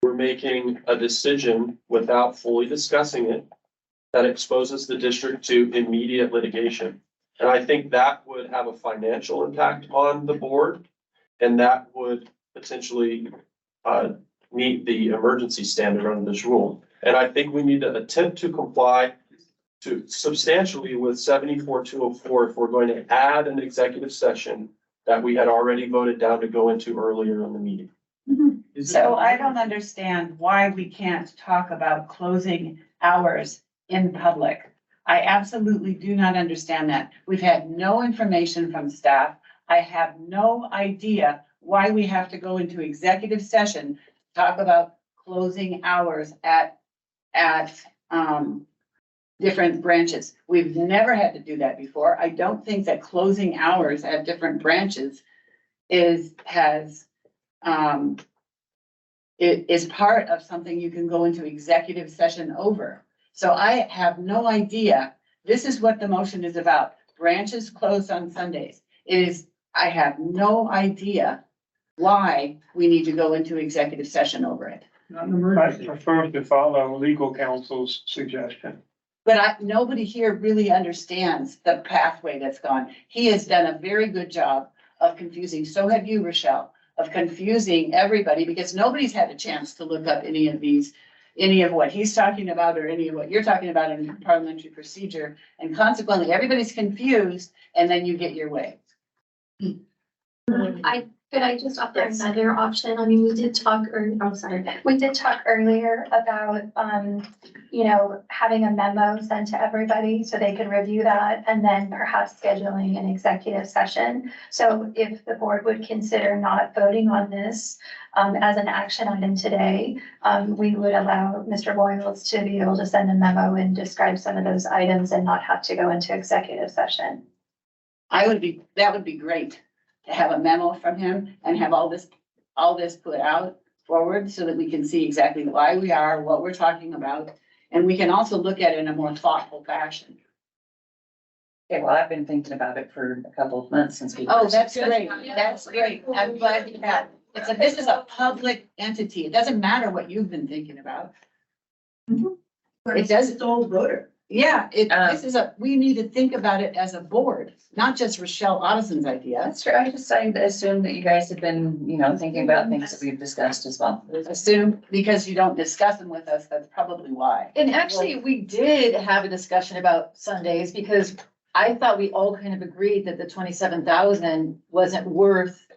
we're making a decision without fully discussing it that exposes the district to immediate litigation. And I think that would have a financial impact on the board, and that would potentially meet the emergency standard under this rule. And I think we need to attempt to comply to substantially with 74-204 if we're going to add an executive session that we had already voted down to go into earlier in the meeting. So I don't understand why we can't talk about closing hours in public. I absolutely do not understand that. We've had no information from staff. I have no idea why we have to go into executive session, to talk about closing hours at different branches. We've never had to do that before. I don't think that closing hours at different branches is part of something you can go into executive session over. So I have no idea. This is what the motion is about. Branches closed on Sundays. I have no idea why we need to go into executive session over it. I prefer to follow legal counsel's suggestion. But nobody here really understands the pathway that's gone. He has done a very good job of confusing. So have you, Rochelle, of confusing everybody, because nobody's had a chance to look up any of what he's talking about or any of what you're talking about in parliamentary procedure. And consequently, everybody's confused, and then you get your way. Could I just offer another option? I mean, we did talk earlier about, having a memo sent to everybody so they could review that and then perhaps scheduling an executive session. So if the board would consider not voting on this as an action item today, we would allow Mr. Boyles to be able to send a memo and describe some of those items and not have to go into executive session. That would be great, to have a memo from him and have all this put out forward so that we can see exactly why we are, what we're talking about. And we can also look at it in a more thoughtful fashion. Okay, well, I've been thinking about it for a couple of months since we. Oh, that's great. That's great. I'm glad you have. This is a public entity. It doesn't matter what you've been thinking about. It does. It's all voter. Yeah, we need to think about it as a board, not just Rochelle Ottison's idea. That's true. I assumed that you guys had been, thinking about things that we've discussed as well. Assume because you don't discuss them with us, that's probably why. And actually, we did have a discussion about Sundays because I thought we all kind of agreed that the 27,000 wasn't worth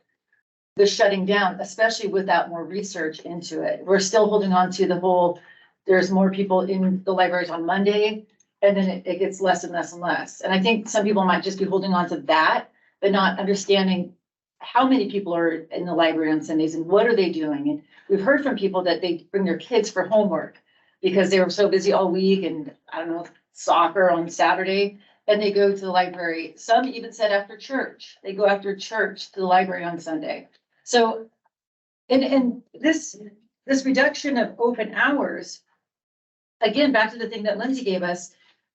the shutting down, especially without more research into it. We're still holding on to the whole, there's more people in the libraries on Monday, and then it gets less and less and less. And I think some people might just be holding on to that, but not understanding how many people are in the library on Sundays and what are they doing. And we've heard from people that they bring their kids for homework because they were so busy all week and soccer on Saturday, and they go to the library. Some even said after church, they go after church to the library on Sunday. So, and this reduction of open hours, again, back to the thing that Lindsay gave us,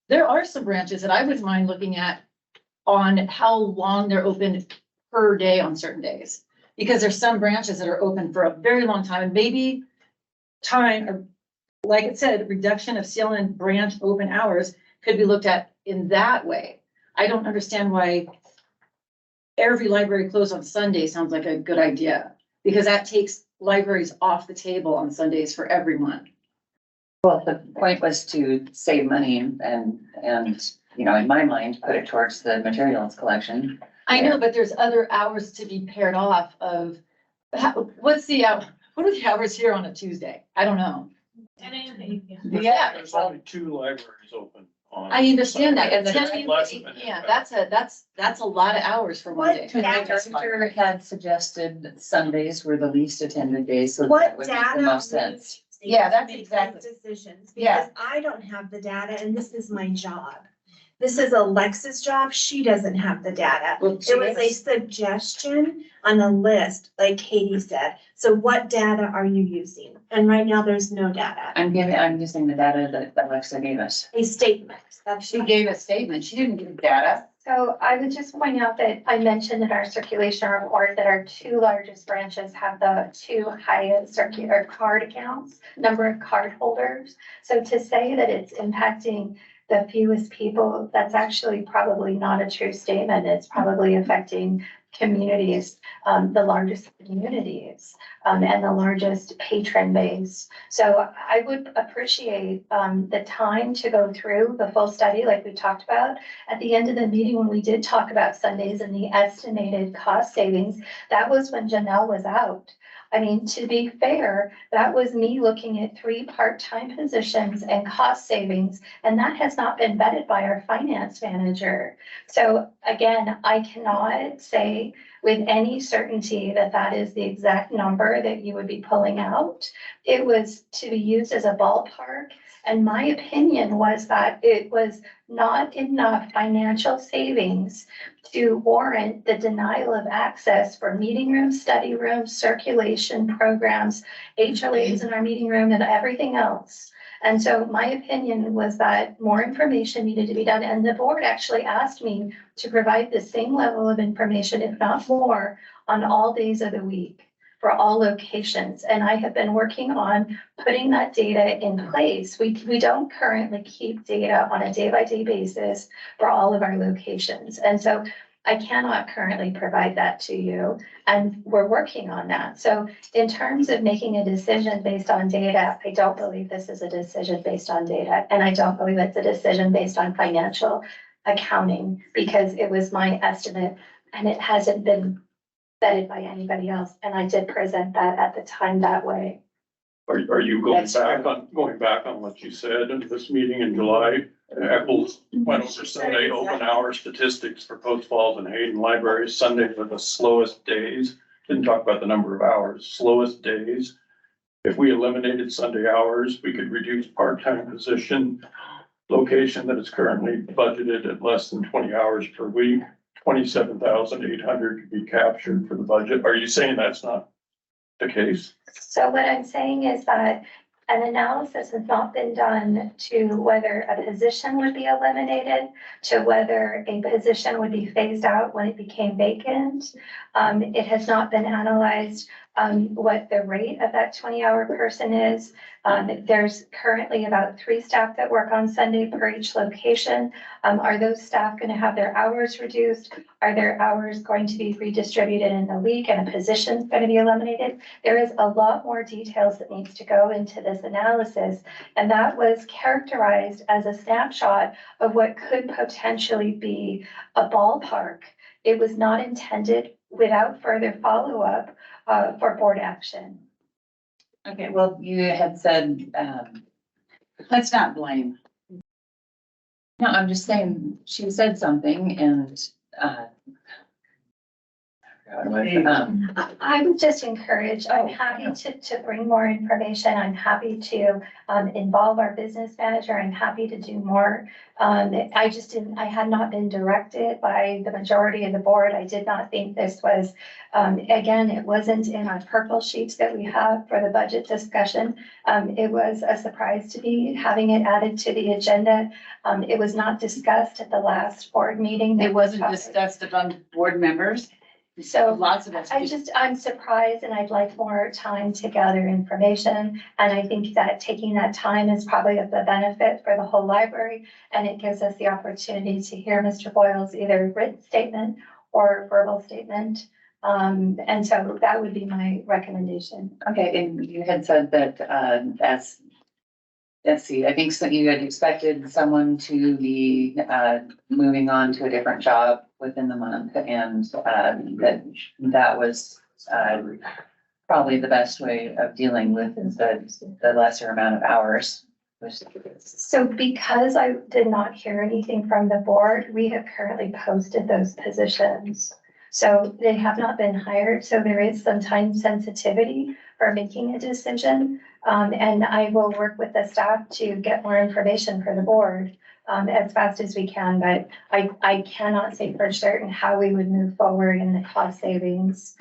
there are some branches that I wouldn't mind looking at on how long they're open per day on certain days. Because there's some branches that are open for a very long time, and maybe like it said, reduction of CLN branch open hours could be looked at in that way. I don't understand why every library closed on Sunday sounds like a good idea, because that takes libraries off the table on Sundays for everyone. Well, the point was to save money and, in my mind, put it towards the materials collection. I know, but there's other hours to be paired off of, what are the hours here on a Tuesday? I don't know. 10 a.m. to 8 p.m. Yeah. There's only 2 libraries open on. I understand that, and It's then, less of an yeah, impact. that's a lot of hours for one day. My director had suggested that Sundays were the least attended days, so that What would make the data? most sense. we Yeah, use that's to make exactly- those Decisions, Yeah. because I don't have the data and this is my job. This is Alexa's job. She doesn't have the data. Well, she It was a gave us- suggestion on a list, like Katie said. So what data are you using? And right now, there's no data. I'm using the data that Alexa gave us. A statement. That's She gave a statement. She didn't give data. So I would just point out that I mentioned in our circulation report that our two largest branches have the two highest circular card accounts, number of card holders. So to say that it's impacting the fewest people, that's actually probably not a true statement. It's probably affecting communities, the largest communities, and the largest patron base. So I would appreciate, the time to go through the full study like we talked about. At the end of the meeting, when we did talk about Sundays and the estimated cost savings, that was when Janelle was out. I mean, to be fair, that was me looking at 3 part-time positions and cost savings, and that has not been vetted by our finance manager. So again, I cannot say with any certainty that that is the exact number that you would be pulling out. It was to be used as a ballpark. And my opinion was that it was not enough financial savings to warrant the denial of access for meeting rooms, study rooms, circulation programs, HOAs in our meeting room and everything else. And so my opinion was that more information needed to be done. And the board actually asked me to provide the same level of information, if not more, on all days of the week for all locations. And I have been working on putting that data in place. We don't currently keep data on a day-by-day basis for all of our locations. And so I cannot currently provide that to you, and we're working on that. So in terms of making a decision based on data, I don't believe this is a decision based on data, and I don't believe it's a decision based on financial accounting, because it was my estimate and it hasn't been vetted by anybody else, and I did present that at the time that way. Are you going back on what you said in this meeting in July? Apples went over Sunday open hour statistics for Post Falls and Hayden Library. Sundays were the slowest days. Didn't talk about the number of hours, slowest days. If we eliminated Sunday hours, we could reduce part-time position location that is currently budgeted at less than 20 hours per week. 27,800 could be captured for the budget. Are you saying that's not the case? So what I'm saying is that an analysis has not been done to whether a position would be eliminated, to whether a position would be phased out when it became vacant. It has not been analyzed what the rate of that 20-hour person is. There's currently about 3 staff that work on Sunday per each location. Are those staff going to have their hours reduced? Are their hours going to be redistributed in the week and a position is going to be eliminated? There is a lot more details that needs to go into this analysis, and that was characterized as a snapshot of what could potentially be a ballpark. It was not intended without further follow-up for board action. Okay, well, you had said, Let's not blame. no, I'm just saying, she said something and, I would just encourage, I'm happy to bring more information. I'm happy to involve our business manager. I'm happy to do more. I had not been directed by the majority of the board. I did not think this was, again, it wasn't in our purple sheets that we have for the budget discussion. It was a surprise to me having it added to the agenda. It was not discussed at the last board meeting. It wasn't discussed among board members. So lots of us. I'm surprised, and I'd like more time to gather information. And I think that taking that time is probably of the benefit for the whole library. And it gives us the opportunity to hear Mr. Boyles' either written statement or verbal statement. And so that would be my recommendation. okay, and you had said that, let's see, I think so you had expected someone to be, moving on to a different job within the month, and, that was, probably the best way of dealing with the lesser amount of hours. So because I did not hear anything from the board, we have currently posted those positions. So they have not been hired, so there is some time sensitivity for making a decision. And I will work with the staff to get more information for the board as fast as we can, but I cannot say for certain how we would move forward in the cost savings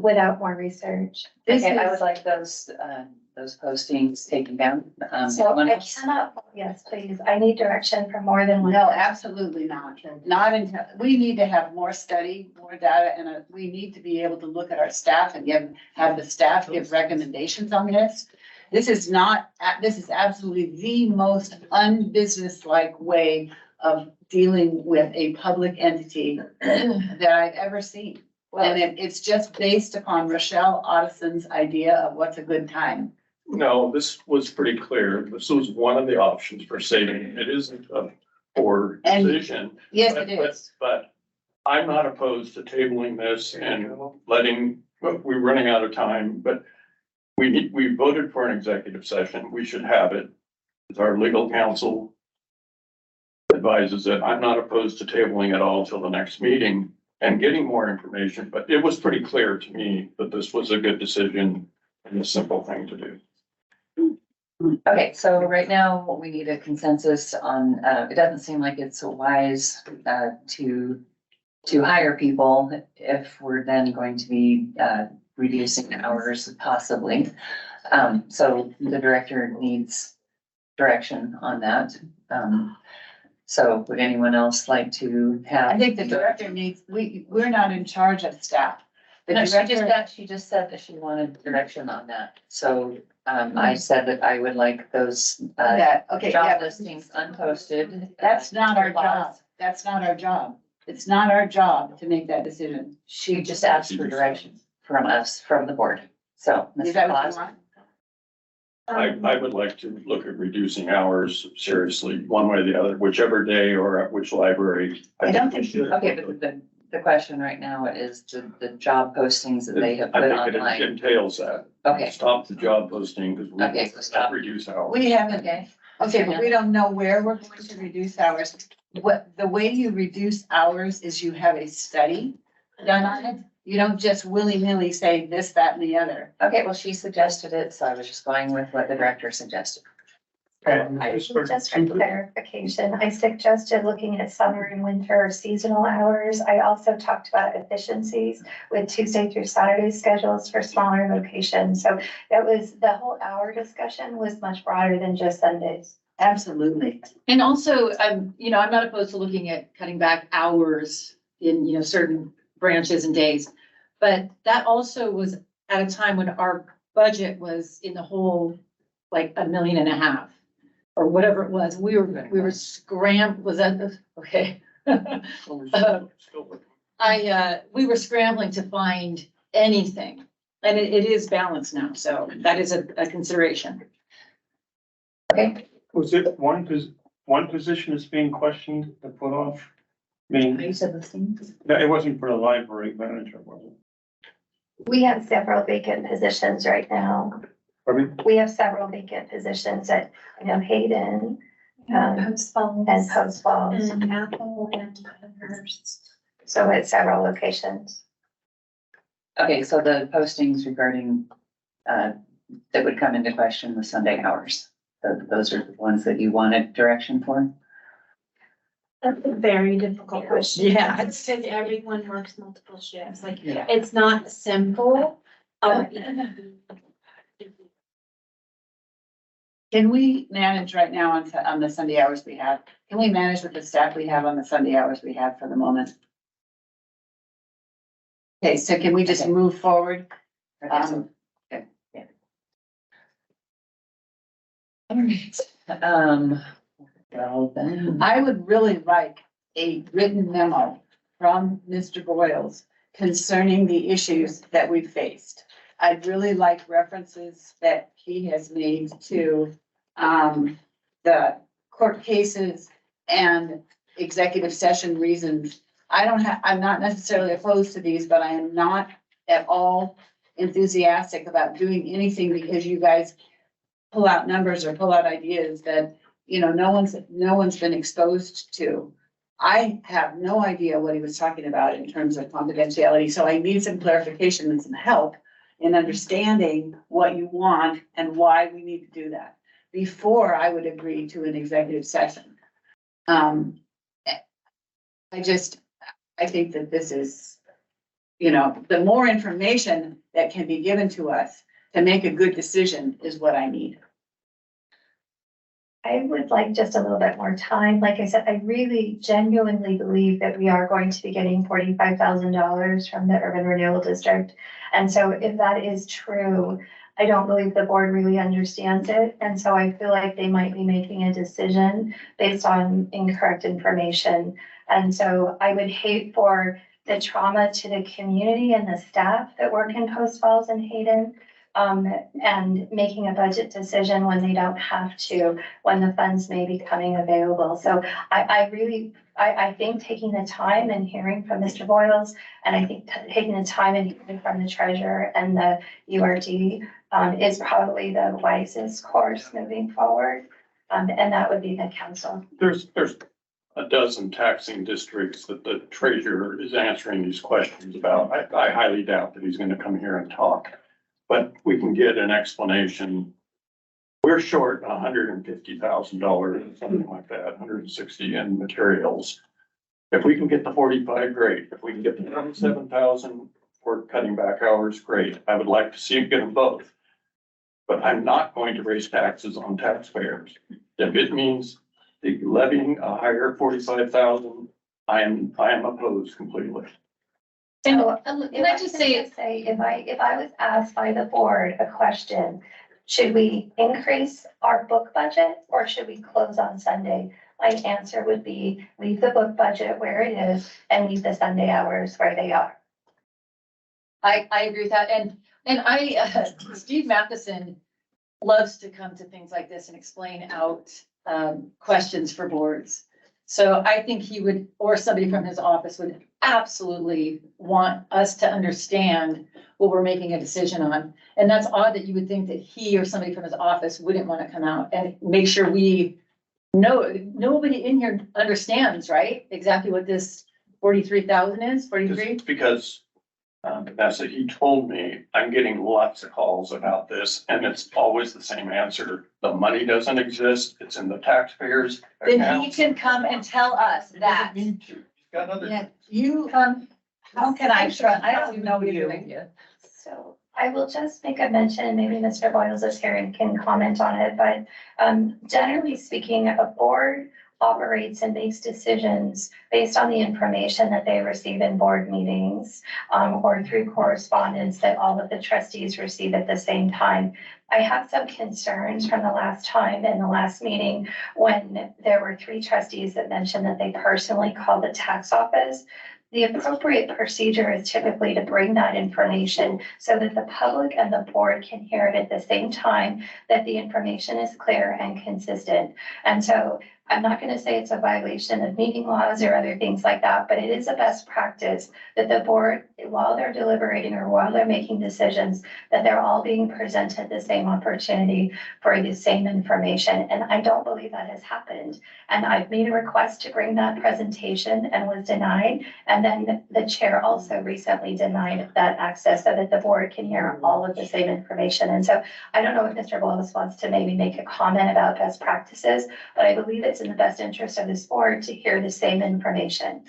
without more research. Okay, I would like those postings taken down. So anyone I else? cannot, yes, please, I need direction from more than one. No, absolutely not. Not until, we need to have more study, more data, and we need to be able to look at our staff and have the staff give recommendations on this. This is not, this is absolutely the most unbusinesslike way of dealing with a public entity that I've ever seen. And it's just based upon Rochelle Ottison's idea of what's a good time. No, this was pretty clear. This was one of the options for saving. It isn't a poor And- decision. Yes, but- it is. But I'm not opposed to tabling this and letting, we're running out of time, but we voted for an executive session. We should have it. Our legal counsel advises it. I'm not opposed to tabling it all till the next meeting and getting more information, but it was pretty clear to me that this was a good decision and a simple thing to do. Okay, so right now we need a consensus on, it doesn't seem like it's wise, to hire people if we're then going to be, reducing hours possibly. So the director needs direction on that. So would anyone else like to have? I think the director needs, we're not in charge of staff. The No, director, she just said that she wanted direction on that. So, I said that I would like those, okay, job yeah, listings unposted. that's not our job. That's not our job. It's not our job to make that decision. She just asked for direction from us, from the board. So, Is Mr. that what you Claus. want? I would like to look at reducing hours seriously, one way or the other, whichever day or at which library. I don't we think- should. Okay, but the question right now is the job postings that they have I put think it online. entails that. Okay, Stop the job posting because we Okay, so stop. reduce hours. We haven't, okay. okay, but we don't know where we're going to reduce hours. The way you reduce hours is you have a study done on it. You don't just willy-nilly say this, that, and the other. Okay, well, she suggested it, so I was just going with what the director suggested. Just for clarification, I suggested looking at summer and winter seasonal hours. I also talked about efficiencies with Tuesday through Saturday schedules for smaller locations. So that was, the whole hour discussion was much broader than just Sundays. Absolutely. And also, I'm not opposed to looking at cutting back hours in, certain branches and days. But that also was at a time when our budget was in the hole, like $1.5 million or whatever it was. We were was that, okay. We were scrambling to find anything. And it is balanced now, so that is a consideration. Okay, Was it one position is being questioned to put off? I mean, you said listings? no, it wasn't for the library manager, was it? We have several vacant positions right now. Pardon me? We have several vacant positions at, Hayden, Post Falls. and Post Falls. And Apple and Pinehurst. So at several locations. Okay, so the postings regarding, that would come into question the Sunday hours. Those are the ones that you wanted direction for? That's a very difficult question. Yeah. Because everyone works multiple shifts, like, Yeah. it's not simple. Can we manage right now on the Sunday hours we have? Can we manage with the staff we have on the Sunday hours we have for the moment? Okay, so can we just move forward? All right, well then. I would really like a written memo from Mr. Boyles concerning the issues that we faced. I'd really like references that he has made to, the court cases and executive session reasons. I'm not necessarily opposed to these, but I am not at all enthusiastic about doing anything because you guys pull out numbers or pull out ideas that, you know, no one's been exposed to. I have no idea what he was talking about in terms of confidentiality, so I need some clarification and some help in understanding what you want and why we need to do that before I would agree to an executive session. I think that this is, you know, the more information that can be given to us to make a good decision is what I need. I would like just a little bit more time. Like I said, I really genuinely believe that we are going to be getting $45,000 from the Urban Renewal District. And so if that is true, I don't believe the board really understands it. And so I feel like they might be making a decision based on incorrect information. And so I would hate for the trauma to the community and the staff that work in Post Falls and Hayden, and making a budget decision when they don't have to, when the funds may be coming available. So I think taking the time and hearing from Mr. Boyles, and I think taking the time and hearing from the treasurer and the URD is probably the wisest course moving forward. And that would be the council. There's a dozen taxing districts that the treasurer is answering these questions about. I highly doubt that he's gonna come here and talk, but we can get an explanation. We're short $150,000, something like that, 160 in materials. If we can get the 45, great. If we can get the 27,000 for cutting back hours, great. I would like to see it get them both. But I'm not going to raise taxes on taxpayers. If it means levying a higher 45,000, I am opposed completely. So, can I just say, if I was asked by the board a question, should we increase our book budget or should we close on Sunday? My answer would be leave the book budget where it is and leave the Sunday hours where they are. I agree with that. And Steve Matheson loves to come to things like this and explain out questions for boards. So I think he would, or somebody from his office would absolutely want us to understand what we're making a decision on. And that's odd that you would think that he or somebody from his office wouldn't want to come out and make sure we know. Nobody in here understands, right? Exactly what this 43,000 is, 43? Because Vanessa, he told me, I'm getting lots of calls about this and it's always the same answer. The money doesn't exist. It's in the taxpayers' Then account. he can come and tell us that. He doesn't need to. He's got other. Yeah, How can I trust? I don't even know what you're doing. So I will just make a mention, maybe Mr. Boyles is here and can comment on it, but generally speaking, a board operates and makes decisions based on the information that they receive in board meetings or through correspondence that all of the trustees receive at the same time. I have some concerns from the last time in the last meeting when there were 3 trustees that mentioned that they personally called the tax office. The appropriate procedure is typically to bring that information so that the public and the board can hear it at the same time, that the information is clear and consistent. And so I'm not going to say it's a violation of meeting laws or other things like that, but it is a best practice that the board, while they're deliberating or while they're making decisions, that they're all being presented the same opportunity for the same information. And I don't believe that has happened. And I've made a request to bring that presentation and was denied. And then the chair also recently denied that access so that the board can hear all of the same information. And so I don't know if Mr. Boyles wants to maybe make a comment about best practices, but I believe it's in the best interest of this board to hear the same information.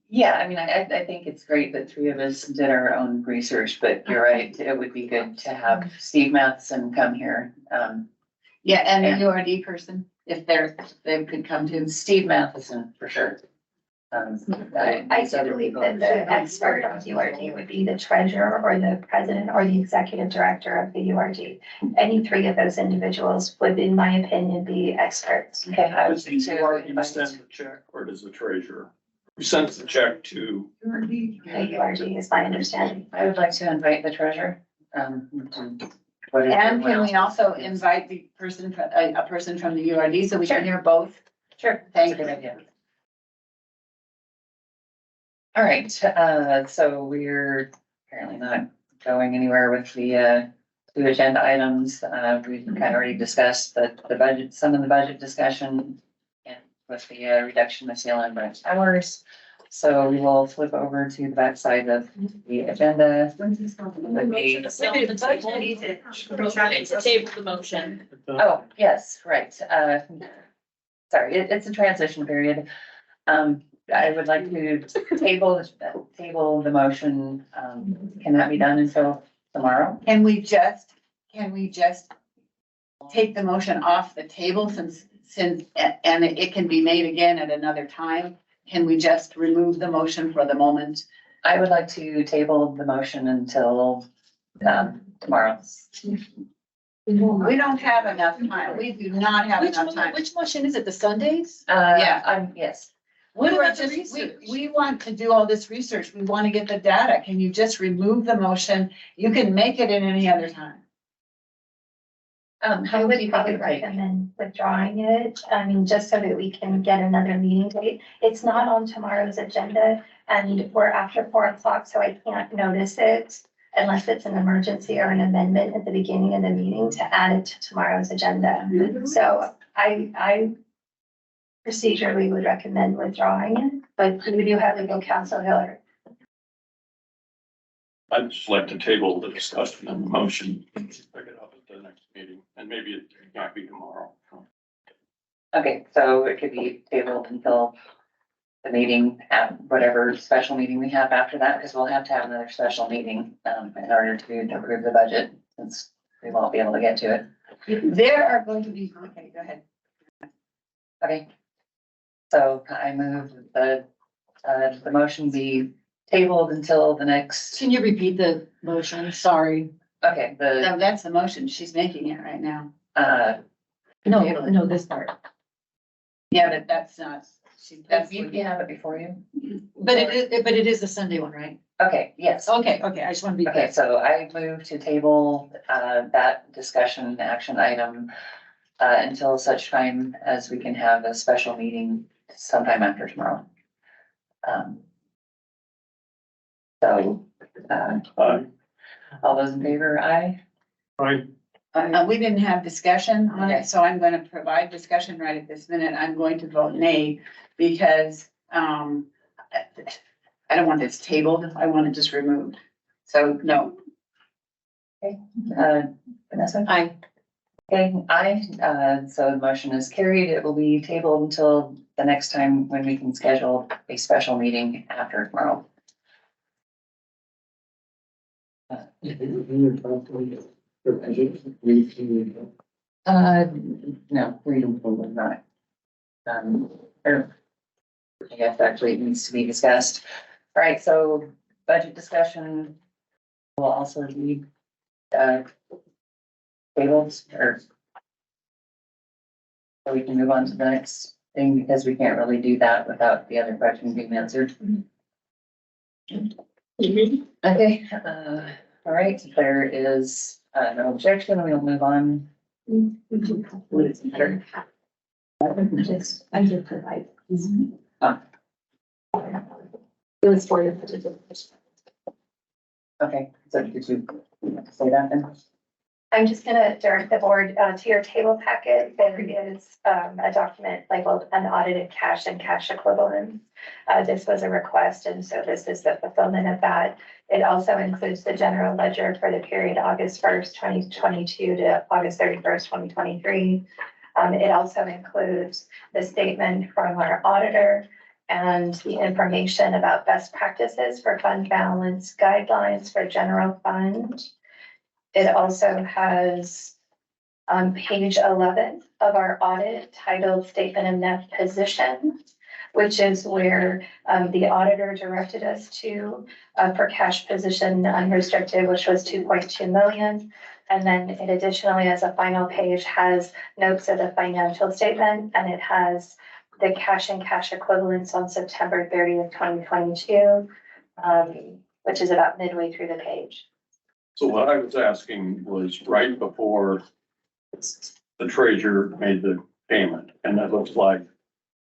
Yeah, I mean, I think it's great that 3 of us did our own research, but you're right, it would be good to have Steve Matheson come here. Yeah, and the URD person, if they could come to. Steve Matheson, for sure. I do believe that the expert of URD would be the treasurer or the president or the executive director of the URD. Any 3 of those individuals would, in my opinion, be experts. Okay, I would Does the URD send the check or does the treasurer? Who sends the check to? The URD is my understanding. I would like to invite the treasurer. And can we also invite the person, a person from the URD so we can hear both? Sure. Thank That's a you. good idea. All right, so we're apparently not going anywhere with the two agenda items. We've kind of already discussed the budget, some of the budget discussion and with the reduction of CLN branch hours. So we will flip over to the backside of the agenda. To table the motion. Oh, yes, right. Sorry, it's a transition period. I would like to table the motion. Can that be done until tomorrow? Can we just take the motion off the table since, and it can be made again at another time? Can we just remove the motion for the moment? I would like to table the motion until tomorrow. We don't have enough time. We do not have enough time. Which motion is it? The Sundays? Yeah. Yes. We want to do all this research. We want to get the data. Can you just remove the motion? You can make it in any other time. I would probably recommend withdrawing it, I mean, just so that we can get another meeting date. It's not on tomorrow's agenda and we're after 4 o'clock, so I can't notice it unless it's an emergency or an amendment at the beginning of the meeting to add it to tomorrow's agenda. So I procedurally would recommend withdrawing it, but we do have legal counsel, Hillary. I'd just like to table the discussion and the motion, pick it up at the next meeting, and maybe it can't be tomorrow. Okay, so it could be tabled until the meeting, at whatever special meeting we have after that, because we'll have to have another special meeting in order to approve the budget, since we won't be able to get to it. There are going to be, okay, go ahead. Okay. So I move the motion be tabled until the next. Can you repeat the motion? Sorry. Okay, No, that's the motion. She's making it right now. No, this part. Yeah, but that's not, You have it before you? But it is the Sunday one, right? Okay, yes. Okay, I just want to be Okay, clear. so I move to table that discussion action item until such time as we can have a special meeting sometime after tomorrow. So, all those in favor, aye? Right. we didn't have discussion on it, so I'm gonna provide discussion right at this minute. I'm going to vote nay because, I don't want this tabled. I want it just removed. So, no. Okay, Vanessa? Aye. Okay, aye. So the motion is carried. It will be tabled until the next time when we can schedule a special meeting after tomorrow. No, we don't, not. Or I guess actually it needs to be discussed. All right, so budget discussion will also be tables or so we can move on to the next thing because we can't really do that without the other question being answered. Okay, all right, if there is no objection, we'll move on. Sure. I did provide. It was for you. Okay, so did you say that then? I'm just gonna direct the board to your table packet. There is a document labeled unaudited cash and cash equivalents. This was a request, and so this is the fulfillment of that. It also includes the general ledger for the period August 1st, 2022 to August 31st, 2023. It also includes the statement from our auditor and the information about best practices for fund balance guidelines for general fund. It also has on page 11 of our audit titled Statement of Net Position, which is where the auditor directed us to for cash position unrestricted, which was 2.2 million. And then it additionally, as a final page, has notes of the financial statement, and it has the cash and cash equivalents on September 30th, 2022, which is about midway through the page. So what I was asking was right before the treasurer made the payment, and it looks like,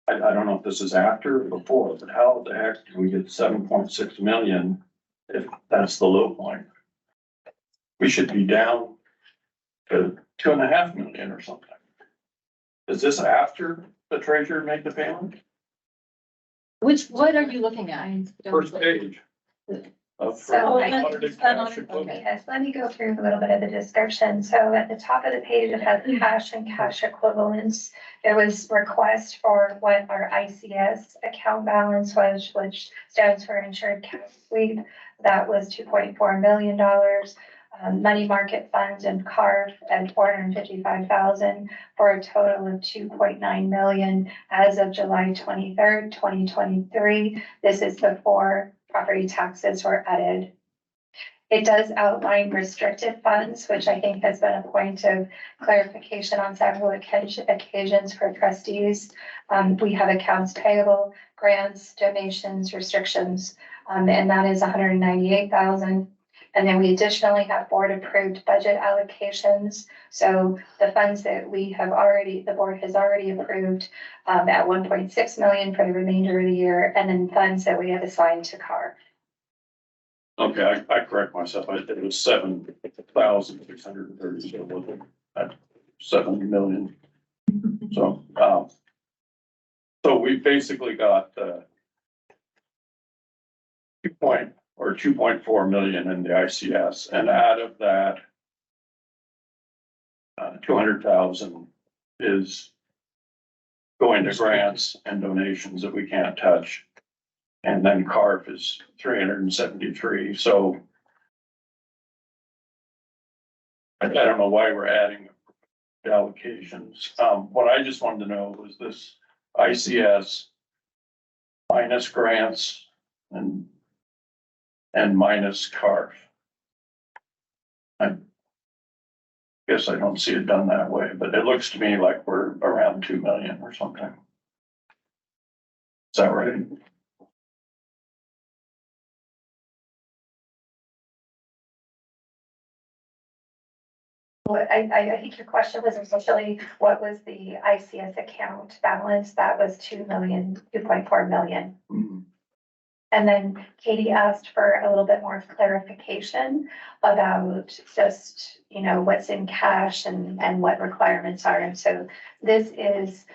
I don't know if this is after or before, but how the heck do we get 7.6 million if that's the low point? We should be down to 2.5 million or something. Is this after the treasurer made the payment? What are you looking at? First page. Of So, audited cash equivalent. Yes, let me go through a little bit of the description. So at the top of the page, it has cash and cash equivalents. There was request for what our ICS account balance was, which stands for Insured Cash Sweep. That was $2.4 million. Money market funds and CARF at $455,000 for a total of $2.9 million as of July 23rd, 2023. This is before property taxes were added. It does outline restricted funds, which I think has been a point of clarification on several occasions for trustees. We have accounts payable, grants, donations, restrictions, and that is $198,000. And then we additionally have board approved budget allocations. So the funds that we have already, the board has already approved at 1.6 million for the remainder of the year, and then funds that we have assigned to CAR. Okay, I correct myself. It was 7,630, so it wasn't at 7 million. So, so we basically got, 2.4 million in the ICS, and out of that, 200,000 is going to grants and donations that we can't touch. And then CARF is 373. So I don't know why we're adding allocations. What I just wanted to know was this ICS minus grants and minus CARF. I guess I don't see it done that way, but it looks to me like we're around 2 million or something. Is that right? Well, I think your question was essentially, what was the ICS account balance? That was 2.4 million. Mm-hmm. And then Katie asked for a little bit more clarification about just, what's in cash and what requirements are. And so this is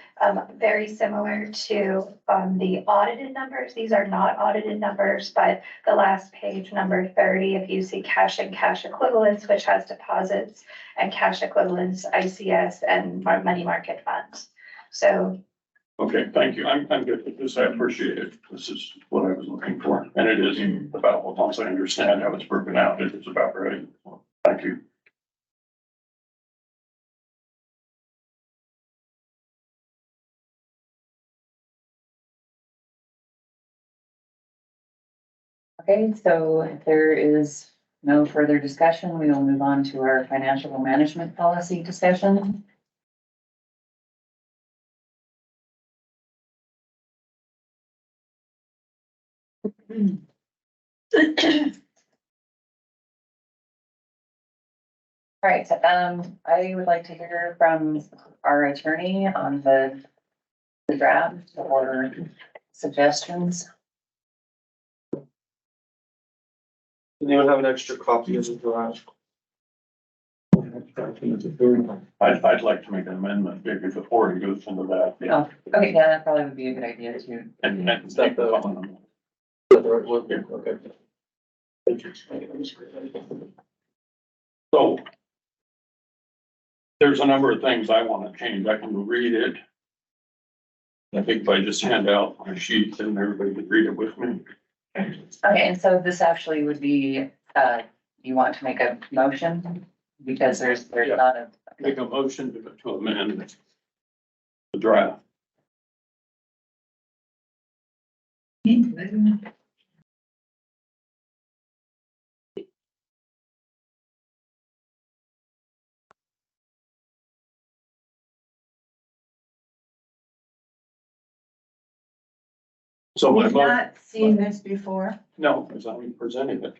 very similar to the audited numbers. These are not audited numbers, but the last page, number 30, if you see cash and cash equivalents, which has deposits and cash equivalents, ICS and money market funds. So. Okay, thank you. I'm good with this. I appreciate it. This is what I was looking for. And it is about, well, once I understand how it's broken out, it is about right. Thank you. Okay, so if there is no further discussion, we will move on to our financial management policy discussion. All right, I would like to hear from our attorney on the draft or suggestions. Anyone have an extra copy of the draft? I'd like to make an amendment maybe before he goes into that. Oh, okay, yeah, that probably would be a good idea too. And Is that the right one? Okay. So there's a number of things I want to change. I can read it. I think if I just hand out my sheet, then everybody could read it with me. Okay, and so this actually would be, you want to make a motion? Because there's Yeah. not a. Make a motion to amend the draft. So my We've motion, not seen this before. no, because I'm presenting it.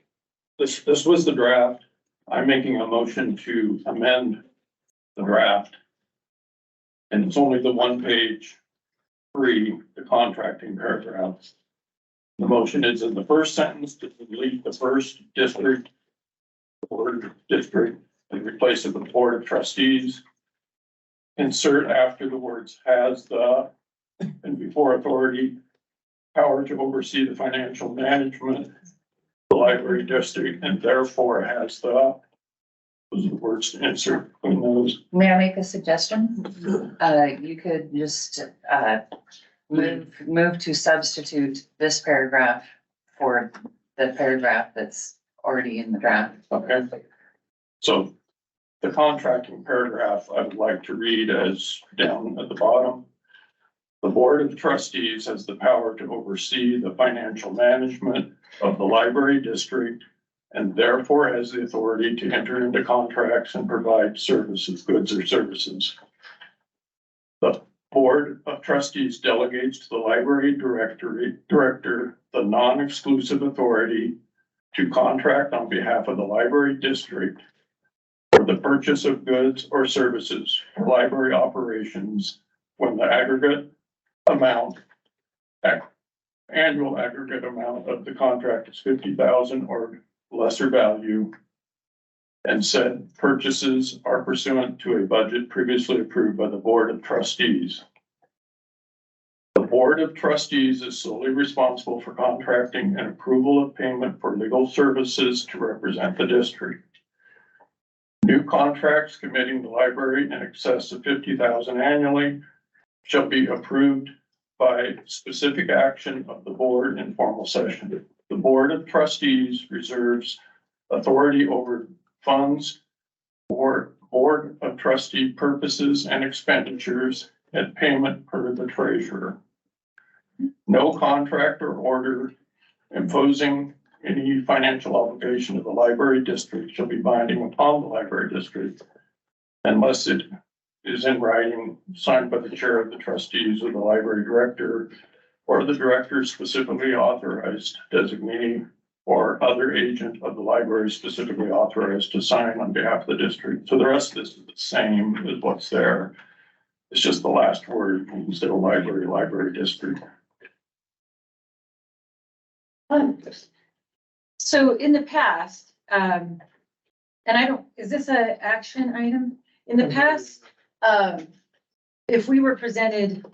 This was the draft. I'm making a motion to amend the draft. And it's only the 1 page, 3, the contracting paragraphs. The motion is in the first sentence to delete the first district, word district, in replace of the Board of Trustees. Insert after the words has the, and before authority, power to oversee the financial management of the library district, and therefore has the, those are the words to insert in those. May I make a suggestion? You could just, move to substitute this paragraph for the paragraph that's already in the draft. Okay. So the contracting paragraph, I would like to read as down at the bottom. The Board of Trustees has the power to oversee the financial management of the library district and therefore has the authority to enter into contracts and provide services, goods or services. The Board of Trustees delegates to the library director the non-exclusive authority to contract on behalf of the library district for the purchase of goods or services for library operations when the aggregate amount, annual aggregate amount of the contract is $50,000 or lesser value, and said purchases are pursuant to a budget previously approved by the Board of Trustees. The Board of Trustees is solely responsible for contracting and approval of payment for legal services to represent the district. New contracts committing the library in excess of $50,000 annually shall be approved by specific action of the board in formal session. The Board of Trustees reserves authority over funds for Board of Trustee purposes and expenditures and payment per the treasurer. No contract or order imposing any financial obligation of the library district shall be binding upon the library district unless it is in writing, signed by the chair of the trustees or the library director or the director specifically authorized designee or other agent of the library specifically authorized to sign on behalf of the district. So the rest of this is the same as what's there. It's just the last word instead of library district. So in the past, and I don't, is this an action item? In the past, if we were presented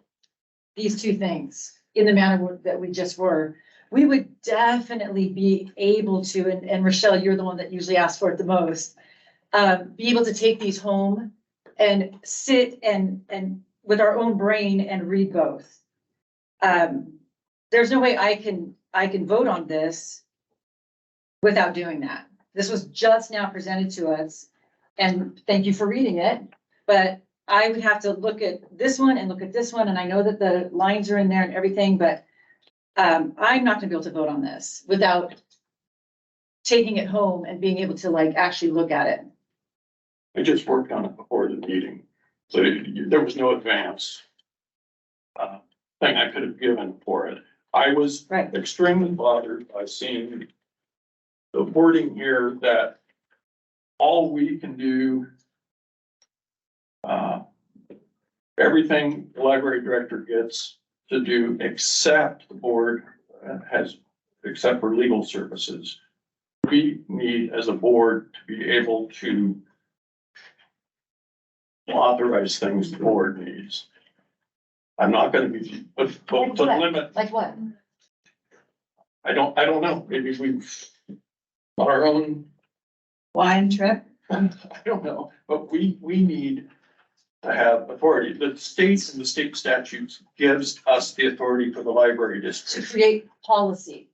these two things in the manner that we just were, we would definitely be able to, and Rochelle, you're the one that usually asks for it the most, be able to take these home and sit and with our own brain and read both. There's no way I can vote on this without doing that. This was just now presented to us, and thank you for reading it, but I would have to look at this one and look at this one, and I know that the lines are in there and everything, but I'm not gonna be able to vote on this without taking it home and being able to like actually look at it. I just worked on it before the meeting, so there was no advance thing I could have given for it. I was extremely bothered by seeing the wording here that all we can do, everything the library director gets to do except the board has, except for legal services. We need as a board to be able to authorize things the board needs. I'm not gonna be, but limit. Like what? I don't know, maybe we've on our own. Wine trip? I don't know, but we need to have authority. The states and the state statutes gives us the authority for the library district. To create policy.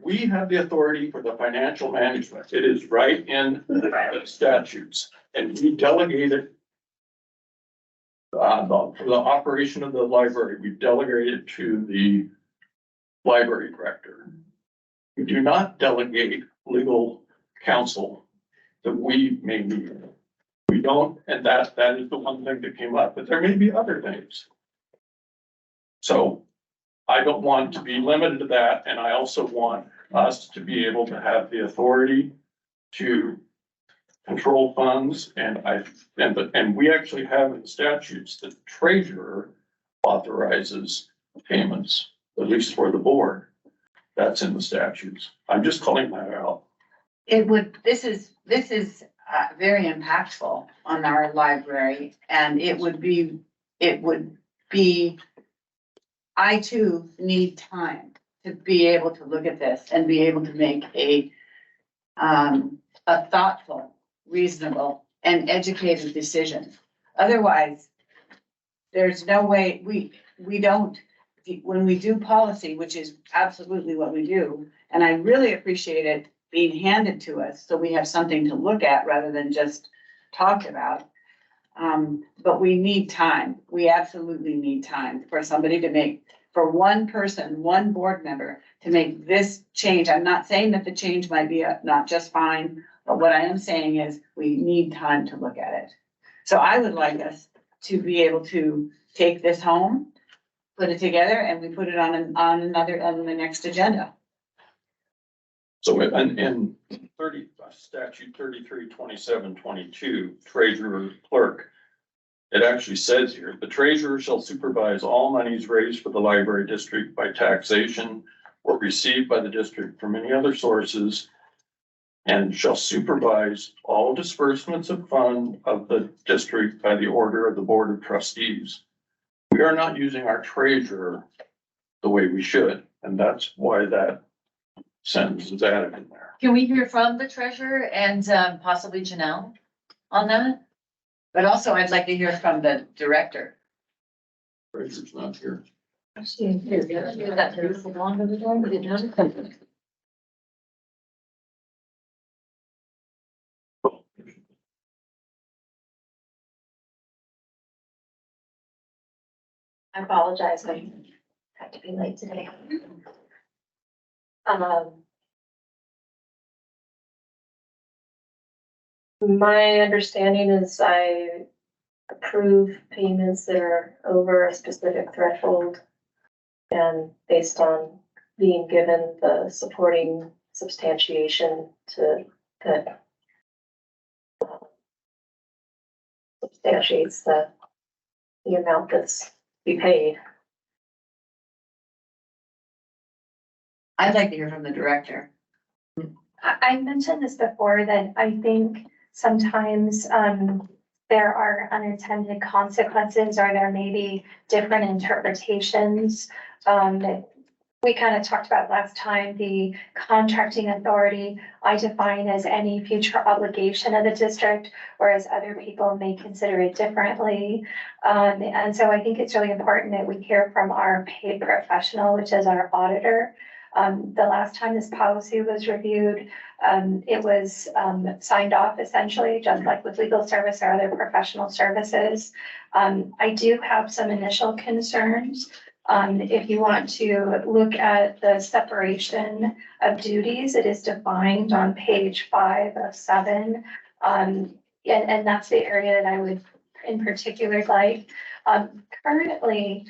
We have the authority for the financial management. It is right in the statutes, and we delegate it. For the operation of the library, we delegate it to the library director. We do not delegate legal counsel that we may need. We don't, and that is the one thing that came up, but there may be other things. So I don't want to be limited to that, and I also want us to be able to have the authority to control funds, and we actually have in the statutes that the treasurer authorizes payments, at least for the board. That's in the statutes. I'm just calling that out. It would, this is very impactful on our library, and it would be, I too need time to be able to look at this and be able to make a thoughtful, reasonable, and educated decision. Otherwise, there's no way, we don't, when we do policy, which is absolutely what we do, and I really appreciate it being handed to us, so we have something to look at rather than just talk about. But we need time. We absolutely need time for somebody to make, for one person, one board member to make this change. I'm not saying that the change might be not just fine, but what I am saying is we need time to look at it. So I would like us to be able to take this home, put it together, and we put it on the next agenda. So in statute 332722, treasurer clerk, it actually says here, the treasurer shall supervise all monies raised for the library district by taxation or received by the district from any other sources, and shall supervise all disbursements of fund of the district by the order of the board of trustees. We are not using our treasurer the way we should, and that's why that sentence is added in there. Can we hear from the treasurer and possibly Janelle on that? But also I'd like to hear from the director. Treasurer's not here. I apologize, I had to be late today. My understanding is I approve payments that are over a specific threshold. And based on being given the supporting substantiation to that substantiates the amount that's be paid. I'd like to hear from the director. I mentioned this before, that I think sometimes there are unintended consequences, or there may be different interpretations. We kind of talked about last time, the contracting authority I define as any future obligation of the district, whereas other people may consider it differently. And so I think it's really important that we hear from our paid professional, which is our auditor. The last time this policy was reviewed, it was signed off essentially, just like with legal service or other professional services. I do have some initial concerns. If you want to look at the separation of duties, it is defined on page 5 of 7. And that's the area that I would in particular like. Currently,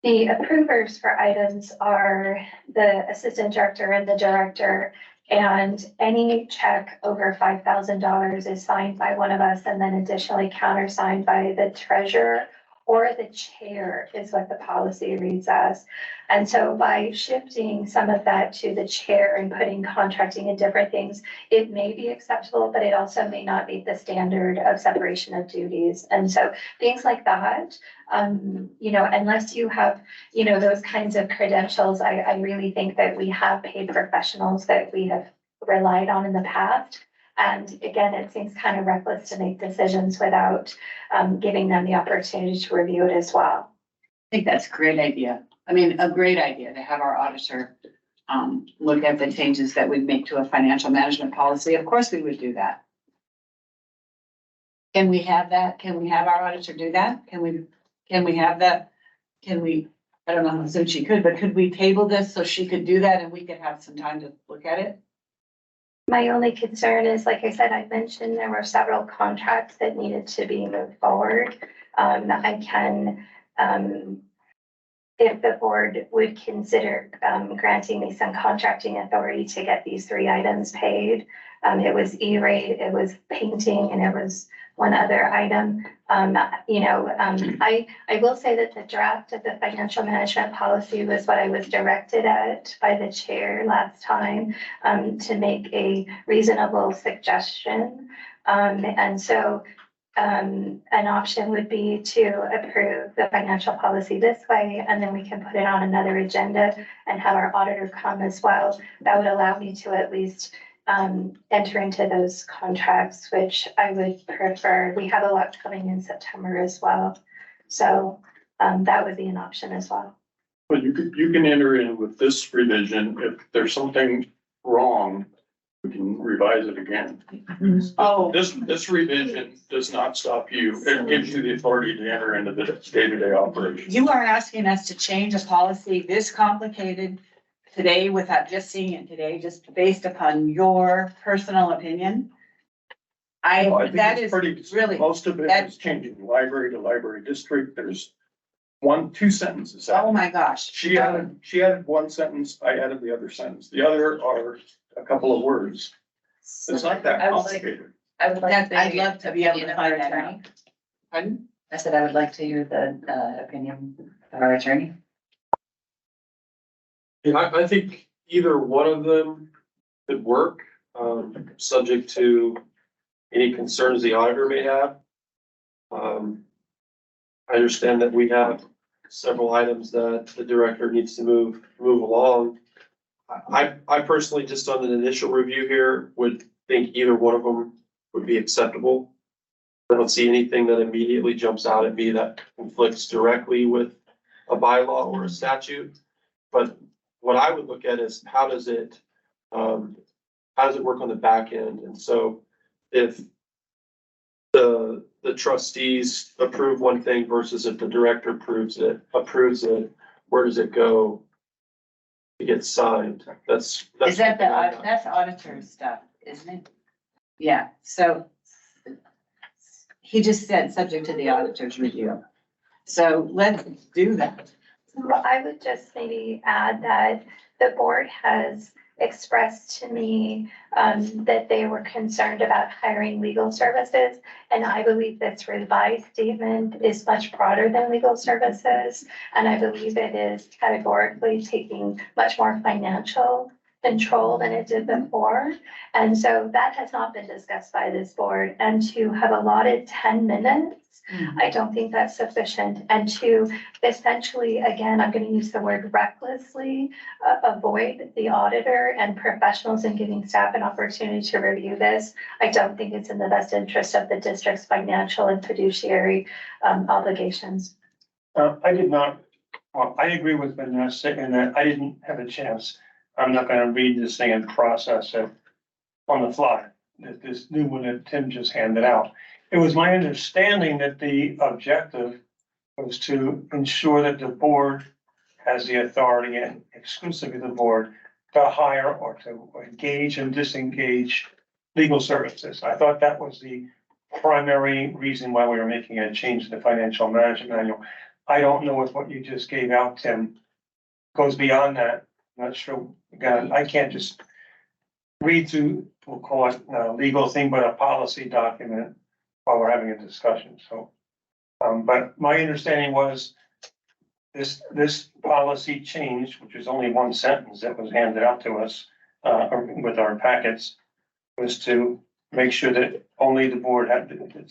the approvers for items are the assistant director and the director, and any check over $5,000 is signed by one of us and then additionally countersigned by the treasurer or the chair is what the policy reads as. And so by shifting some of that to the chair and putting contracting and different things, it may be acceptable, but it also may not meet the standard of separation of duties. And so things like that, unless you have, those kinds of credentials, I really think that we have paid professionals that we have relied on in the past. And again, it seems kind of reckless to make decisions without giving them the opportunity to review it as well. I think that's a great idea. I mean, a great idea to have our auditor look at the changes that we make to a financial management policy. Of course, we would do that. Can we have that? Can we have our auditor do that? Can we have that? I don't know how soon she could, but could we table this so she could do that and we could have some time to look at it? My only concern is, like I said, I mentioned there were several contracts that needed to be moved forward. I can, if the board would consider granting me some contracting authority to get these 3 items paid. It was E-rate, it was painting, and it was one other item. I will say that the draft of the financial management policy was what I was directed at by the chair last time, to make a reasonable suggestion. And so an option would be to approve the financial policy this way, and then we can put it on another agenda and have our auditor come as well. That would allow me to at least enter into those contracts, which I would prefer. We have a lot coming in September as well. So that would be an option as well. But you can enter in with this revision. If there's something wrong, we can revise it again. Oh. This revision does not stop you. It gives you the authority to enter into the day-to-day operations. You are asking us to change a policy this complicated today without just seeing it today, just based upon your personal opinion? Well, I think That it's is pretty, really, most of it is changing library to library district. There's 2 sentences. oh my gosh. She added one sentence, I added the other sentence. The other are a couple of words. It's not that complicated. I would like to. I'd love to be able to find that out. Pardon? I said I would like to hear the opinion of our attorney. Yeah, I think either one of them could work, subject to any concerns the auditor may have. I understand that we have several items that the director needs to move along. I personally, just on an initial review here, would think either one of them would be acceptable. I don't see anything that immediately jumps out at me that conflicts directly with a bylaw or a statute. But what I would look at is how does it work on the back end? And so if the trustees approve one thing versus if the director approves it, where does it go to get signed? That's That's auditor stuff, isn't it? Yeah, so he just said subject to the auditor's review. So let's do that. Well, I would just maybe add that the board has expressed to me that they were concerned about hiring legal services. And I believe this revised statement is much broader than legal services. And I believe it is categorically taking much more financial control than it did before. And so that has not been discussed by this board. And to have allotted 10 minutes, I don't think that's sufficient. And to essentially, again, I'm going to use the word recklessly, avoid the auditor and professionals in giving staff an opportunity to review this. I don't think it's in the best interest of the district's financial and fiduciary obligations. I did not, well, I agree with Vanessa in that I didn't have a chance. I'm not gonna read this thing and process it on the fly, this new one that Tim just handed out. It was my understanding that the objective was to ensure that the board has the authority, and exclusively the board, to hire or to engage and disengage legal services. I thought that was the primary reason why we were making a change to the financial management manual. I don't know if what you just gave out, Tim, goes beyond that. I'm not sure. Again, I can't just read through, we'll call it a legal thing, but a policy document while we're having a discussion. So, but my understanding was this policy change, which is only one sentence that was handed out to us with our packets, was to make sure that only the board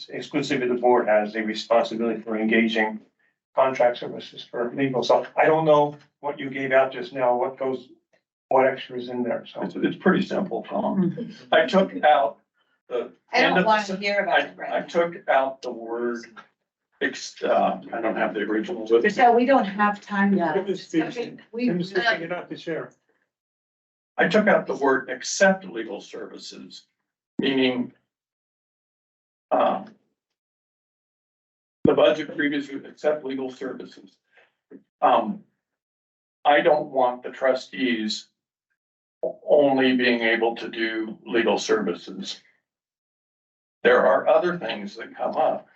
exclusively the board has the responsibility for engaging contract services for legal. So I don't know what you gave out just now, what extra is in there. So It's pretty simple, Tom. I took out the. I don't want to hear about it, I right? took out the word, I don't have the original with me. So we don't have time now. Tim is speaking it up to share. I took out the word except legal services, meaning the budget previously would accept legal services. I don't want the trustees only being able to do legal services. There are other things that come up,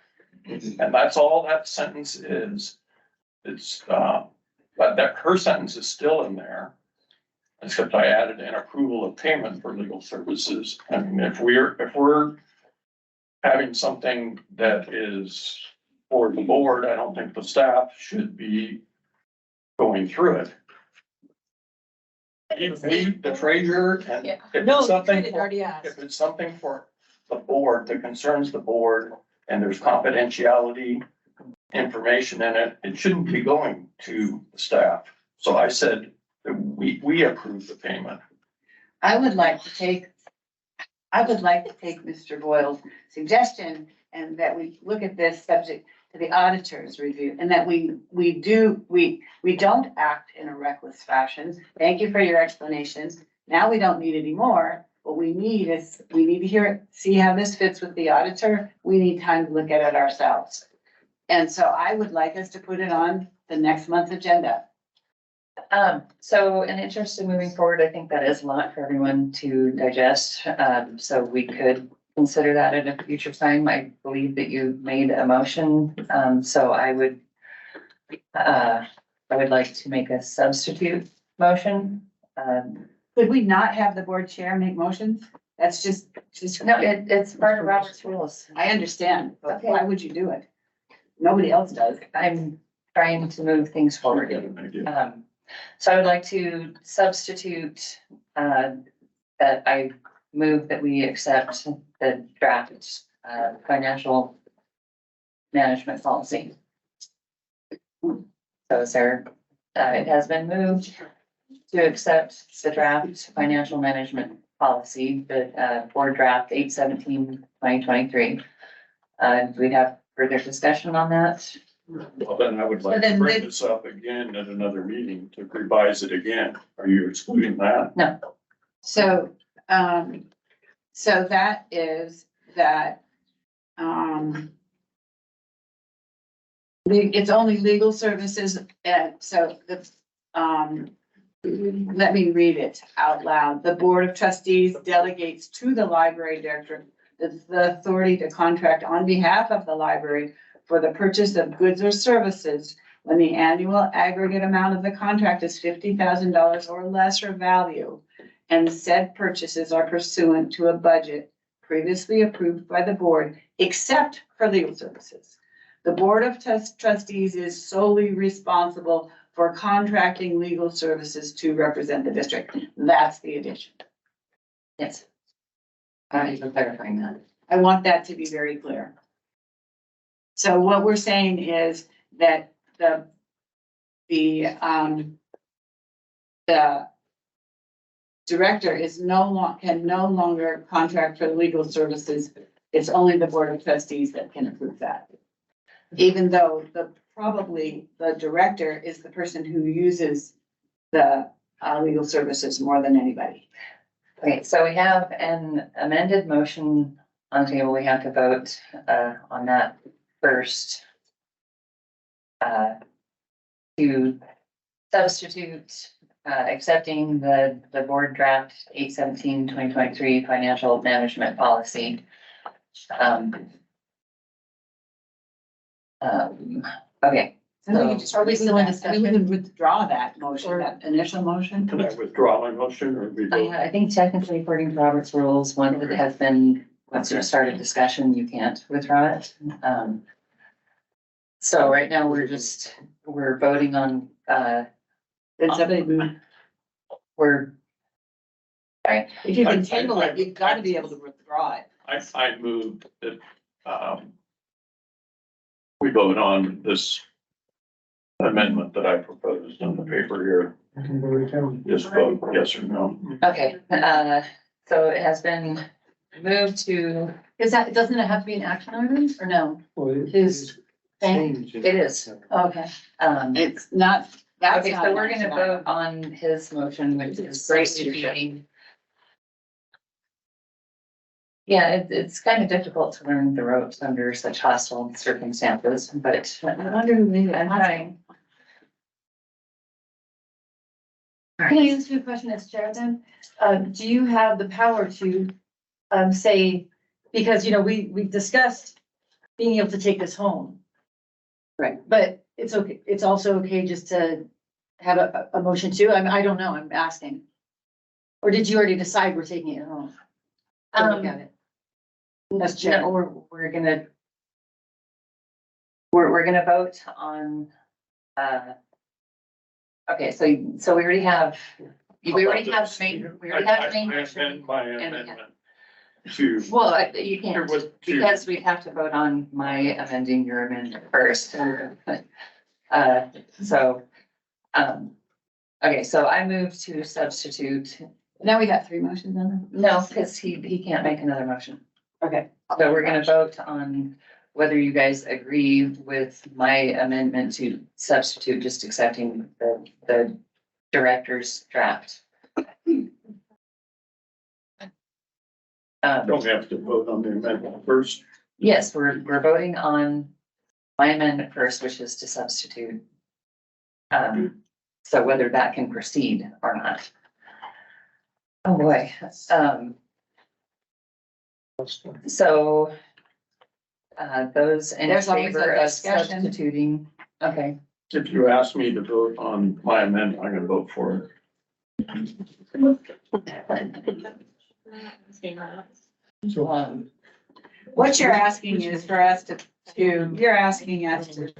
and that's all that sentence is. It's, but that her sentence is still in there, except I added an approval of payment for legal services. I mean, if we're having something that is for the board, I don't think the staff should be going through it. If we, the treasurer, and if No, it's something, it already asked. if it's something for the board that concerns the board and there's confidentiality information in it, it shouldn't be going to the staff. So I said that we approve the payment. I would like to take Mr. Boyle's suggestion and that we look at this subject to the auditor's review and that we don't act in a reckless fashion. Thank you for your explanations. Now we don't need any more. What we need is, we need to hear it, see how this fits with the auditor. We need time to look at it ourselves. And so I would like us to put it on the next month's agenda. So in interest in moving forward, I think that is a lot for everyone to digest. So we could consider that at a future time. I believe that you made a motion. So I would like to make a substitute motion. Could we not have the board chair make motions? That's just. No, it's part of Robert's rules. I understand, but Okay. why would you do it? Nobody else does. I'm trying to move things forward. So I would like to substitute, that I move that we accept the draft, financial management policy. So sir, it has been moved to accept the draft financial management policy, the, board draft 8/17/2023. Do we have further discussion on that? Well, then I would like So then to bring they- this up again at another meeting to revise it again. Are you excluding that? No. So, so that is that, it's only legal services, so the, let me read it out loud. The Board of Trustees delegates to the library director the authority to contract on behalf of the library for the purchase of goods or services when the annual aggregate amount of the contract is $50,000 or lesser value, and said purchases are pursuant to a budget previously approved by the board, except for legal services. The Board of Trustees is solely responsible for contracting legal services to represent the district. That's the addition. Yes. Thank you for clarifying that. I want that to be very clear. So what we're saying is that the director is can no longer contract for legal services. It's only the Board of Trustees that can approve that. Even though probably the director is the person who uses the legal services more than anybody. Okay, so we have an amended motion on the table. We have to vote on that first. To substitute accepting the board draft 8/17/2023 financial management policy. Okay. So we can withdraw that motion, that initial motion. Can I withdraw my motion or we vote? I think technically according to Robert's rules, once it has been, once you started discussion, you can't withdraw it. So right now, we're voting on, Did somebody move? we're. Sorry, If you can table it, you've got to be able to withdraw it. I moved that, we vote on this amendment that I proposed on the paper here. Just vote yes or no. okay, so it has been moved to, Doesn't it have to be an action item or no? His thing? it is, Okay. It's not, that's okay, not. so we're an gonna action item. vote on his motion, which is substituting. Yeah, it's kind of difficult to learn the ropes under such hostile circumstances, but I wonder who made it. I'm trying. Can I ask you a question as chair then? Do you have the power to, say, because, we discussed being able to take this home. Right. But it's okay, it's also okay just to have a motion too? I don't know, I'm asking. Or did you already decide we're taking it home? To look at it? That's Chair. No, we're gonna. We're gonna vote on, okay, so we already have, we already have the main, we already have the main I motion. amend my and- amendment to. Well, you can't, There was two. because we have to vote on my amending your amendment first. So, okay, so I move to substitute, Now we got three motions on no, because he can't make another motion. it. Okay. So we're gonna vote on whether you guys agree with my amendment to substitute, just accepting the director's draft. Don't we have to vote on the amendment first? Yes, we're voting on my amendment first, which is to substitute. So whether that can proceed or not. Oh, boy, so. Those in There's always favor a of discussion. substituting, okay, If you ask me to vote on my amendment, I'm gonna vote for What you're asking is for us to, you're asking us to,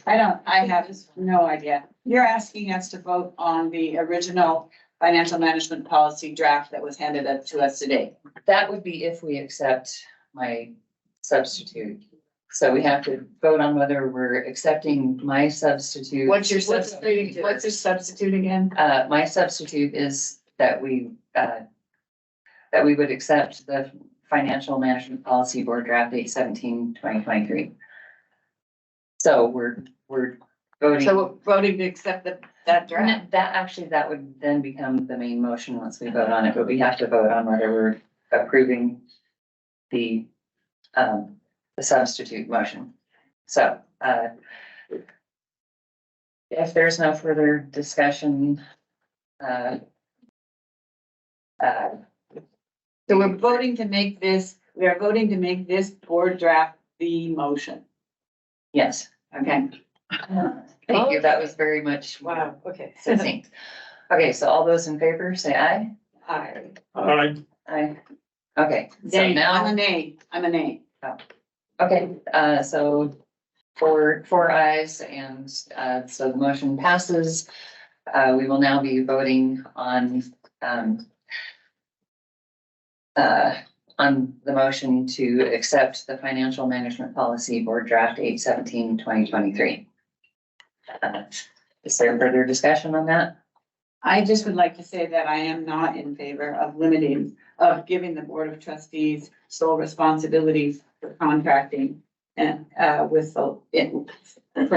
I have no idea. You're asking us to vote on the original financial management policy draft that was handed up to us today. that would be if we accept my substitute. So we have to vote on whether we're accepting my substitute. What's your substitute, what's your substitute again? My substitute is that we would accept the Financial Management Policy Board Draft 8/17/2023. So we're voting. So we're voting to accept that draft. That would then become the main motion once we vote on it, but we have to vote on whether we're approving the substitute motion. So, if there's no further discussion, So we're voting to make this, we are voting to make this board draft the motion. yes, Okay. thank you, that was very much Wow, okay. succinct. Okay, so all those in favor, say aye. Aye. Aye. Okay, so I'm a now, nay, I'm a nay. okay, so four ayes, and, so the motion passes. We will now be voting on the motion to accept the Financial Management Policy Board Draft 8/17/2023. Is there further discussion on that? I just would like to say that I am not in favor of giving the Board of Trustees sole responsibility for contracting and, for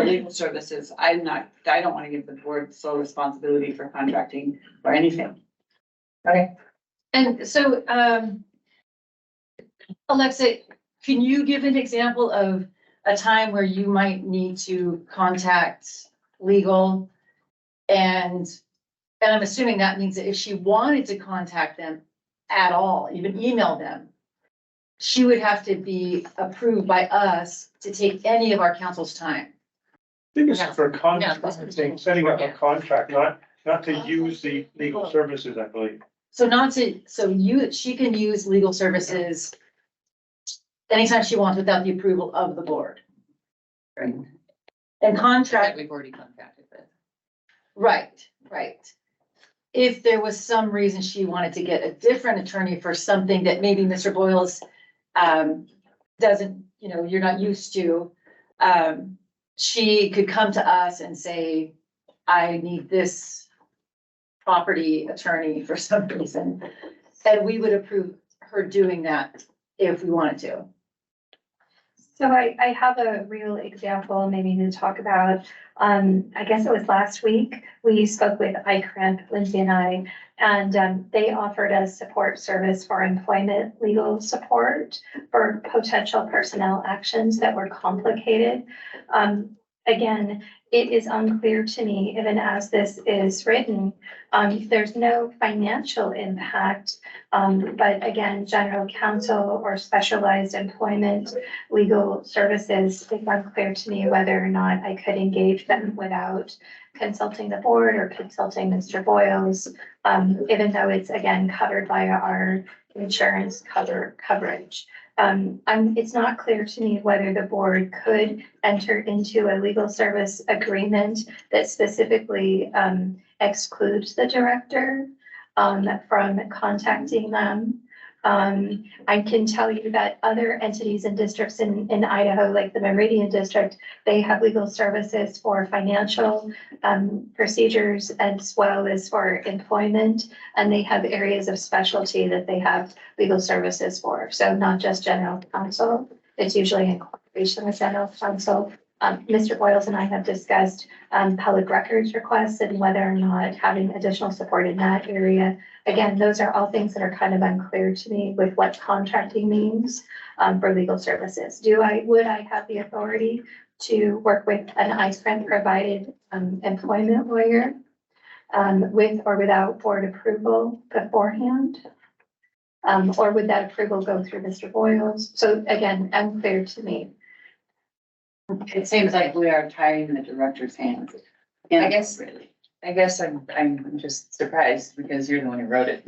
legal services. I don't want to give the board sole responsibility for contracting or anything. Okay. And so, Alexa, can you give an example of a time where you might need to contact legal? And I'm assuming that means that if she wanted to contact them at all, even email them, she would have to be approved by us to take any of our council's time. I think it's for contracting, setting up a contract, not to use the legal services, I believe. So she can use legal services anytime she wants without the approval of the board. Right. And contract, We've already contracted with. right. If there was some reason she wanted to get a different attorney for something that maybe Mr. Boyles doesn't, you're not used to, she could come to us and say, I need this property attorney for some reason. And we would approve her doing that if we wanted to. So I have a real example maybe to talk about. I guess it was last week, we spoke with ICREMP, Lindsay and I, and they offered us support service for employment legal support for potential personnel actions that were complicated. Again, it is unclear to me, even as this is written, there's no financial impact. But again, general counsel or specialized employment legal services, it's unclear to me whether or not I could engage them without consulting the board or consulting Mr. Boyles, even though it's again covered by our insurance coverage. It's not clear to me whether the board could enter into a legal service agreement that specifically, excludes the director, from contacting them. I can tell you that other entities and districts in Idaho, like the Meridian District, they have legal services for financial, procedures as well as for employment. And they have areas of specialty that they have legal services for. So not just general counsel, it's usually in cooperation with general counsel. Mr. Boyles and I have discussed, public records requests and whether or not having additional support in that area. Again, those are all things that are kind of unclear to me with what contracting means, for legal services. Would I have the authority to work with an ISREN provided, employment lawyer, with or without board approval beforehand? Or would that approval go through Mr. Boyles? So again, unclear to me. It seems like we are tying the director's hands. I guess I'm just surprised because you're the one who wrote it.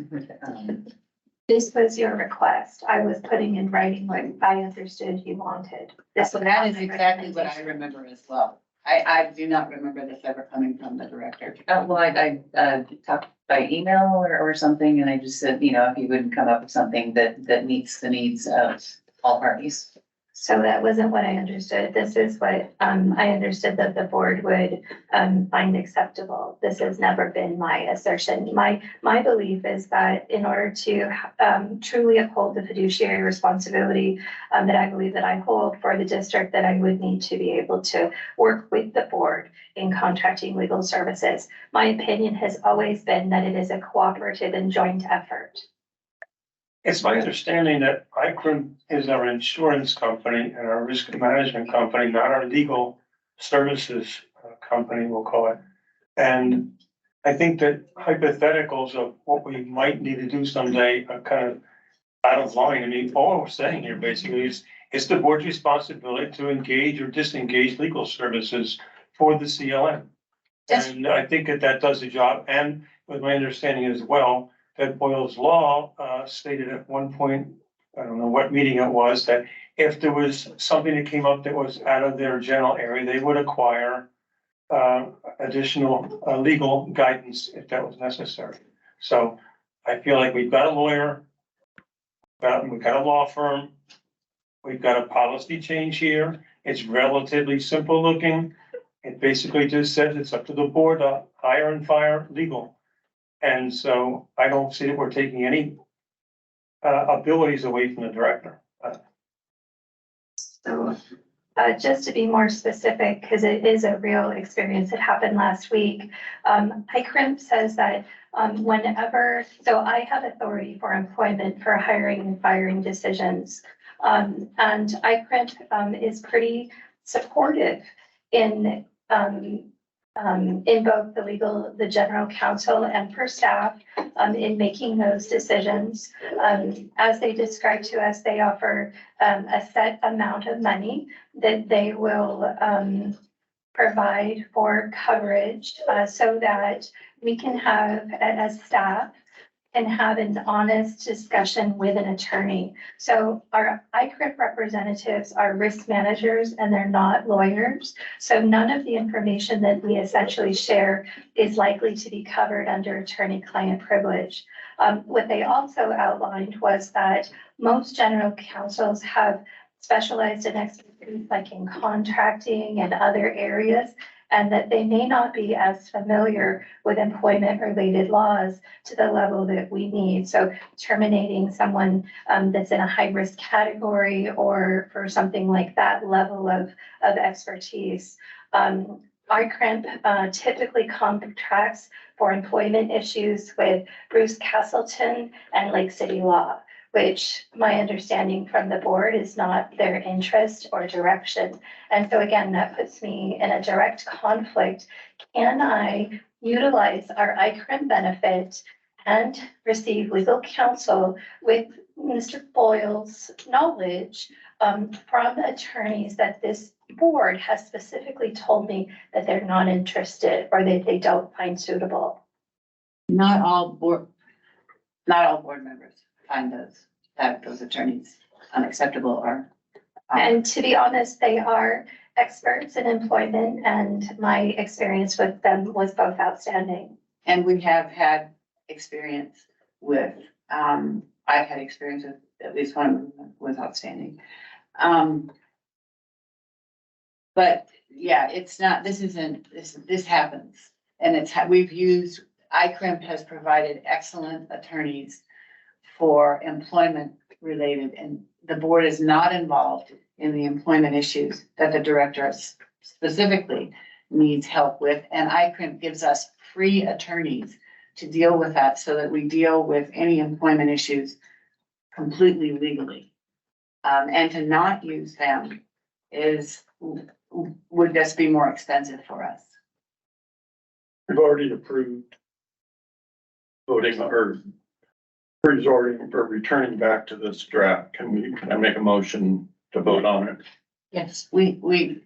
This was your request. I was putting in writing what I understood you wanted. So that is exactly what I remember as well. I do not remember this ever coming from the director. Well, I talked by email or something, and I just said, if you wouldn't come up with something that meets the needs of all parties. So that wasn't what I understood. This is what, I understood that the board would, find acceptable. This has never been my assertion. My belief is that in order to, truly uphold the fiduciary responsibility, that I believe that I hold for the district, that I would need to be able to work with the board in contracting legal services. My opinion has always been that it is a cooperative and joint effort. It's my understanding that ICRIM is our insurance company and our risk management company, not our legal services company, we'll call it. And I think that hypotheticals of what we might need to do someday are kind of out of line. I mean, all we're saying here basically is it's the board's responsibility to engage or disengage legal services for the CLM. And I think that does the job. And with my understanding as well, that Boyles Law stated at one point, I don't know what meeting it was, that if there was something that came up that was out of their general area, they would acquire additional legal guidance if that was necessary. So I feel like we've got a lawyer, we've got a law firm, we've got a policy change here. It's relatively simple looking. It basically just says it's up to the board to hire and fire legal. And so I don't see that we're taking any abilities away from the director. So just to be more specific, because it is a real experience, it happened last week. ICRIM says that whenever, so I have authority for employment for hiring and firing decisions. And ICRIM is pretty supportive in both the general counsel and for staff, in making those decisions. As they describe to us, they offer, a set amount of money that they will, provide for coverage, so that we can have, as staff, and have an honest discussion with an attorney. So our ICRIP representatives are risk managers and they're not lawyers. So none of the information that we essentially share is likely to be covered under attorney-client privilege. What they also outlined was that most general counsels have specialized in expertise like in contracting and other areas, and that they may not be as familiar with employment-related laws to the level that we need. So terminating someone that's in a high-risk category or for something like that level of expertise. ICRIMP typically contracts for employment issues with Bruce Castleton and Lake City Law, which my understanding from the board is not their interest or direction. And so again, that puts me in a direct conflict. Can I utilize our ICRIM benefit and receive legal counsel with Mr. Boyles' knowledge from attorneys that this board has specifically told me that they're not interested or that they don't find suitable? Not all board members find those attorneys. unacceptable or. And to be honest, they are experts in employment and my experience with them was both outstanding. And we have had experience with, I've had experience with at least one of them was outstanding. But yeah, it's not, this happens. And we've used, ICRIM has provided excellent attorneys for employment related, and the board is not involved in the employment issues that the director specifically needs help with. And ICRIM gives us free attorneys to deal with that so that we deal with any employment issues completely legally. And to not use them would just be more expensive for us. We've already approved voting or resorting or returning back to this draft. Can I make a motion to vote on it? Yes, we're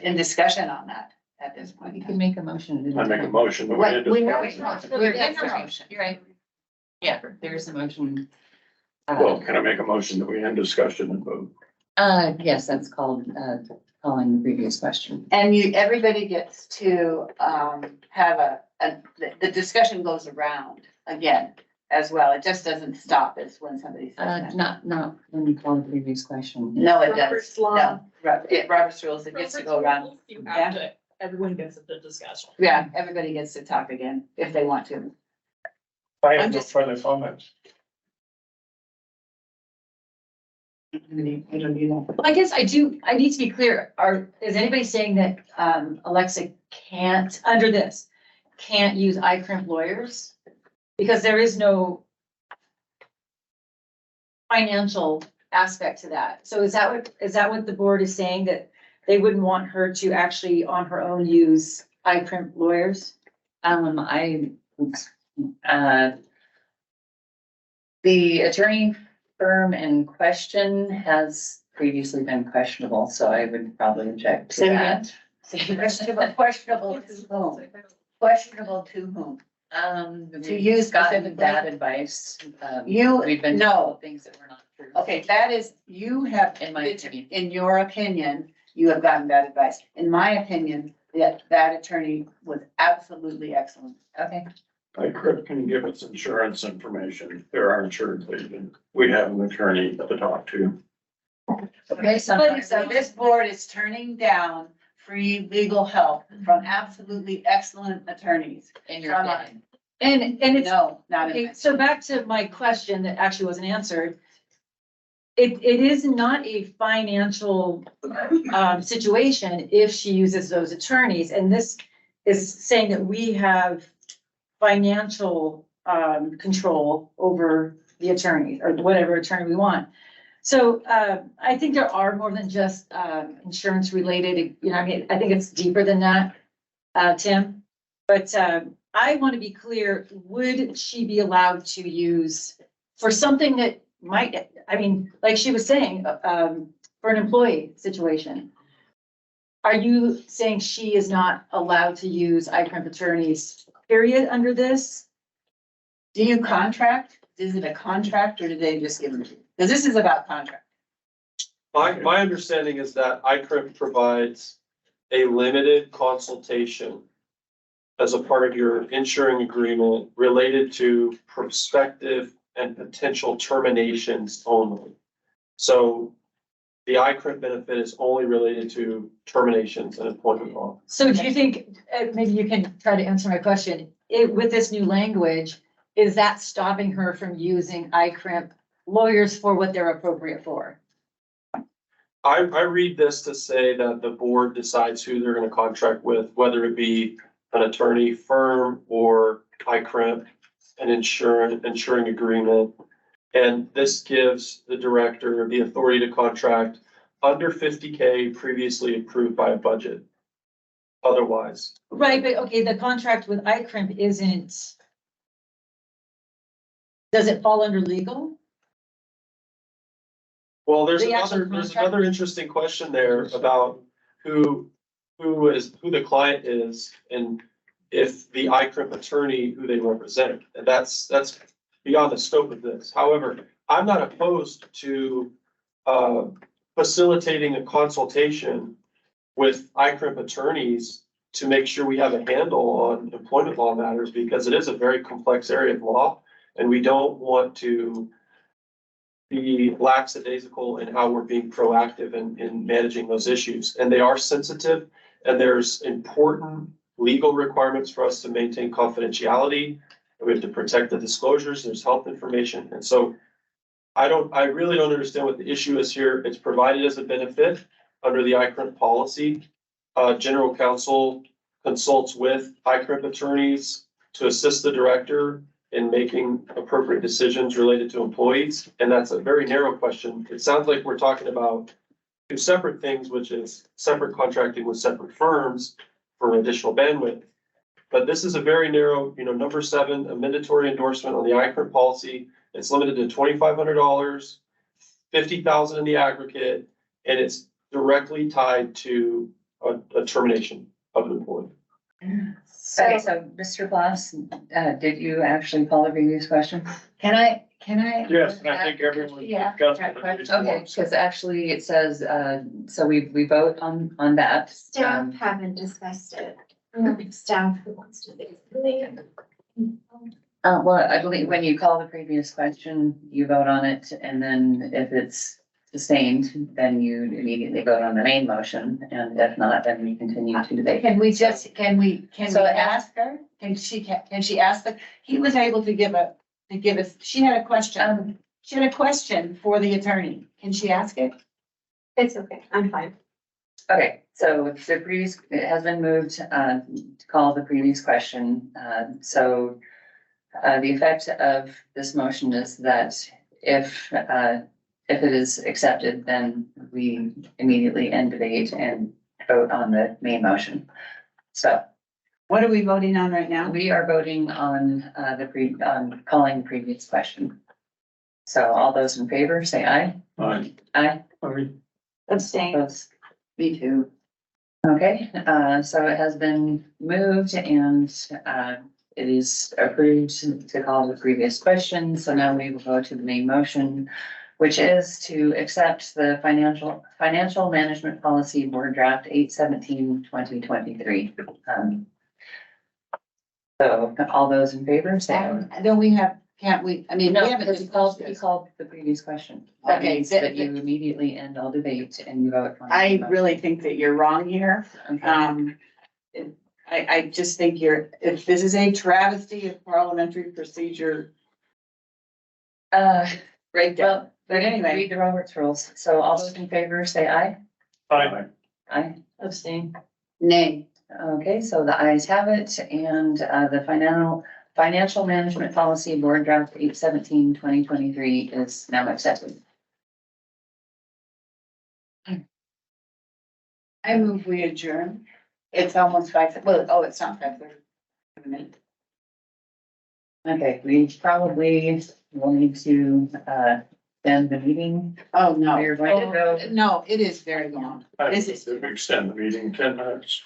in discussion on that at this point. You can make a motion. I make a motion. that We end know discussion. we're in the motion. You're right. Yeah, there's a motion. Well, can I make a motion that we end discussion and vote? Yes, that's called, calling the previous question. And everybody gets to, have the discussion goes around again as well. It just doesn't stop as when somebody says that. Not when you call the previous question. No, it Robert's does. law. No, Robert's rules, it gets to go around. You Yeah. have to, everyone gets the discussion. Yeah, everybody gets to talk again if they want to. I I'm have no just- further comments. I don't do that. Well, I guess I need to be clear, is anybody saying that, Alexa can't, under this, can't use iCrimp lawyers? Because there is no financial aspect to that. So is that what the board is saying, that they wouldn't want her to actually on her own use iCrimp lawyers? The attorney firm in question has previously been questionable, so I would probably object to Say that. Questionable to whom? Questionable to whom? To use gotten specifically? bad advice. We've been no. told things that were not true. Okay, that is, you have, In my opinion. in your opinion, you have gotten bad advice. In my opinion, that attorney was absolutely excellent. Okay. ICRIP can give us insurance information. They're our insurance agent. We have an attorney to talk to. Okay, So this board is turning down free legal help from absolutely excellent attorneys. In your From opinion. And it's, No, not in okay, my. so back to my question that actually wasn't answered. It is not a financial, situation if she uses those attorneys, and this is saying that we have financial, control over the attorney or whatever attorney we want. So, I think there are more than just, insurance related, I mean, I think it's deeper than that, Tim. But, I want to be clear, would she be allowed to use for something that might, I mean, like she was saying, for an employee situation? Are you saying she is not allowed to use iCrimp attorneys, period, under this? Do you contract? Is it a contract or do they just give them to you? Because this is about contract. My understanding is that ICRIP provides a limited consultation as a part of your insuring agreement related to prospective and potential terminations only. So the ICRIP benefit is only related to terminations and employment law. So do you think, maybe you can try to answer my question, with this new language, is that stopping her from using iCrimp lawyers for what they're appropriate for? I read this to say that the board decides who they're gonna contract with, whether it be an attorney firm or ICRIP, an insuring agreement. And this gives the director the authority to contract under 50K previously approved by a budget. Otherwise. Right, but okay, the contract with iCrimp isn't. Does it fall under legal? Well, there's The actual another interesting question there about who the client is and if the ICRIP attorney who they represent. And that's beyond the scope of this. However, I'm not opposed to facilitating a consultation with ICRIP attorneys to make sure we have a handle on employment law matters, because it is a very complex area of law, and we don't want to be lackadaisical in how we're being proactive in managing those issues. And they are sensitive, and there's important legal requirements for us to maintain confidentiality. We have to protect the disclosures, there's health information. And so I really don't understand what the issue is here. It's provided as a benefit under the ICRIP policy. General counsel consults with ICRIP attorneys to assist the director in making appropriate decisions related to employees. And that's a very narrow question. It sounds like we're talking about two separate things, which is separate contracting with separate firms for additional bandwidth. But this is a very narrow, number 7, a mandatory endorsement on the ICRIP policy. It's limited to $2,500, $50,000 in the aggregate, and it's directly tied to a termination of an employee. Okay, so Mr. Bloss, did you actually call the previous question? Can I? Yes, and I think everyone Yeah. discussed it. Okay, because actually it says, so we vote on that. Staff haven't discussed it. Staff who wants to basically. Well, I believe when you call the previous question, you vote on it, and then if it's sustained, then you immediately vote on the main motion, and if not, then we continue to debate. Can we ask her? Can she ask he was able to give us, she had a question. She had a question for the attorney. Can she ask it? It's okay, I'm fine. Okay, so the previous, it has been moved to call the previous question. So the effect of this motion is that if it is accepted, then we immediately end debate and vote on the main motion. So what are we voting on right now? We are voting on on calling the previous question. So all those in favor, say aye. Aye. Aye. Abstain. Opposed? Me too. Okay, so it has been moved and it is approved to call the previous question. So now we will go to the main motion, which is to accept the financial management policy board draft 8/17/2023. So all those in favor, say aye. Don't we have, can't we, I mean, we No, haven't because he called the previous question. That Okay, means that you immediately end all debate and you vote. on the I motion. really think that you're wrong here. Okay. I just think if this is a travesty of parliamentary procedure. Right. Well, But anyway. read the Roberts rules. So all those in favor, say aye. Aye. Aye. Abstain. Nay. Okay, so the ayes have it, and the financial management policy board draft 8/17/2023 is now accepted. I move we adjourn. It's almost 5, it's not 5:30. Okay, we probably will need to end the meeting. Oh, no. We're going to go. No, it is very long. I Is think we extend the meeting 10 minutes.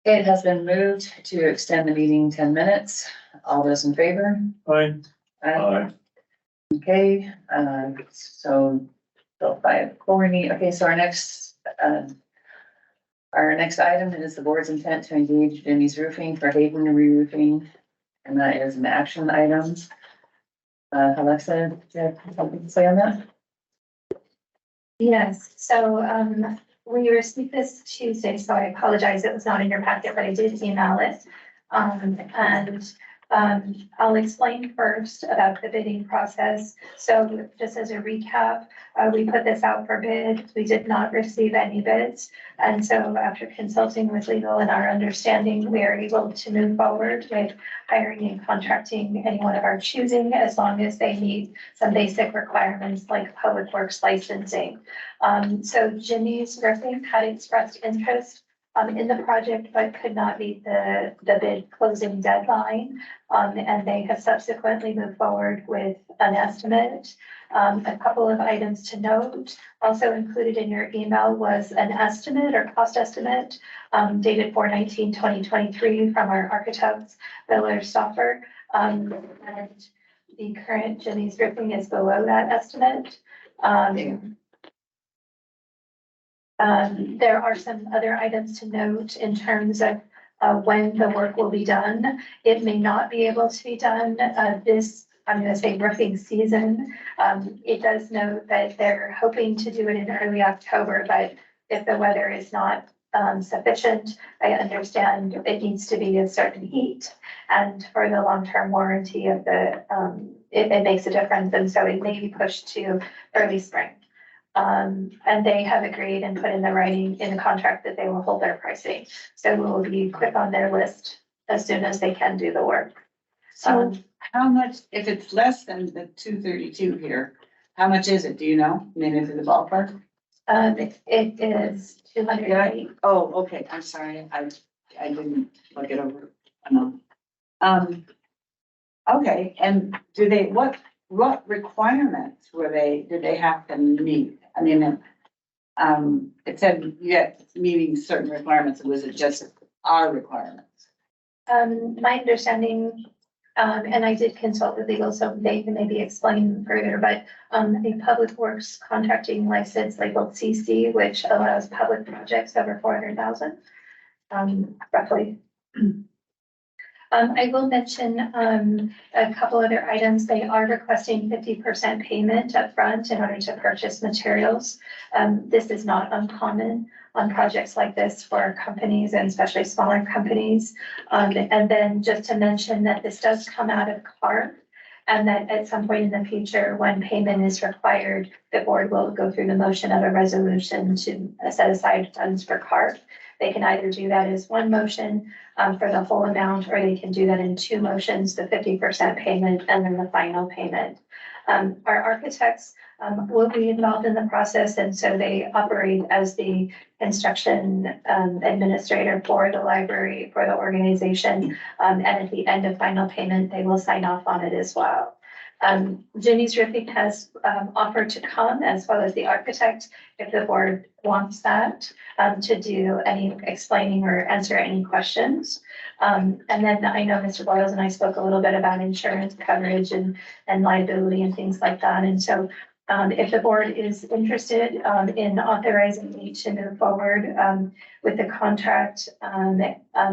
It has been moved to extend the meeting 10 minutes. All those in favor? Aye. Aye. Okay, so 5:40. Okay, so our next item is the board's intent to engage Jimmy's Roofing for Hayden re-roofing, and that is an action item. Alexa, do you have something to say on that? Yes, so we received this Tuesday, so I apologize, it was not in your packet, but I did email it. I'll explain first about the bidding process. So just as a recap, we put this out for bid. We did not receive any bids. And so after consulting with legal and our understanding, we are able to move forward with hiring and contracting anyone of our choosing, as long as they meet some basic requirements like public works licensing. So Jimmy's Roofing had expressed interest in the project, but could not meet the bid closing deadline. And they have subsequently moved forward with an estimate. A couple of items to note, also included in your email was an estimate or cost estimate dated 4/19/2023 from our architects, Miller Stoffer. And the current Jimmy's Roofing is below that estimate. There are some other items to note in terms of when the work will be done. It may not be able to be done this, I'm gonna say roofing season. It does note that they're hoping to do it in early October, but if the weather is not sufficient, I understand it needs to be a certain heat. And for the long-term warranty of the, it makes a difference, and so it may be pushed to early spring. And they have agreed and put in the writing in the contract that they will hold their pricing. So we will be quick on their list as soon as they can do the work. So how much, if it's less than the 232 here, how much is it? Do you know? I mean, is it the ballpark? It is 208. Oh, okay, I'm sorry, I didn't look it over. No. Okay, and do they, what requirements did they have to meet? I mean, it said, yeah, meeting certain requirements, was it just our requirements? My understanding, and I did consult with legal, so they can maybe explain further, but a public works contracting license labeled CC, which allows public projects over 400,000, roughly. I will mention a couple other items. They are requesting 50% payment upfront in order to purchase materials. This is not uncommon on projects like this for companies and especially smaller companies. And then just to mention that this does come out of CARP, and that at some point in the future, when payment is required, the board will go through the motion of a resolution to set aside funds for CARP. They can either do that as one motion for the whole amount, or they can do that in two motions, the 50% payment and then the final payment. Our architects will be involved in the process, and so they operate as the construction administrator for the library, for the organization. And at the end of final payment, they will sign off on it as well. Jenny's Roofing has offered to come, as well as the architect, if the board wants that, to do any explaining or answer any questions. And then I know Mr. Boyles and I spoke a little bit about insurance coverage and liability and things like that. And so if the board is interested in authorizing me to move forward with the contract,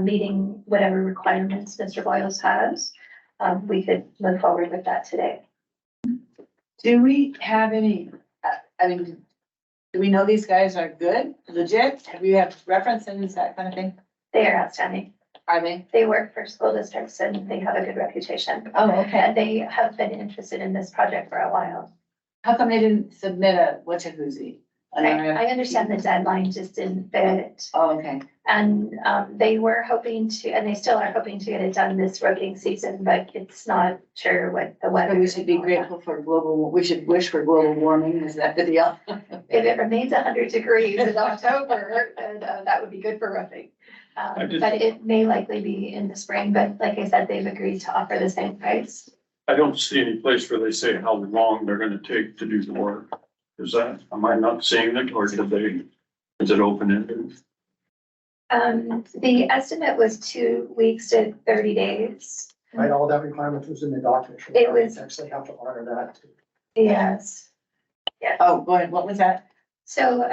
meeting whatever requirements Mr. Boyles has, we could move forward with that today. Do we have any, I mean, do we know these guys are good, legit? Have you have references, that kind of thing? They are outstanding. Are they? They work for school districts and they have a good reputation. Oh, okay. And they have been interested in this project for a while. How come they didn't submit a whatcha-whoosy? I understand the deadline just didn't fit. Oh, okay. And they were hoping to, and they still are hoping to get it done this roofing season, but it's not sure what the weather. So we should be grateful for we should wish for global warming, is that the deal? If it remains 100 degrees in October, then that would be good for roofing. But it may likely be in the spring, but like I said, they've agreed to offer the same price. I don't see any place where they say how long they're gonna take to do the work. Is that, am I not seeing it, or did they, is it open-ended? The estimate was 2 weeks to 30 days. Right, all that requirement was in the document. It was- Actually have to honor that. Yes. Yes. Oh, go ahead, what was that? So,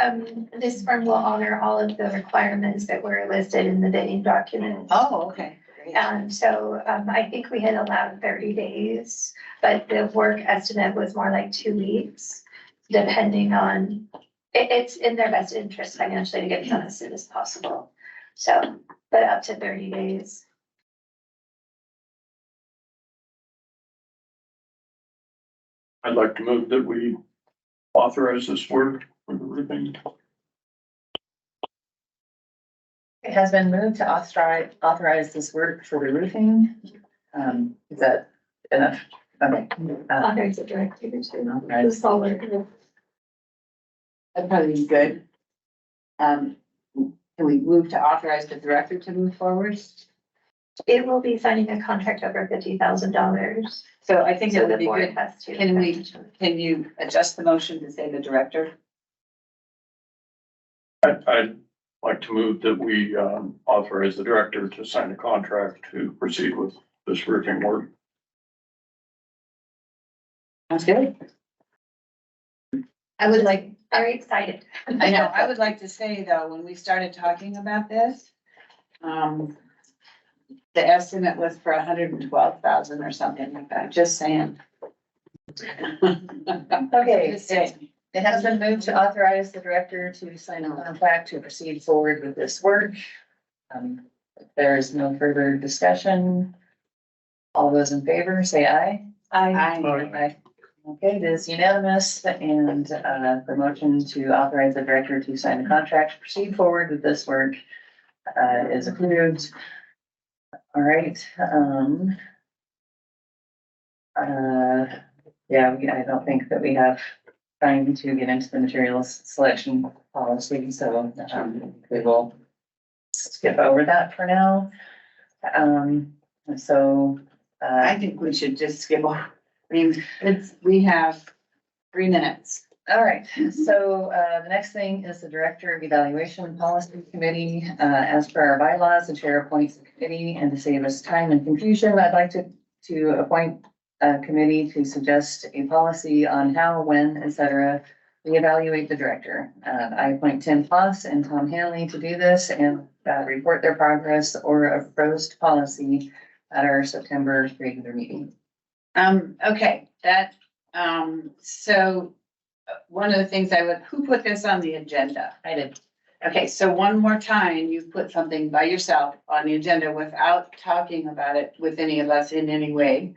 this firm will honor all of the requirements that were listed in the bidding document. Oh, okay. Great. And so, I think we had allowed 30 days, but the work estimate was more like 2 weeks, depending on, it's in their best interest financially to get it done as soon as possible. So, but up to 30 days. I'd like to move that we authorize this work for the roofing. It has been moved to authorize this work for the roofing. Is that enough? Okay. Authorize the director to Authorize. the solar. That'd probably be good. Can we move to authorize the director to move forward? It will be signing a contract over $50,000. So I think So it the would be board good. has to. Can you adjust the motion to say the director? I'd like to move that we authorize the director to sign a contract to proceed with this roofing work. Sounds good. I would like Very excited. I know, I would like to say though, when we started talking about this, the estimate was for 112,000 or something like that, just saying. Okay, Just saying. it has been moved to authorize the director to sign a contract to proceed forward with this work. If there is no further discussion, all those in favor, say aye. Aye. Okay, it is unanimous and, the motion to authorize the director to sign the contract to proceed forward with this work, is approved. All right, yeah, I don't think that we have time to get into the materials selection policy, so, we will skip over that for now. So, I think we should just skip over. I mean, we have 3 minutes. all right, so, the next thing is the Director of Evaluation Policy Committee. As per our bylaws, the chair appoints the committee, and to save us time and confusion, I'd like to appoint a committee to suggest a policy on how, when, et cetera, we evaluate the director. I appoint Tim Foss and Tom Hanley to do this and, report their progress or a proposed policy at our September regular meeting. Okay, so one of the things who put this on the agenda? I did. Okay, so one more time, you put something by yourself on the agenda without talking about it with any of us in any way.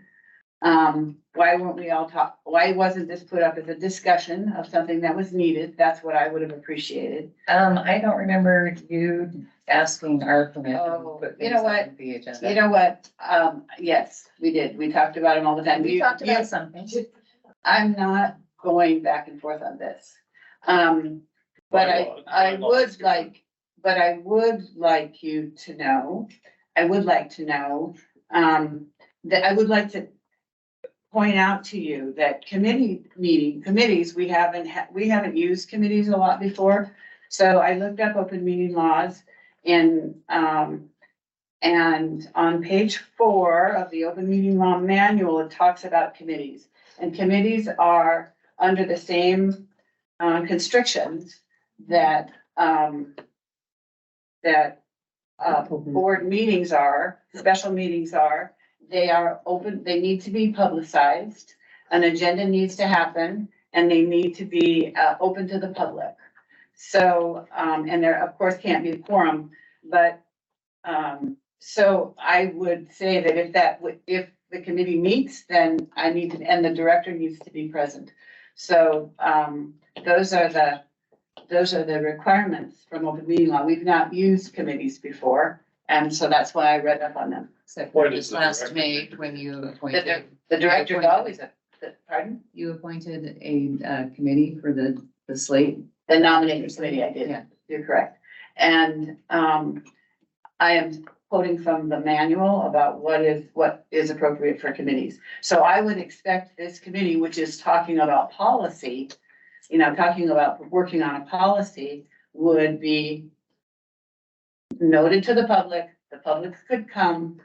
Why weren't we all why wasn't this put up as a discussion of something that was needed? That's what I would have appreciated. I don't remember you asking our permission. Oh, to put you know things what? on the agenda. You know what? Yes, we did. We talked about them all the time. We talked about something. I'm not going back and forth on this. But I would like you to know, that I would like to point out to you that committees, we haven't used committees a lot before. So I looked up open meeting laws and on page 4 of the open meeting law manual, it talks about committees. And committees are under the same constrictions that board meetings are, special meetings are. They are open, they need to be publicized, an agenda needs to happen, and they need to be open to the public. So, and there of course can't be a quorum, but so I would say that if the committee meets, then and the director needs to be present. So, those are the requirements from open meeting law. We've not used committees before, and so that's why I read up on them. Except What for is this the last director May, do? when you appointed. The director is always pardon? You appointed a committee for the slate. The nominating committee, I did. Yeah. You're correct. And, I am quoting from the manual about what is appropriate for committees. So I would expect this committee, which is talking about policy, talking about working on a policy, would be noted to the public could come.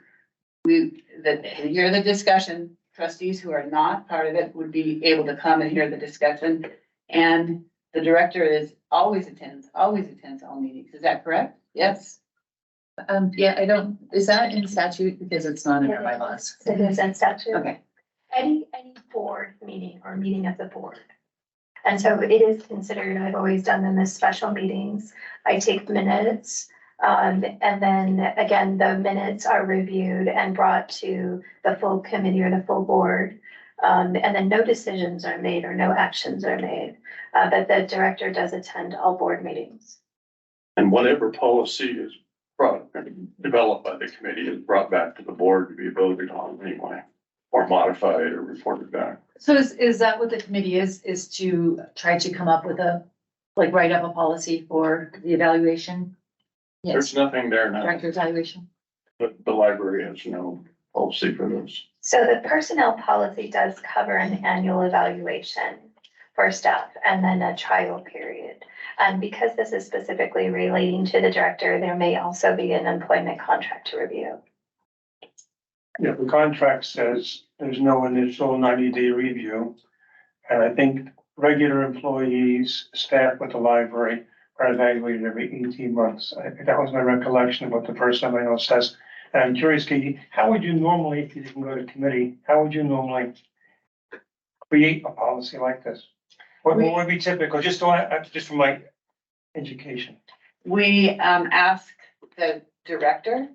Hear the discussion, trustees who are not part of it would be able to come and hear the discussion. And the director always attends all meetings. Is that correct? Yes. Yeah, is that in statute? Because it's not in our bylaws. It is in statute. Okay. Any board meeting or meeting of the board. And so it is considered, I've always done them as special meetings. I take minutes. And then again, the minutes are reviewed and brought to the full committee or the full board. And then no decisions are made or no actions are made. But the director does attend all board meetings. And whatever policy is developed by the committee is brought back to the board to be voted on anyway, or modified or reported back. So is that what the committee is to try to come up with write up a policy for the evaluation? Yes, There's nothing there now, director evaluation. but the library has no policy for this. So the personnel policy does cover an annual evaluation for staff and then a trial period. And because this is specifically relating to the director, there may also be an employment contract to review. Yeah, the contract says there's no initial 90-day review. And I think regular employees, staff with the library are evaluated every 18 months. That was my recollection of what the first MIO says. And I'm curious, Katie, how would you normally, if you didn't go to committee, how would you normally create a policy like this? What would be typical, just from my education? We ask the director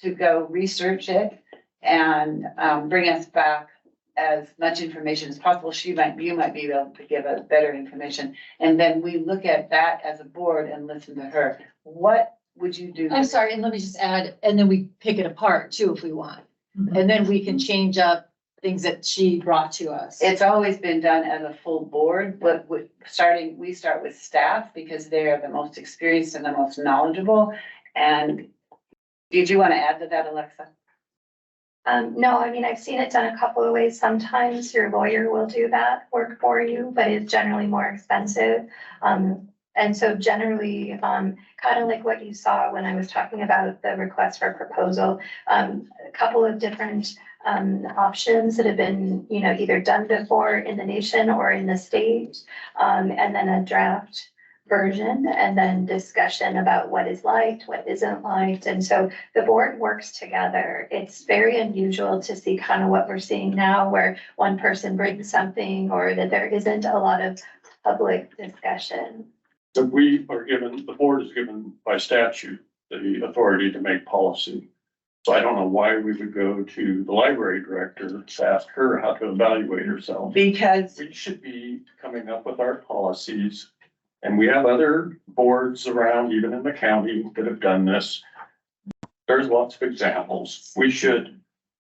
to go research it and bring us back as much information as possible. You might be able to give us better information. And then we look at that as a board and listen to her. What would you do? I'm sorry, and let me just add, and then we pick it apart too if we want. And then we can change up things that she brought to us. It's always been done as a full board, but we start with staff because they are the most experienced and the most knowledgeable. And did you want to add to that, Alexa? No, I mean, I've seen it done a couple of ways. Sometimes your lawyer will do that work for you, but it's generally more expensive. And so generally, kind of like what you saw when I was talking about the request for proposal, a couple of different options that have been, either done before in the nation or in the state, and then a draft version, and then discussion about what is liked, what isn't liked. And so the board works together. It's very unusual to see kind of what we're seeing now, where one person brings something or that there isn't a lot of public discussion. So the board is given by statute the authority to make policy. So I don't know why we would go to the library director to ask her how to evaluate herself. Because we should be coming up with our policies. And we have other boards around, even in the county, that have done this. There's lots of examples. We should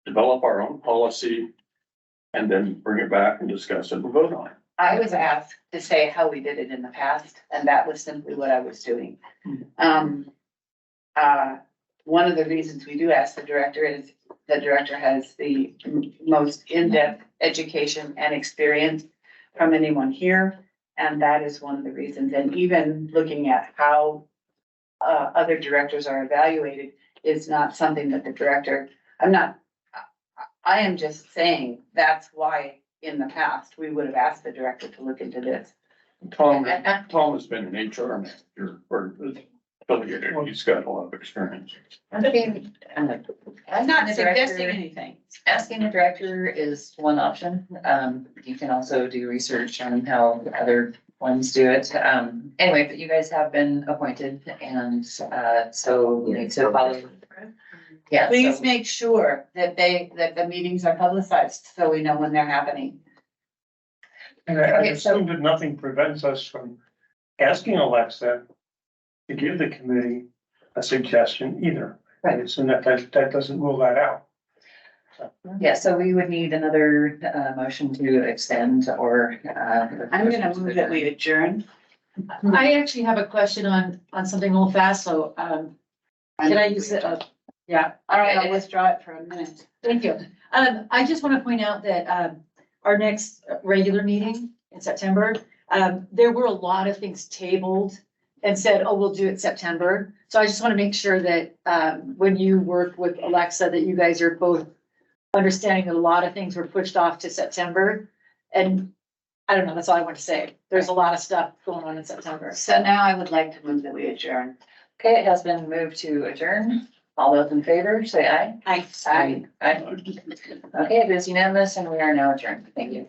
develop our own policy and then bring it back and discuss it and vote on it. I was asked to say how we did it in the past, and that was simply what I was doing. One of the reasons we do ask the director is the director has the most in-depth education and experience from anyone here. And that is one of the reasons. And even looking at how other directors are evaluated is not something that the director, I am just saying that's why in the past, we would have asked the director to look into this. Tom has been an HR manager for affiliated. He's got a lot of experience. I'm not suggesting anything. Asking the director is one option. You can also do research on how other ones do it. Anyway, but you guys have been appointed and, so you need to follow. Yeah. Please make sure that the meetings are publicized so we know when they're happening. And I assume that nothing prevents us from asking Alexa to give the committee a suggestion either. Right. I assume that doesn't rule that out. Yeah, so we would need another motion to extend or. I'm gonna move that we adjourn. I actually have a question on something old fast, so, can I use it? Yeah. All right, I'll withdraw it for a minute. Thank you. I just want to point out that, our next regular meeting in September, there were a lot of things tabled and said, oh, we'll do it September. So I just want to make sure that, when you work with Alexa, that you guys are both understanding that a lot of things were pushed off to September. And I don't know, that's all I want to say. There's a lot of stuff going on in September. So now I would like to move that we adjourn. Okay, it has been moved to adjourn. All those in favor, say aye. Aye. Aye. Okay, it is unanimous and we are now adjourned. Thank you.